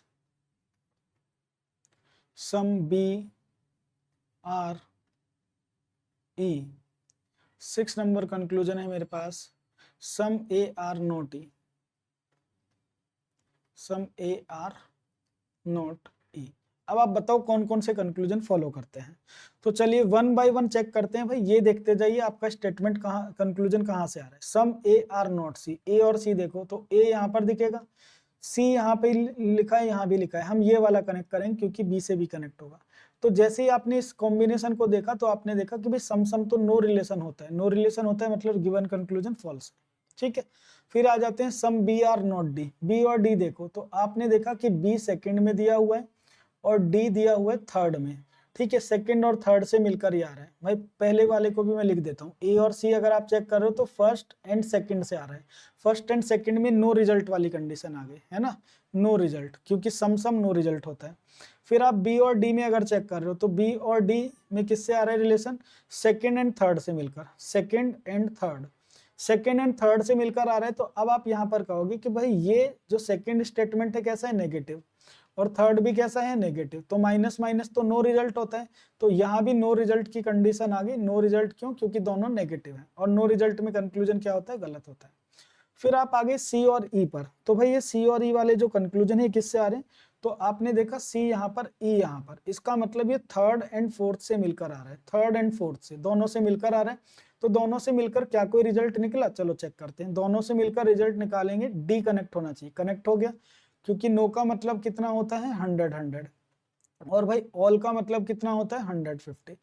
Speaker 1: some B are E. 6 number conclusion है मेरे पास some A are not E, some A are not E. अब आप बताओ कौन कौन से कंक्लूजन फॉलो करते हैं। तो चलिए 1 बाय 1 चेक करते हैं भाई। ये देखते जाइए आपका स्टेटमेंट कहाँ, कंक्लूजन कहाँ से आ रहा है। सम ए आर नॉट सी, ए और सी देखो तो ए यहाँ पर दिखेगा, सी यहाँ पे लिखा है, यहाँ भी लिखा है, हम ये वाला कनेक्ट करेंगे क्योंकि बी से भी कनेक्ट होगा। तो जैसे ही आपने इस कॉम्बिनेशन को देखा तो आपने देखा कि भाई सम सम तो नो रिलेशन होता है, नो रिलेशन होता है मतलब गिवन कंक्लूजन फॉल्स। ठीक है। फिर आ जाते हैं some B are not D, B और डी देखो तो आपने देखा कि बी सेकंड में दिया हुआ है और डी दिया हुआ है थर्ड में, ठीक है। सेकंड और थर्ड से मिलकर ही आ रहा है भाई, पहले वाले को भी मैं लिख देता हूँ। ए और सी अगर आप चेक कर रहे हो तो फर्स्ट एंड सेकंड से आ रहा है, फर्स्ट एंड सेकंड में नो रिजल्ट वाली कंडीशन आ गई है ना, नो रिजल्ट, क्योंकि सम सम नो रिजल्ट होता है। फिर आप बी और डी में अगर चेक कर रहे हो तो बी और डी में किससे आ रहा है रिलेशन, सेकेंड एंड थर्ड से मिलकर, second and third, second and third से मिलकर आ रहा है। तो अब आप यहाँ पर कहोगे कि भाई ये जो सेकेंड स्टेटमेंट है कैसा है, नेगेटिव, और थर्ड भी कैसा है, नेगेटिव, तो माइनस माइनस तो नो रिजल्ट होता है। तो यहाँ भी नो रिजल्ट की कंडीशन आ गई। नो रिजल्ट क्यों, क्योंकि दोनों नेगेटिव है, और नो रिजल्ट में कंक्लूजन क्या होता है, गलत होता है। फिर आप आगे सी और ई पर, तो भाई ये सी और ई वाले जो कंक्लूजन है किससे आ रहे हैं, तो आपने देखा सी यहाँ पर, ई यहाँ पर, इसका मतलब ये थर्ड एंड फोर्थ से मिलकर आ रहा है, थर्ड एंड फोर्थ से दोनों से मिलकर आ रहा है। तो दोनों से मिलकर क्या कोई रिजल्ट निकला, चलो चेक करते हैं। दोनों से मिलकर रिजल्ट निकालेंगे, डी कनेक्ट होना चाहिए, कनेक्ट हो गया, क्योंकि नो का मतलब कितना होता है, 100 100, और भाई ऑल का मतलब कितना होता है, 150।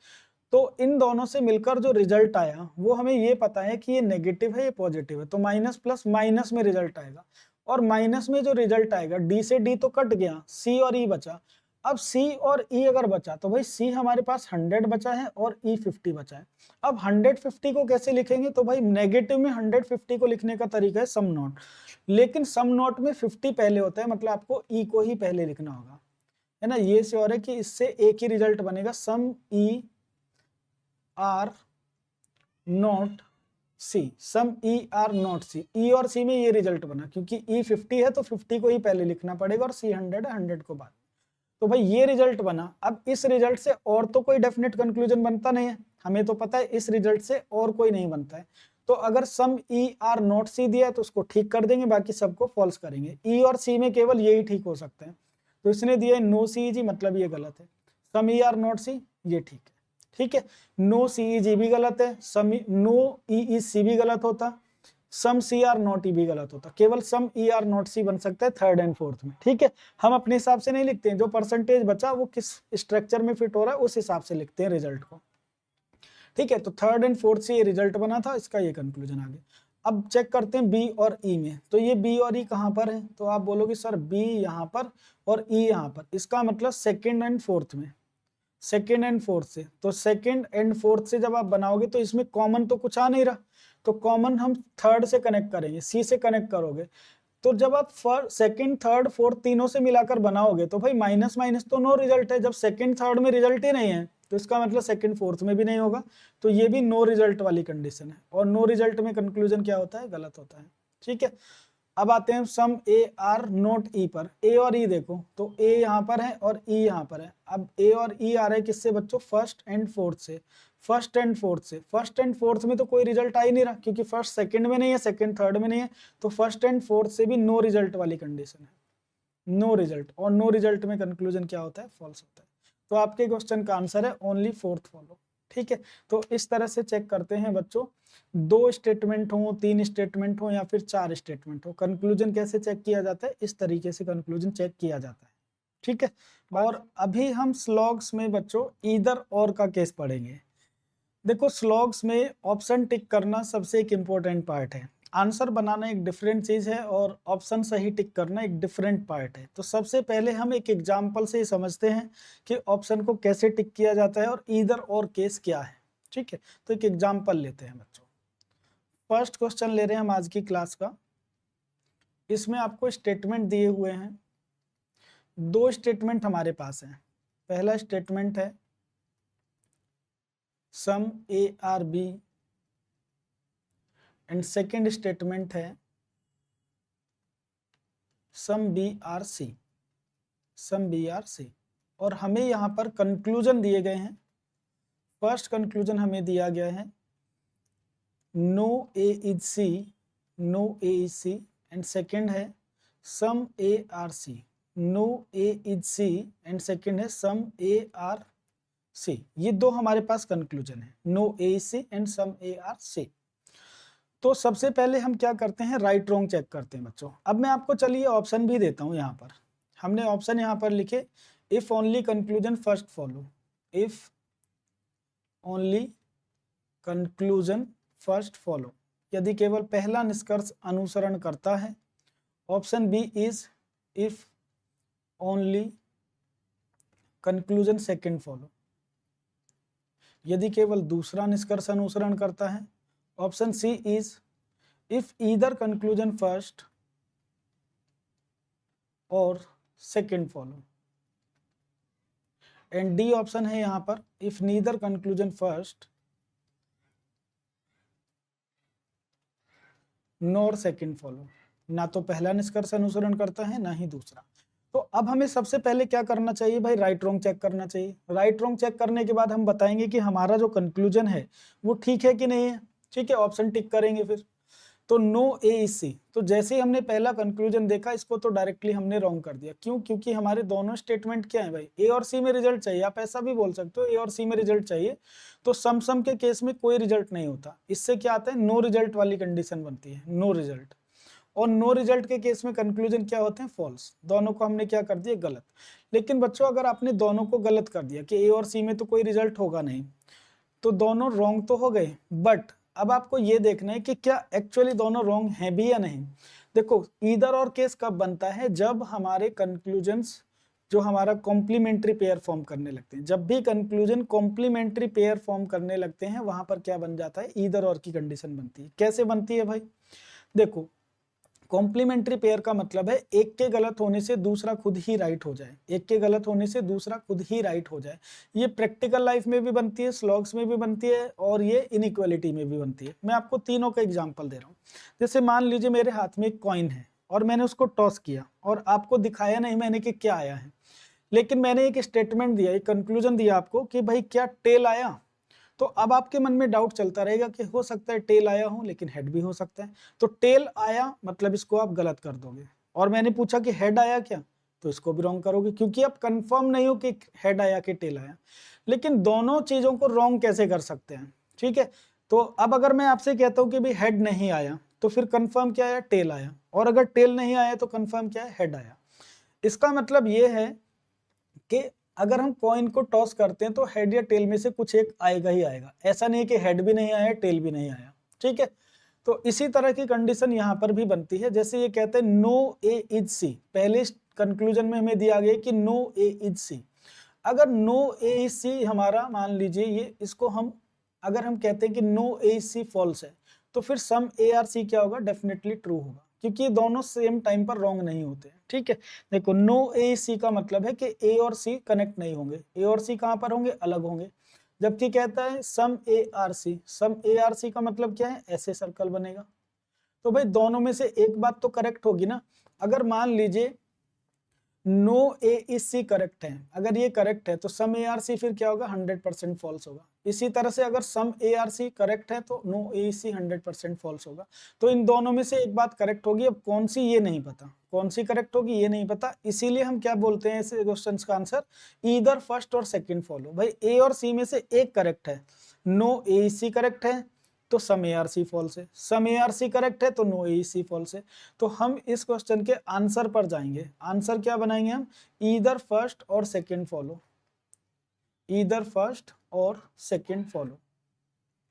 Speaker 1: तो इन दोनों से मिलकर जो रिजल्ट आया वो हमें ये पता है कि ये नेगेटिव है, ये पॉजिटिव है, तो माइनस प्लस माइनस में रिजल्ट आएगा, और माइनस में जो रिजल्ट आएगा, डी से डी तो कट गया, सी और ई बचा। अब सी और ई अगर बचा तो भाई सी हमारे पास 100 बचा है और ई 50 बचा है। अब 150 को कैसे लिखेंगे, तो भाई नेगेटिव में 150 को लिखने का तरीका है सम नोट, लेकिन सम नोट में 50 पहले होता है, मतलब आपको ई को ही पहले लिखना होगा, है ना। ये श्योर है कि इससे एक ही रिजल्ट बनेगा, some E are not C, some E are not C, E और सी में ये रिजल्ट बना, क्योंकि ई 50 है तो 50 को ही पहले लिखना पड़ेगा, और सी 100 है, 100 को बाद। तो भाई ये रिजल्ट बना। अब इस रिजल्ट से और तो कोई डेफिनेट कंक्लूजन बनता नहीं है, हमें तो पता है इस रिजल्ट से और कोई नहीं बनता है। तो अगर सम ई आर नॉट सी दिया है तो उसको ठीक कर देंगे, बाकी सबको फॉल्स करेंगे। ई और सी में केवल यही ठीक हो सकते हैं, तो इसने दिया है नो सी जी, मतलब ये गलत है। सम ई आर नॉट सी ये ठीक है, ठीक है। नो सी ई जी भी गलत है, सम नो ई ई सी भी गलत होता, सम सी आर नॉट ई भी गलत होता, केवल सम ई आर नॉट सी बन सकता है थर्ड एंड फोर्थ में, ठीक है। हम अपने हिसाब से नहीं लिखते हैं, जो परसेंटेज बचा वो किस स्ट्रक्चर में फिट हो रहा है उस हिसाब से लिखते हैं रिजल्ट को, ठीक है। तो थर्ड एंड फोर्थ से ये रिजल्ट बना था, इसका ये कंक्लूजन आ गया। अब चेक करते हैं बी और ई में, तो ये बी और ई कहाँ पर है, तो आप बोलोगे सर बी यहाँ पर और ई यहाँ पर, इसका मतलब सेकेंड एंड फोर्थ में, सेकेंड एंड फोर्थ से। तो सेकेंड एंड फोर्थ से जब आप बनाओगे तो इसमें कॉमन तो कुछ आ नहीं रहा, तो कॉमन हम थर्ड से कनेक्ट करेंगे, सी से कनेक्ट करोगे। तो जब आप सेकेंड थर्ड फोर्थ तीनों से मिलाकर बनाओगे तो भाई माइनस माइनस तो नो रिजल्ट है, जब सेकेंड थर्ड में रिजल्ट ही नहीं है तो इसका मतलब सेकेंड फोर्थ में भी नहीं होगा, तो ये भी नो रिजल्ट वाली कंडीशन है, और नो रिजल्ट में कंक्लूजन क्या होता है, गलत होता है, ठीक है। अब आते हैं सम ए आर नोट ई पर, ए और ई देखो तो ए यहाँ पर है और ई यहाँ पर है। अब ए और ई आ रहा है किससे बच्चों, फर्स्ट एंड फोर्थ से, फर्स्ट एंड फोर्थ से। फर्स्ट एंड फोर्थ में तो कोई रिजल्ट आ ही नहीं रहा, क्योंकि फर्स्ट सेकंड में नहीं है, सेकंड थर्ड में नहीं है, तो फर्स्ट एंड फोर्थ से भी नो रिजल्ट वाली कंडीशन है, नो रिजल्ट, और नो रिजल्ट में कंक्लूजन क्या होता है, फॉल्स होता है। तो आपके क्वेश्चन का आंसर है ओनली फोर्थ फॉलो, ठीक है। तो इस तरह से चेक करते हैं बच्चों, 2 स्टेटमेंट हो, 3 स्टेटमेंट हो या फिर 4 स्टेटमेंट हो, कंक्लूजन कैसे चेक किया जाता है, इस तरीके से कंक्लूजन चेक किया जाता है, ठीक है। और अभी हम स्लॉग्स में बच्चों ईदर और का केस पढ़ेंगे। देखो स्लॉग्स में ऑप्शन टिक करना सबसे एक इम्पोर्टेंट पार्ट है, आंसर बनाना एक डिफरेंट चीज है और ऑप्शन सही टिक करना एक डिफरेंट पार्ट है। तो सबसे पहले हम एक एग्जांपल से ही समझते हैं कि ऑप्शन को कैसे टिक किया जाता है और ईदर और केस क्या है, ठीक है। तो एक एग्जांपल लेते हैं बच्चों, फर्स्ट क्वेश्चन ले रहे हैं हम आज की क्लास का। इसमें आपको स्टेटमेंट दिए हुए हैं, 2 स्टेटमेंट हमारे पास हैं। पहला स्टेटमेंट है some A are B, and second statement है some B are C, some B are C. और हमें यहाँ पर कंक्लूजन दिए गए हैं। फर्स्ट कंक्लूजन हमें दिया गया है no A is C, no A is C, and second है some A are C, no A is C, and second है सम ए आर सी। ये 2 हमारे पास कंक्लूजन है, no A is C and some A are C. तो सबसे पहले हम क्या करते हैं, राइट रॉन्ग चेक करते हैं बच्चों। अब मैं आपको चलिए ऑप्शन भी देता हूं, यहाँ पर हमने ऑप्शन यहाँ पर लिखे, if only conclusion first follow, if only conclusion first follow, यदि केवल पहला निष्कर्ष अनुसरण करता है। Option B is if only conclusion second follow, यदि केवल दूसरा निष्कर्ष अनुसरण करता है। Option C is if either conclusion first और second follow, and D option है यहां पर if neither conclusion first nor second follow, ना तो पहला निष्कर्ष अनुसरण करता है ना ही दूसरा। तो अब हमें सबसे पहले क्या करना चाहिए भाई, राइट रॉन्ग चेक करना चाहिए। राइट रॉन्ग चेक करने के बाद हम बताएंगे कि हमारा जो कंक्लूजन है वो ठीक है कि नहीं है। ठीक है, ऑप्शन टिक करेंगे फिर। तो नो ए इज सी, तो जैसे ही हमने पहला कंक्लूजन देखा इसको तो डायरेक्टली हमने रॉन्ग कर दिया। क्यों? क्योंकि हमारे दोनों स्टेटमेंट क्या है भाई, ए और सी में रिजल्ट चाहिए। आप ऐसा भी बोल सकते हो ए और सी में रिजल्ट चाहिए। तो सम के केस में कोई रिजल्ट नहीं होता, इससे क्या आता है, नो रिजल्ट वाली कंडीशन बनती है, नो रिजल्ट। और नो रिजल्ट के केस में कंक्लूजन क्या होते हैं, फॉल्स। दोनों को हमने क्या कर दिया, गलत। लेकिन बच्चों अगर आपने दोनों को गलत कर दिया कि ए और सी में तो कोई रिजल्ट होगा नहीं, तो दोनों रॉन्ग तो हो गए, बट अब आपको ये देखना है कि क्या एक्चुअली दोनों रॉन्ग हैं भी या नहीं। देखो ईदर और केस कब बनता है, जब हमारे कंक्लूजन्स जो हमारा कॉम्प्लीमेंट्री पेयर फॉर्म करने लगते हैं। जब भी कंक्लूजन कॉम्प्लीमेंट्री पेयर फॉर्म करने लगते हैं वहां पर क्या बन जाता है, ईदर और की कंडीशन बनती है। कैसे बनती है भाई, देखो कॉम्प्लीमेंट्री पेयर का मतलब है एक के गलत होने से दूसरा खुद ही राइट हो जाए, एक के गलत होने से दूसरा खुद ही राइट हो जाए। ये प्रैक्टिकल लाइफ में भी बनती है, स्लॉग्स में भी बनती है, और ये इनइक्वालिटी में भी बनती है। मैं आपको तीनों का एग्जांपल दे रहा हूँ। जैसे मान लीजिए मेरे हाथ में एक कॉइन है और मैंने उसको टॉस किया और आपको दिखाया नहीं मैंने कि क्या आया है, लेकिन मैंने एक स्टेटमेंट दिया, एक कंक्लूजन दिया आपको कि भाई क्या टेल आया। तो अब आपके मन में डाउट चलता रहेगा कि हो सकता है टेल आया हो लेकिन हेड भी हो सकता है। तो टेल आया मतलब इसको आप गलत कर दोगे, और मैंने पूछा कि हेड आया क्या, तो इसको भी रॉन्ग करोगे, क्योंकि आप कंफर्म नहीं हो कि हेड आया कि टेल आया। लेकिन दोनों चीजों को रॉन्ग कैसे कर सकते हैं, ठीक है। तो अब अगर मैं आपसे कहता हूं कि भाई हेड नहीं आया, तो फिर कंफर्म क्या आया, टेल आया। और अगर टेल नहीं आया तो कंफर्म क्या है, हेड आया। इसका मतलब ये है कि अगर हम कॉइन को टॉस करते हैं तो हेड या टेल में से कुछ एक आएगा ही आएगा। ऐसा नहीं है कि हेड भी नहीं आया टेल भी नहीं आया, ठीक है। तो इसी तरह की कंडीशन यहाँ पर भी बनती है। जैसे ये कहते हैं नो ए इज सी, पहले कंक्लूजन में हमें दिया गया कि नो ए इज सी। अगर नो ए इज सी हमारा, मान लीजिए ये, इसको हम अगर हम कहते हैं कि no A is C false है, तो फिर सम ए आर सी क्या होगा, डेफिनेटली ट्रू होगा, क्योंकि ये दोनों सेम टाइम पर रॉन्ग नहीं होते। ठीक है, देखो नो ए सी का मतलब है कि ए और सी कनेक्ट नहीं होंगे, ए और सी कहां पर होंगे, अलग होंगे। जबकि कहता है some A are C, some A are सी का मतलब क्या है, ऐसे सर्कल बनेगा। तो भाई दोनों में से एक बात तो करेक्ट होगी ना। अगर मान लीजिए no A is C correct है, अगर ये करेक्ट है तो सम ए आर सी फिर क्या होगा, 100% फॉल्स होगा। इसी तरह से अगर सम ए आर सी करेक्ट है तो नो ए सी 100% फॉल्स होगा। तो इन दोनों में से एक बात करेक्ट होगी, अब कौन सी ये नहीं पता, कौन सी करेक्ट होगी ये नहीं पता। इसीलिए हम क्या बोलते हैं इस क्वेश्चन का आंसर, ईदर फर्स्ट और सेकंड फॉलो। भाई ए और सी में से एक करेक्ट है, नो ए सी करेक्ट है तो some A are C false है, some A are C correct है तो नो ए सी फॉल्स है। तो हम इस क्वेश्चन के आंसर पर जाएंगे। आंसर क्या बनाएंगे हम, ईदर फर्स्ट और सेकंड फॉलो, ईदर फर्स्ट और सेकंड फॉलो,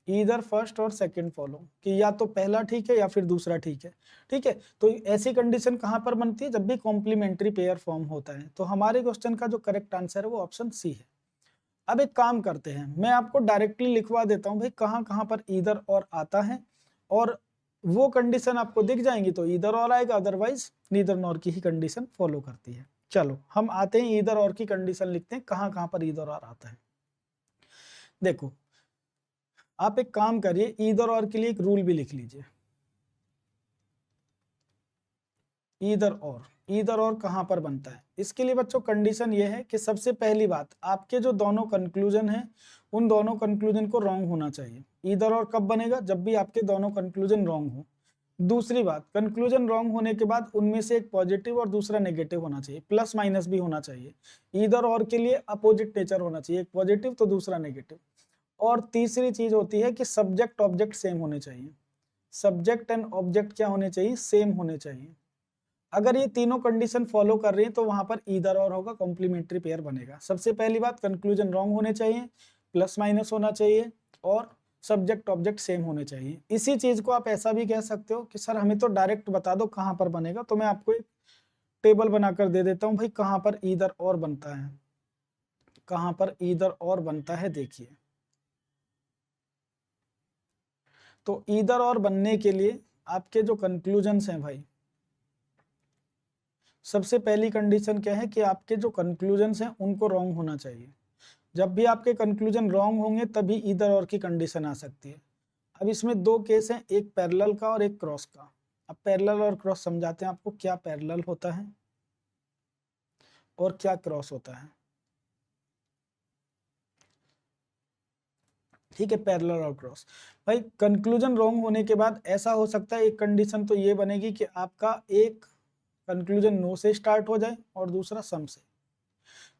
Speaker 1: ईदर फर्स्ट और सेकंड फॉलो, कि या तो पहला ठीक है या फिर दूसरा ठीक है। ठीक है, तो ऐसी कंडीशन कहां पर बनती है, जब भी कॉम्प्लीमेंट्री पेयर फॉर्म होता है। तो हमारे क्वेश्चन का जो करेक्ट आंसर है वो ऑप्शन सी है। अब एक काम करते हैं, मैं आपको डायरेक्टली लिखवा देता हूं भाई कहां कहां पर ईदर और आता है, और वो कंडीशन आपको दिख जाएंगी तो ईदर और आएगा, अदरवाइज नीदर नॉर की ही कंडीशन फॉलो करती है। चलो हम आते हैं ईदर और की कंडीशन लिखते हैं, कहां कहां पर ईदर और आता है। देखो आप एक काम करिए, ईदर और के लिए एक रूल भी लिख लीजिए। ईदर और कहां पर बनता है, इसके लिए बच्चों कंडीशन ये है कि सबसे पहली बात, आपके जो दोनों कंक्लूजन हैं उन दोनों कंक्लूजन को रॉन्ग होना चाहिए। ईदर और कब बनेगा, जब भी आपके दोनों कंक्लूजन रॉन्ग हो। दूसरी बात, कंक्लूजन रॉन्ग होने के बाद उनमें से एक पॉजिटिव और दूसरा नेगेटिव होना चाहिए, प्लस माइनस भी होना चाहिए। ईदर और के लिए अपोजिट नेचर होना चाहिए, एक पॉजिटिव तो दूसरा नेगेटिव। और तीसरी चीज होती है कि सब्जेक्ट ऑब्जेक्ट सेम होने चाहिए, सब्जेक्ट एंड ऑब्जेक्ट क्या होने चाहिए, सेम होने चाहिए। अगर ये तीनों कंडीशन फॉलो कर रही है तो वहां पर ईदर और होगा, कॉम्प्लीमेंट्री पेयर बनेगा। सबसे पहली बात, कंक्लूजन रॉन्ग होने चाहिए, प्लस माइनस होना चाहिए, और सब्जेक्ट ऑब्जेक्ट सेम होने चाहिए। इसी चीज को आप ऐसा भी कह सकते हो कि सर हमें तो डायरेक्ट बता दो कहाँ पर बनेगा, तो मैं आपको एक टेबल बनाकर दे देता हूँ भाई, कहाँ पर ईदर और बनता है, कहाँ पर ईदर और बनता है देखिए। तो ईदर और बनने के लिए आपके जो कंक्लूजन्स हैं भाई, सबसे पहली कंडीशन क्या है कि आपके जो कंक्लूजन्स हैं उनको रॉन्ग होना चाहिए। जब भी आपके कंक्लूजन रॉन्ग होंगे तभी ईदर और की कंडीशन आ सकती है। अब इसमें दो केस हैं, एक पैरेलल का और एक क्रॉस का। अब पैरेलल और क्रॉस समझाते हैं आपको, क्या पैरेलल होता है और क्या क्रॉस होता है। ठीक है, पैरेलल और क्रॉस। भाई कंक्लूजन रॉन्ग होने के बाद ऐसा हो सकता है, एक कंडीशन तो ये बनेगी कि आपका एक कंक्लूजन नो से स्टार्ट हो जाए और दूसरा सम से।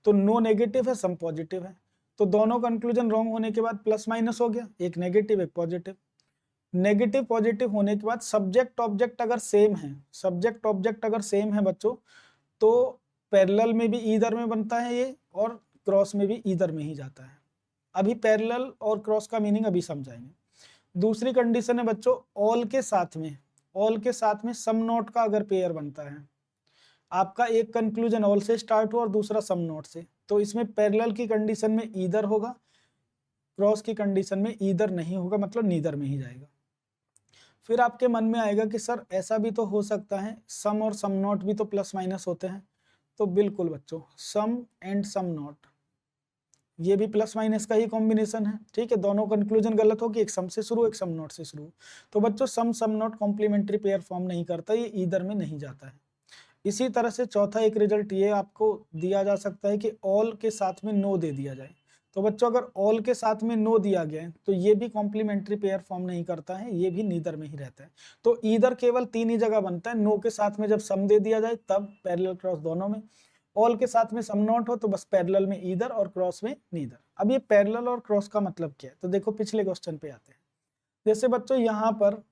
Speaker 1: तो नो नेगेटिव है, सम पॉजिटिव है, तो दोनों कंक्लूजन रॉन्ग होने के बाद प्लस माइनस हो गया, एक नेगेटिव एक पॉजिटिव। नेगेटिव पॉजिटिव होने के बाद सब्जेक्ट ऑब्जेक्ट अगर सेम है, सब्जेक्ट ऑब्जेक्ट अगर सेम है बच्चों, तो पैरेलल में भी ईदर में बनता है ये, और क्रॉस में भी ईदर में ही जाता है। अभी पैरेलल और क्रॉस का मीनिंग अभी समझाएंगे। दूसरी कंडीशन है बच्चों, ऑल के साथ में, ऑल के साथ में सम नोट का अगर पेयर बनता है, आपका एक कंक्लूजन ऑल से स्टार्ट हो और दूसरा सम नोट से, तो इसमें पैरेलल की कंडीशन में ईदर होगा, क्रॉस की कंडीशन में ईदर नहीं होगा, मतलब नीदर में ही जाएगा। फिर आपके मन में आएगा कि सर ऐसा भी तो हो सकता है, सम और सम नॉट भी तो प्लस माइनस होते हैं। तो बिल्कुल बच्चों, सम एंड सम नॉट ये भी प्लस माइनस का ही कॉम्बिनेशन है। ठीक है, दोनों कंक्लूजन गलत हो कि एक सम से शुरू एक सम नॉट से शुरू। तो बच्चों some some not complementary pair form नहीं करता, ये ईदर में नहीं जाता है। इसी तरह से चौथा एक रिजल्ट ये आपको दिया जा सकता है कि ऑल के साथ में नो दे दिया जाए। तो बच्चों अगर ऑल के साथ में नो दिया गया है तो ये भी कॉम्प्लीमेंट्री पेयर फॉर्म नहीं करता है, ये भी नीदर में ही रहता है। तो ईदर केवल तीन ही जगह बनता है, नो के साथ में जब सम दे दिया जाए तब पैरेलल क्रॉस दोनों में, ऑल के साथ में सम नॉट हो तो बस पैरेलल में ईदर और क्रॉस में नीदर। अब ये पैरेलल और क्रॉस का मतलब क्या है, तो देखो पिछले क्वेश्चन पे आते हैं। जैसे बच्चों यहाँ पर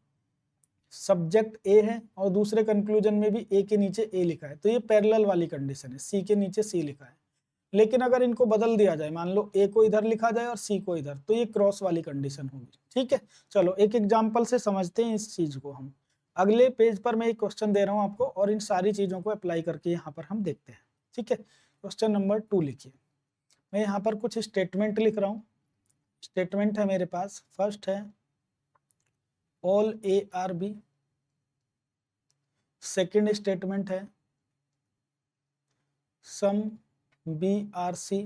Speaker 1: सब्जेक्ट ए है और दूसरे कंक्लूजन में भी ए के नीचे ए लिखा है, तो ये पैरेलल वाली कंडीशन है, सी के नीचे सी लिखा है। लेकिन अगर इनको बदल दिया जाए, मान लो ए को इधर लिखा जाए और सी को इधर, तो ये क्रॉस वाली कंडीशन होगी। ठीक है, चलो एक एग्जांपल से समझते हैं इस चीज को हम। अगले पेज पर मैं एक क्वेश्चन दे रहा हूं आपको और इन सारी चीजों को अप्लाई करके यहाँ पर हम देखते हैं। ठीक है, क्वेश्चन नंबर 2 लिखिए। मैं यहाँ पर कुछ स्टेटमेंट लिख रहा हूँ। स्टेटमेंट है मेरे पास, फर्स्ट है all A are B, second statement है some B are C,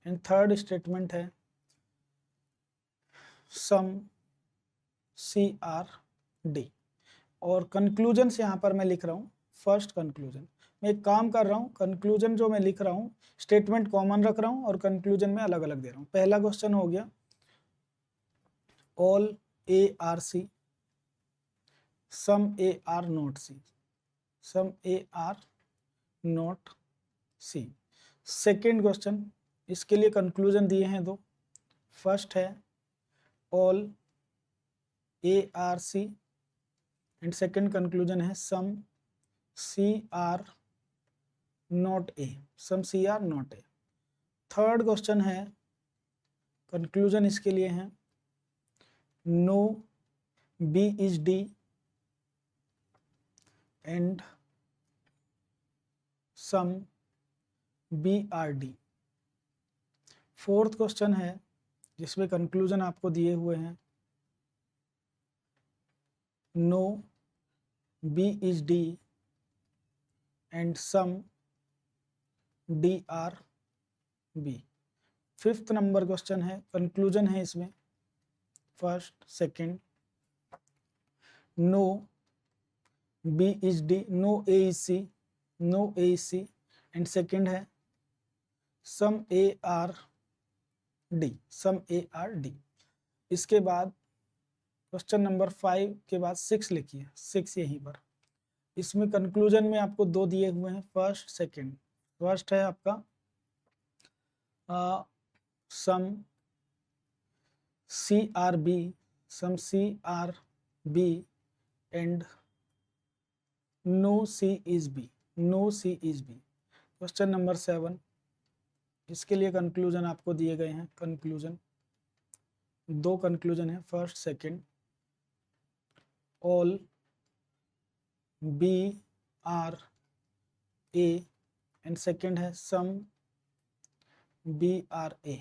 Speaker 1: and third statement है सम सी आर डी। और कंक्लूजन यहाँ पर मैं लिख रहा हूँ फर्स्ट कंक्लूजन। मैं एक काम कर रहा हूँ, कंक्लूजन जो मैं लिख रहा हूँ स्टेटमेंट कॉमन रख रहा हूँ और कंक्लूजन में अलग अलग दे रहा हूँ। पहला क्वेश्चन हो गया all A are C, some A are not C, some A are not C. Second question, इसके लिए कंक्लूजन दिए हैं दो। फर्स्ट है all A are C and second conclusion है some C are not A, some C are not A. Third question है, conclusion इसके लिए है no B is D and some B are D. Fourth question है जिसमें conclusion आपको दिए हुए हैं no B is D and some D are B. Fifth number question है, कंक्लूजन है इसमें first second no B is D, no A is C, no A is C, and second है some A are D, some A are D. इसके बाद question नंबर 5 के बाद 6 लिखिए, 6 यहीं पर। इसमें कंक्लूजन में आपको दो दिए हुए हैं फर्स्ट सेकंड। फर्स्ट है आपका some C are B, some C are B and no C is B, no C is B. Question number 7, इसके लिए कंक्लूजन आपको दिए गए हैं। कंक्लूजन दो कंक्लूजन है, first second, all B are A and second है सम बी आर ए।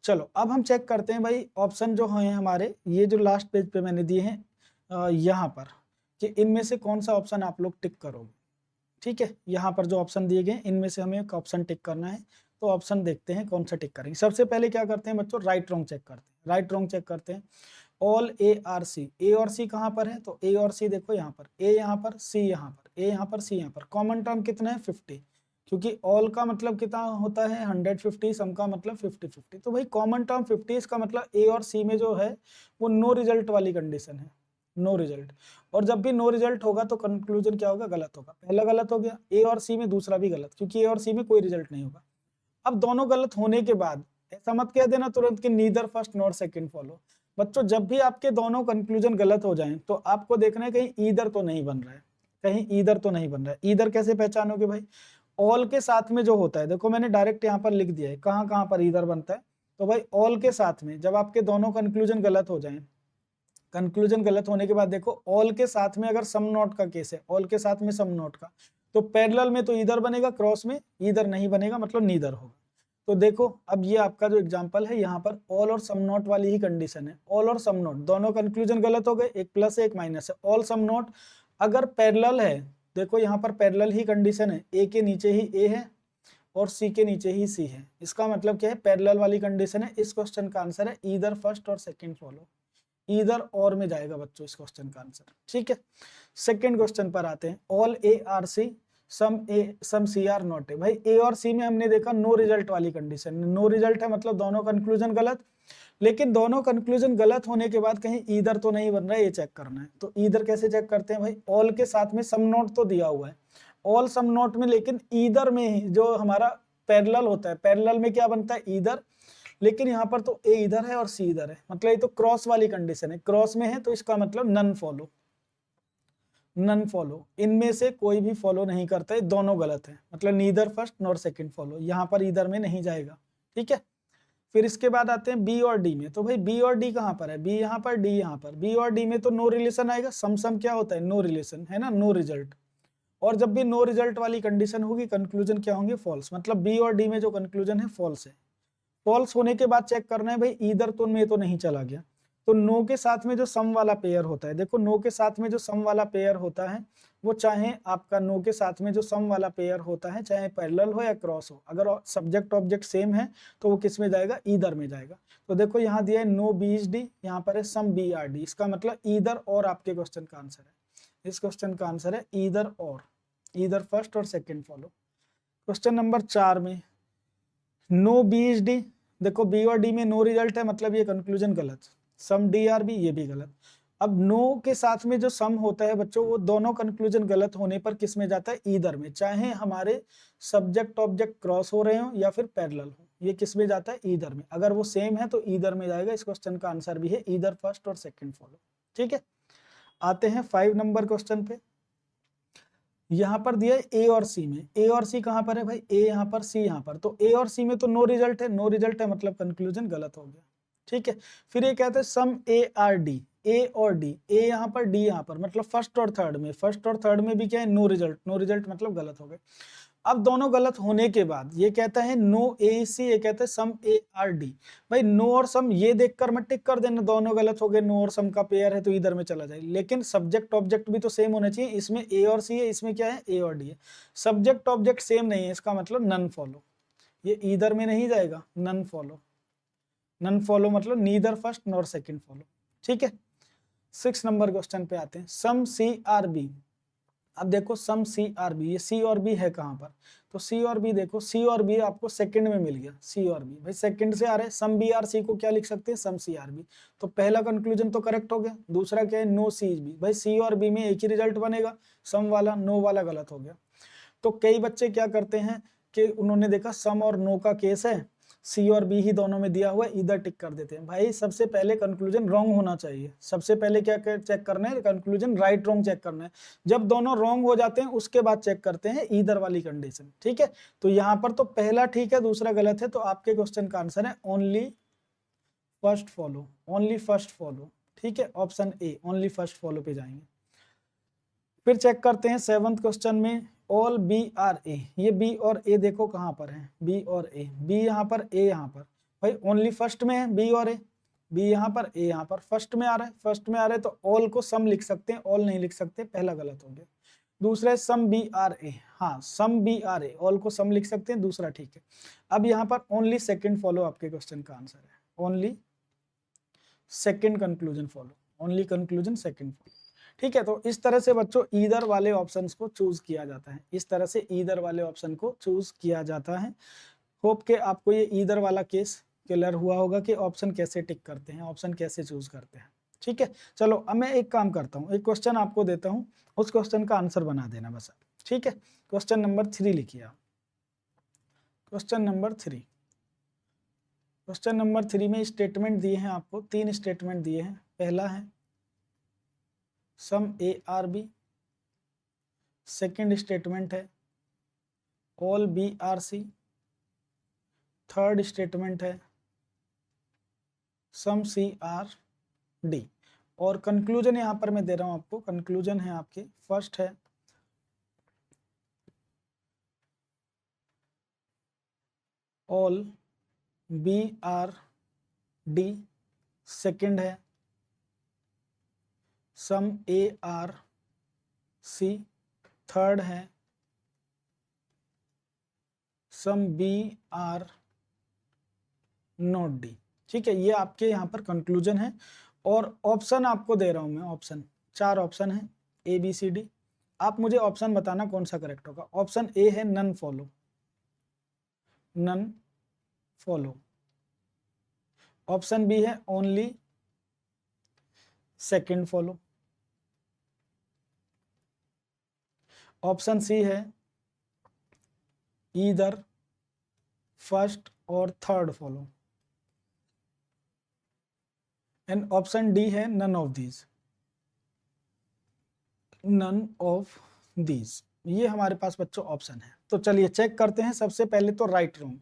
Speaker 1: चलो अब हम चेक करते हैं भाई ऑप्शन जो हैं हमारे, ये जो लास्ट पेज पे मैंने दिए हैं यहाँ पर, कि इनमें से कौन सा ऑप्शन आप लोग टिक करोगे। ठीक है, यहाँ पर जो ऑप्शन दिए गए इनमें से हमें एक ऑप्शन टिक करना है, तो ऑप्शन देखते हैं कौन सा टिक करेंगे। सबसे पहले क्या करते हैं बच्चों, राइट रॉन्ग चेक करते हैं। राइट रॉन्ग चेक करते हैं, ऑल ए आर सी, ए और सी कहाँ पर है, तो ए और सी देखो यहाँ पर, ए यहाँ पर, सी यहाँ पर, ए यहाँ पर, सी यहाँ पर। कॉमन टर्म कितना है 50, क्योंकि ऑल का मतलब कितना होता है 150, सम का मतलब 50-50, तो भाई कॉमन टर्म 50, इसका मतलब ए और सी में जो है वो नो रिजल्ट वाली कंडीशन है, नो रिजल्ट। और जब भी नो रिजल्ट होगा तो कंक्लूजन क्या होगा, गलत होगा। पहला गलत हो गया, ए और सी में दूसरा भी गलत, क्योंकि ए और सी में कोई रिजल्ट नहीं होगा। अब दोनों गलत होने के बाद ऐसा मत कह देना तुरंत कि neither first nor second follow. बच्चों जब भी आपके दोनों कंक्लूजन गलत हो जाएं तो आपको देखना है कहीं ईदर तो नहीं बन रहा है, कहीं ईदर तो नहीं बन रहा है। ईदर कैसे पहचानोगे भाई, ऑल के साथ में जो होता है, देखो मैंने डायरेक्ट यहाँ पर लिख दिया है कहाँ कहाँ पर ईदर बनता है। तो भाई ऑल के साथ में जब आपके दोनों कंक्लूजन गलत हो जाएं, कंक्लूजन गलत होने के बाद देखो ऑल के साथ में अगर सम नोट का केस है, ऑल के साथ में सम नोट का, तो पैरेलल में तो ईदर बनेगा, क्रॉस में ईदर नहीं बनेगा, मतलब नीदर होगा। तो देखो अब ये आपका जो एग्जांपल है यहाँ पर ऑल और सम नोट वाली ही कंडीशन है। ऑल और सम नोट दोनों कंक्लूजन गलत हो गए, एक प्लस है एक माइनस है। ऑल सम नोट अगर पैरेलल है, देखो यहाँ पर पैरेलल ही कंडीशन है, ए के नीचे ही ए है और सी के नीचे ही सी है, इसका मतलब क्या है, पैरेलल वाली कंडीशन है। इस क्वेश्चन का आंसर है ईदर फर्स्ट और सेकंड फॉलो, ईदर और में जाएगा बच्चों इस क्वेश्चन का आंसर। ठीक है, सेकंड क्वेश्चन पर आते हैं, all A are C some C are not A. भाई ए और सी में हमने देखा नो रिजल्ट वाली कंडीशन, नो रिजल्ट है मतलब दोनों कंक्लूजन गलत, लेकिन दोनों कंक्लूजन गलत होने के बाद कहीं ईदर तो नहीं बन रहा है, ये चेक करना है। तो ईदर कैसे चेक करते हैं भाई, ऑल के साथ में सम नोट तो दिया हुआ है, ऑल सम नोट में, लेकिन ईदर में ही जो हमारा पैरेलल होता है, पैरेलल में क्या बनता है ईदर, लेकिन यहाँ पर तो ए इधर है और सी इधर है, मतलब ये तो क्रॉस वाली कंडीशन है, क्रॉस में है तो इसका मतलब नन फॉलो, नन फॉलो, इनमें से कोई भी फॉलो नहीं करता है, दोनों गलत है, मतलब neither first nor second follow, यहाँ पर इधर में नहीं जाएगा। ठीक है, फिर इसके बाद आते हैं बी और डी में। तो भाई बी और डी कहाँ पर है, बी यहाँ पर, डी यहाँ पर। बी और डी में तो नो रिलेशन आएगा, सम सम क्या होता है, नो रिलेशन है ना, नो रिजल्ट। और जब भी नो रिजल्ट वाली कंडीशन होगी कंक्लूजन क्या होंगे, फॉल्स, मतलब बी और डी में जो कंक्लूजन है फॉल्स है। फॉल्स होने के बाद चेक करना है भाई ईदर तो में तो नहीं चला गया। तो नो के साथ में जो सम वाला पेयर होता है, देखो नो के साथ में जो सम वाला पेयर होता है वो चाहे आपका नो के साथ में जो सम वाला पेयर होता है चाहे पैरेलल हो या क्रॉस हो, अगर सब्जेक्ट ऑब्जेक्ट सेम है तो वो किस में जाएगा, ईदर में जाएगा। तो देखो यहाँ दिया है नो बी इज डी, यहाँ पर है सम बी आर डी, इसका मतलब ईदर और आपके क्वेश्चन का आंसर है। इस क्वेश्चन का आंसर है ईदर और, ईदर फर्स्ट और सेकेंड फॉलो। क्वेश्चन नंबर 4 में नो बी इज डी, देखो बी और डी में नो रिजल्ट है मतलब ये कंक्लूजन गलत, सम डी आर बी ये भी गलत। अब नो के साथ में जो सम होता है बच्चों वो दोनों कंक्लूजन गलत होने पर किस में जाता है, ईदर में, चाहे हमारे सब्जेक्ट ऑब्जेक्ट क्रॉस हो रहे हो या फिर पैरेलल हो, ये किस में जाता है, ईदर में। अगर वो सेम है तो ईदर में जाएगा, इस क्वेश्चन का आंसर भी है ईदर फर्स्ट और सेकेंड फॉलो। ठीक है, आते हैं 5 नंबर क्वेश्चन पे। यहाँ पर दिया है ए और सी में, ए और सी कहाँ पर है भाई, ए यहाँ पर, सी यहाँ पर। तो ए और सी में तो नो रिजल्ट है, नो रिजल्ट है मतलब कंक्लूजन गलत हो गया। ठीक है, फिर ये कहते हैं सम ए आर डी, ए और डी, ए यहाँ पर डी यहाँ पर, मतलब फर्स्ट और थर्ड में, फर्स्ट और थर्ड में भी क्या है, नो रिजल्ट, नो रिजल्ट मतलब गलत हो गए। अब दोनों गलत होने के बाद ये कहता है नो ए सी, ये कहता है सम ए आर डी। भाई नो और सम ये देखकर मत टिक कर देना दोनों गलत हो गए, नो और सम का पेयर है तो इधर में चला जाए, लेकिन सब्जेक्ट ऑब्जेक्ट भी तो सेम होना चाहिए। इसमें ए और सी है, इसमें क्या है, ए और डी है, सब्जेक्ट ऑब्जेक्ट सेम नहीं है, इसका मतलब नन फॉलो, ये इधर में नहीं जाएगा, नन फॉलो, नन फॉलो मतलब neither first nor second follow. ठीक है, 6 नंबर क्वेश्चन पे आते हैं, सम सी आर बी। अब देखो सम सी आर बी, ये सी और बी है कहाँ पर, तो सी और बी देखो, सी और बी आपको सेकंड में मिल गया, सी और बी भाई सेकंड से आ रहे हैं, सम बी आर सी को क्या लिख सकते हैं, सम सी आर बी। तो पहला कंक्लूजन तो करेक्ट हो गया, दूसरा क्या है, नो सी बी, भाई सी और बी में एक ही रिजल्ट बनेगा, सम वाला, नो वाला गलत हो गया। तो कई बच्चे क्या करते हैं कि उन्होंने देखा सम और नो का केस है, सी और बी ही दोनों में दिया हुआ है, इधर टिक कर देते हैं। भाई सबसे पहले कंक्लूजन रॉन्ग होना चाहिए, सबसे पहले क्या चेक करना है, कंक्लूजन राइट रॉन्ग चेक करना है। जब दोनों रॉन्ग हो जाते हैं उसके बाद चेक करते हैं ईदर वाली कंडीशन। ठीक है, तो यहाँ पर तो पहला ठीक है दूसरा गलत है, तो आपके क्वेश्चन का आंसर है only first follow, only first follow, ठीक है, option A only first follow पे जाएंगे। फिर चेक करते हैं 7th क्वेश्चन में, ऑल बी आर ए, ये बी और ए देखो कहाँ पर है, बी और ए, बी यहाँ पर, ए यहाँ पर, भाई ओनली फर्स्ट में है बी और ए, बी यहाँ पर, ए यहाँ पर, फर्स्ट में आ रहा है, फर्स्ट में आ रहा है तो ऑल को सम लिख सकते हैं, ऑल नहीं लिख सकते, पहला गलत हो गया। दूसरा है सम बी आर ए, हाँ some B are A, all को सम लिख सकते हैं, दूसरा ठीक है। अब यहाँ पर ओनली सेकंड फॉलो आपके क्वेश्चन का आंसर है, only second conclusion follow, only conclusion second follow, ठीक है। तो इस तरह से बच्चों ईदर वाले ऑप्शंस को चूज किया जाता है, इस तरह से ईदर वाले ऑप्शन को चूज किया जाता है। होप के आपको ये ईदर वाला केस क्लियर हुआ होगा कि ऑप्शन कैसे टिक करते हैं, ऑप्शन कैसे चूज करते हैं, ठीक है। चलो अब मैं एक काम करता हूँ, एक क्वेश्चन आपको देता हूँ, उस क्वेश्चन का आंसर बना देना बस, ठीक है। क्वेश्चन नंबर 3 लिखिए आप, क्वेश्चन नंबर 3, क्वेश्चन नंबर 3 में स्टेटमेंट दिए हैं आपको, 3 स्टेटमेंट दिए हैं। पहला है some A are B, second statement है all B are C, third statement है सम सी आर डी, और कंक्लूजन यहाँ पर मैं दे रहा हूँ आपको, कंक्लूजन है आपके, फर्स्ट है all B are D, second है some A are C, third है some B are not D, ठीक है। ये आपके यहाँ पर कंक्लूजन है, और ऑप्शन आपको दे रहा हूं मैं, ऑप्शन 4 ऑप्शन है ए बी सी डी, आप मुझे ऑप्शन बताना कौन सा करेक्ट होगा। ऑप्शन ए है none follow, none follow, option B है only second follow, option C है ईदर फर्स्ट और third follow, and option D है none of these, none of these. ये हमारे पास बच्चों ऑप्शन है। तो चलिए चेक करते हैं, सबसे पहले तो right wrong,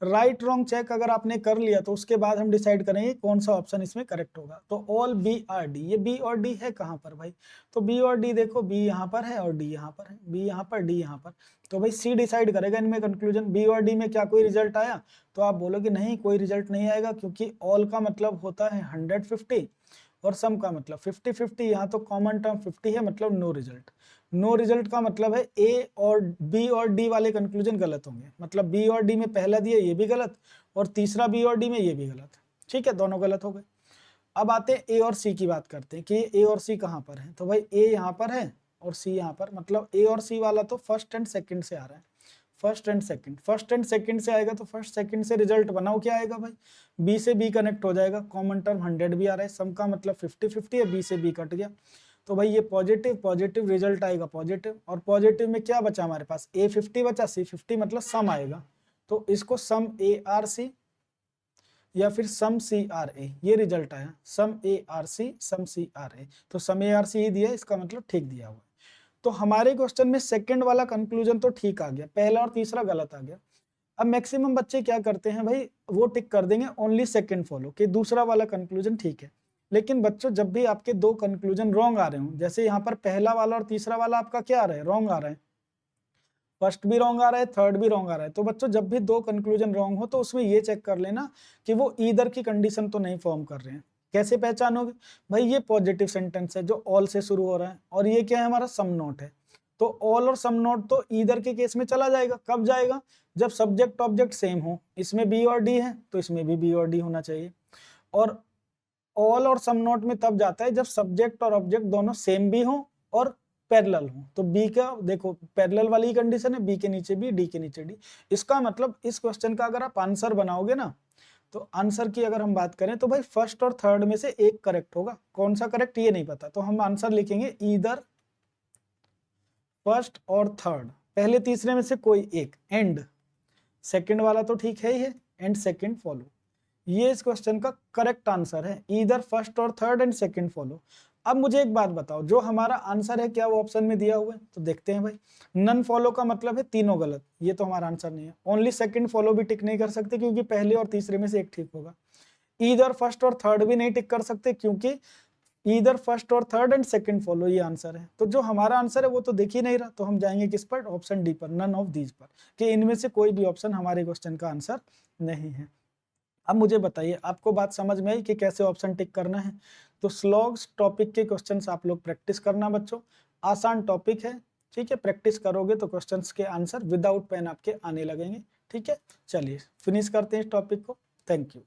Speaker 1: right wrong check अगर आपने कर लिया तो उसके बाद हम डिसाइड करेंगे कौन सा ऑप्शन इसमें करेक्ट होगा। तो ऑल बी आर डी, ये बी और डी है कहाँ पर भाई, तो बी और डी देखो, बी यहाँ पर है और डी यहाँ पर है, बी यहाँ पर, डी यहाँ पर, तो भाई सी डिसाइड करेगा इनमें कंक्लूजन। बी और डी में क्या कोई रिजल्ट आया, तो आप बोलोगे नहीं कोई रिजल्ट नहीं आएगा, क्योंकि ऑल का मतलब होता है 150 और सम का मतलब 50-50, यहाँ तो कॉमन टर्म 50 है, मतलब नो रिजल्ट। नो रिजल्ट का मतलब है ए और बी और डी वाले कंक्लूजन गलत होंगे, मतलब बी और डी में पहला दिया ये भी गलत, और तीसरा बी और डी में ये भी गलत, ठीक है, दोनों गलत हो गए। अब आते हैं ए और सी की बात करते हैं कि ए और सी कहाँ पर है, तो भाई ए यहाँ पर है और सी यहाँ पर, मतलब ए और सी वाला तो फर्स्ट एंड सेकंड से आ रहा है, first and second, first and second से आएगा तो फर्स्ट सेकंड से रिजल्ट बनाओ, क्या आएगा भाई, बी से बी कनेक्ट हो जाएगा, कॉमन टर्म 100 भी आ रहा है, सम का मतलब 50-50 है, बी से बी कट गया, तो भाई ये पॉजिटिव पॉजिटिव रिजल्ट आएगा पॉजिटिव, और पॉजिटिव में क्या बचा हमारे पास, ए 50 बचा, सी 50, मतलब सम आएगा, तो इसको सम ए आर सी या फिर सम सी आर ए, ये रिजल्ट आया, सम A are C, some C are A, तो सम ए आर सी ही दिया, इसका मतलब ठीक दिया हुआ। तो हमारे क्वेश्चन में सेकंड वाला कंक्लूजन तो ठीक आ गया, पहला और तीसरा गलत आ गया। अब मैक्सिमम बच्चे क्या करते हैं भाई, वो टिक कर देंगे ओनली सेकंड फॉलो, कि दूसरा वाला कंक्लूजन ठीक है। लेकिन बच्चों जब भी आपके दो कंक्लूजन रॉन्ग आ रहे हो, जैसे यहाँ पर पहला वाला और तीसरा वाला आपका क्या आ रहा है, रॉन्ग आ रहा है, फर्स्ट भी रॉन्ग आ रहा है, थर्ड भी रॉन्ग आ रहा है, तो बच्चों जब भी दो कंक्लूजन रॉन्ग हो तो उसमें ये चेक कर लेना कि वो ईदर की कंडीशन तो नहीं फॉर्म कर रहे हैं। कैसे पहचानोगे भाई, ये पॉजिटिव सेंटेंस है जो ऑल से शुरू हो रहा है, और ये क्या है हमारा सम नोट है, तो ऑल और सम नोट तो ईदर के केस में चला जाएगा। कब जाएगा, जब सब्जेक्ट ऑब्जेक्ट सेम हो, इसमें बी और डी है तो इसमें भी बी और डी होना चाहिए, और ऑल और सम नोट में तब जाता है जब सब्जेक्ट और ऑब्जेक्ट दोनों सेम भी हो और पैरेलल हो, तो बी का देखो पैरेलल वाली कंडीशन है, बी के नीचे बी, डी के नीचे डी। इसका मतलब इस क्वेश्चन का अगर आप आंसर बनाओगे ना, तो आंसर की अगर हम बात करें तो भाई फर्स्ट और थर्ड में से एक करेक्ट होगा, कौन सा करेक्ट ये नहीं पता, तो हम आंसर लिखेंगे ईदर फर्स्ट और थर्ड, पहले तीसरे में से कोई एक, एंड सेकंड वाला तो ठीक है ही है, एंड सेकंड फॉलो, ये इस क्वेश्चन का करेक्ट आंसर है, ईदर फर्स्ट और थर्ड एंड सेकंड फॉलो। अब मुझे एक बात बताओ, जो हमारा आंसर है क्या वो ऑप्शन में दिया हुआ है, तो देखते हैं भाई, नन फॉलो का मतलब है तीनों गलत, ये तो हमारा आंसर नहीं है। ओनली सेकंड फॉलो भी टिक नहीं कर सकते क्योंकि पहले और तीसरे में से एक ठीक होगा। ईदर फर्स्ट और थर्ड भी नहीं टिक कर सकते, क्योंकि ईदर फर्स्ट और थर्ड एंड सेकंड फॉलो ये आंसर है। तो जो हमारा आंसर है वो तो दिख ही नहीं रहा, तो हम जाएंगे किस पर, ऑप्शन डी पर, नन ऑफ दीज पर, कि इनमें से कोई भी ऑप्शन हमारे क्वेश्चन का आंसर नहीं है। अब मुझे बताइए, आपको बात समझ में आई कि कैसे ऑप्शन टिक करना है? तो स्लॉग्स टॉपिक के क्वेश्चंस आप लोग प्रैक्टिस करना बच्चों, आसान टॉपिक है, ठीक है, प्रैक्टिस करोगे तो क्वेश्चंस के आंसर विदाउट पेन आपके आने लगेंगे, ठीक है। चलिए फिनिश करते हैं इस टॉपिक को, थैंक यू।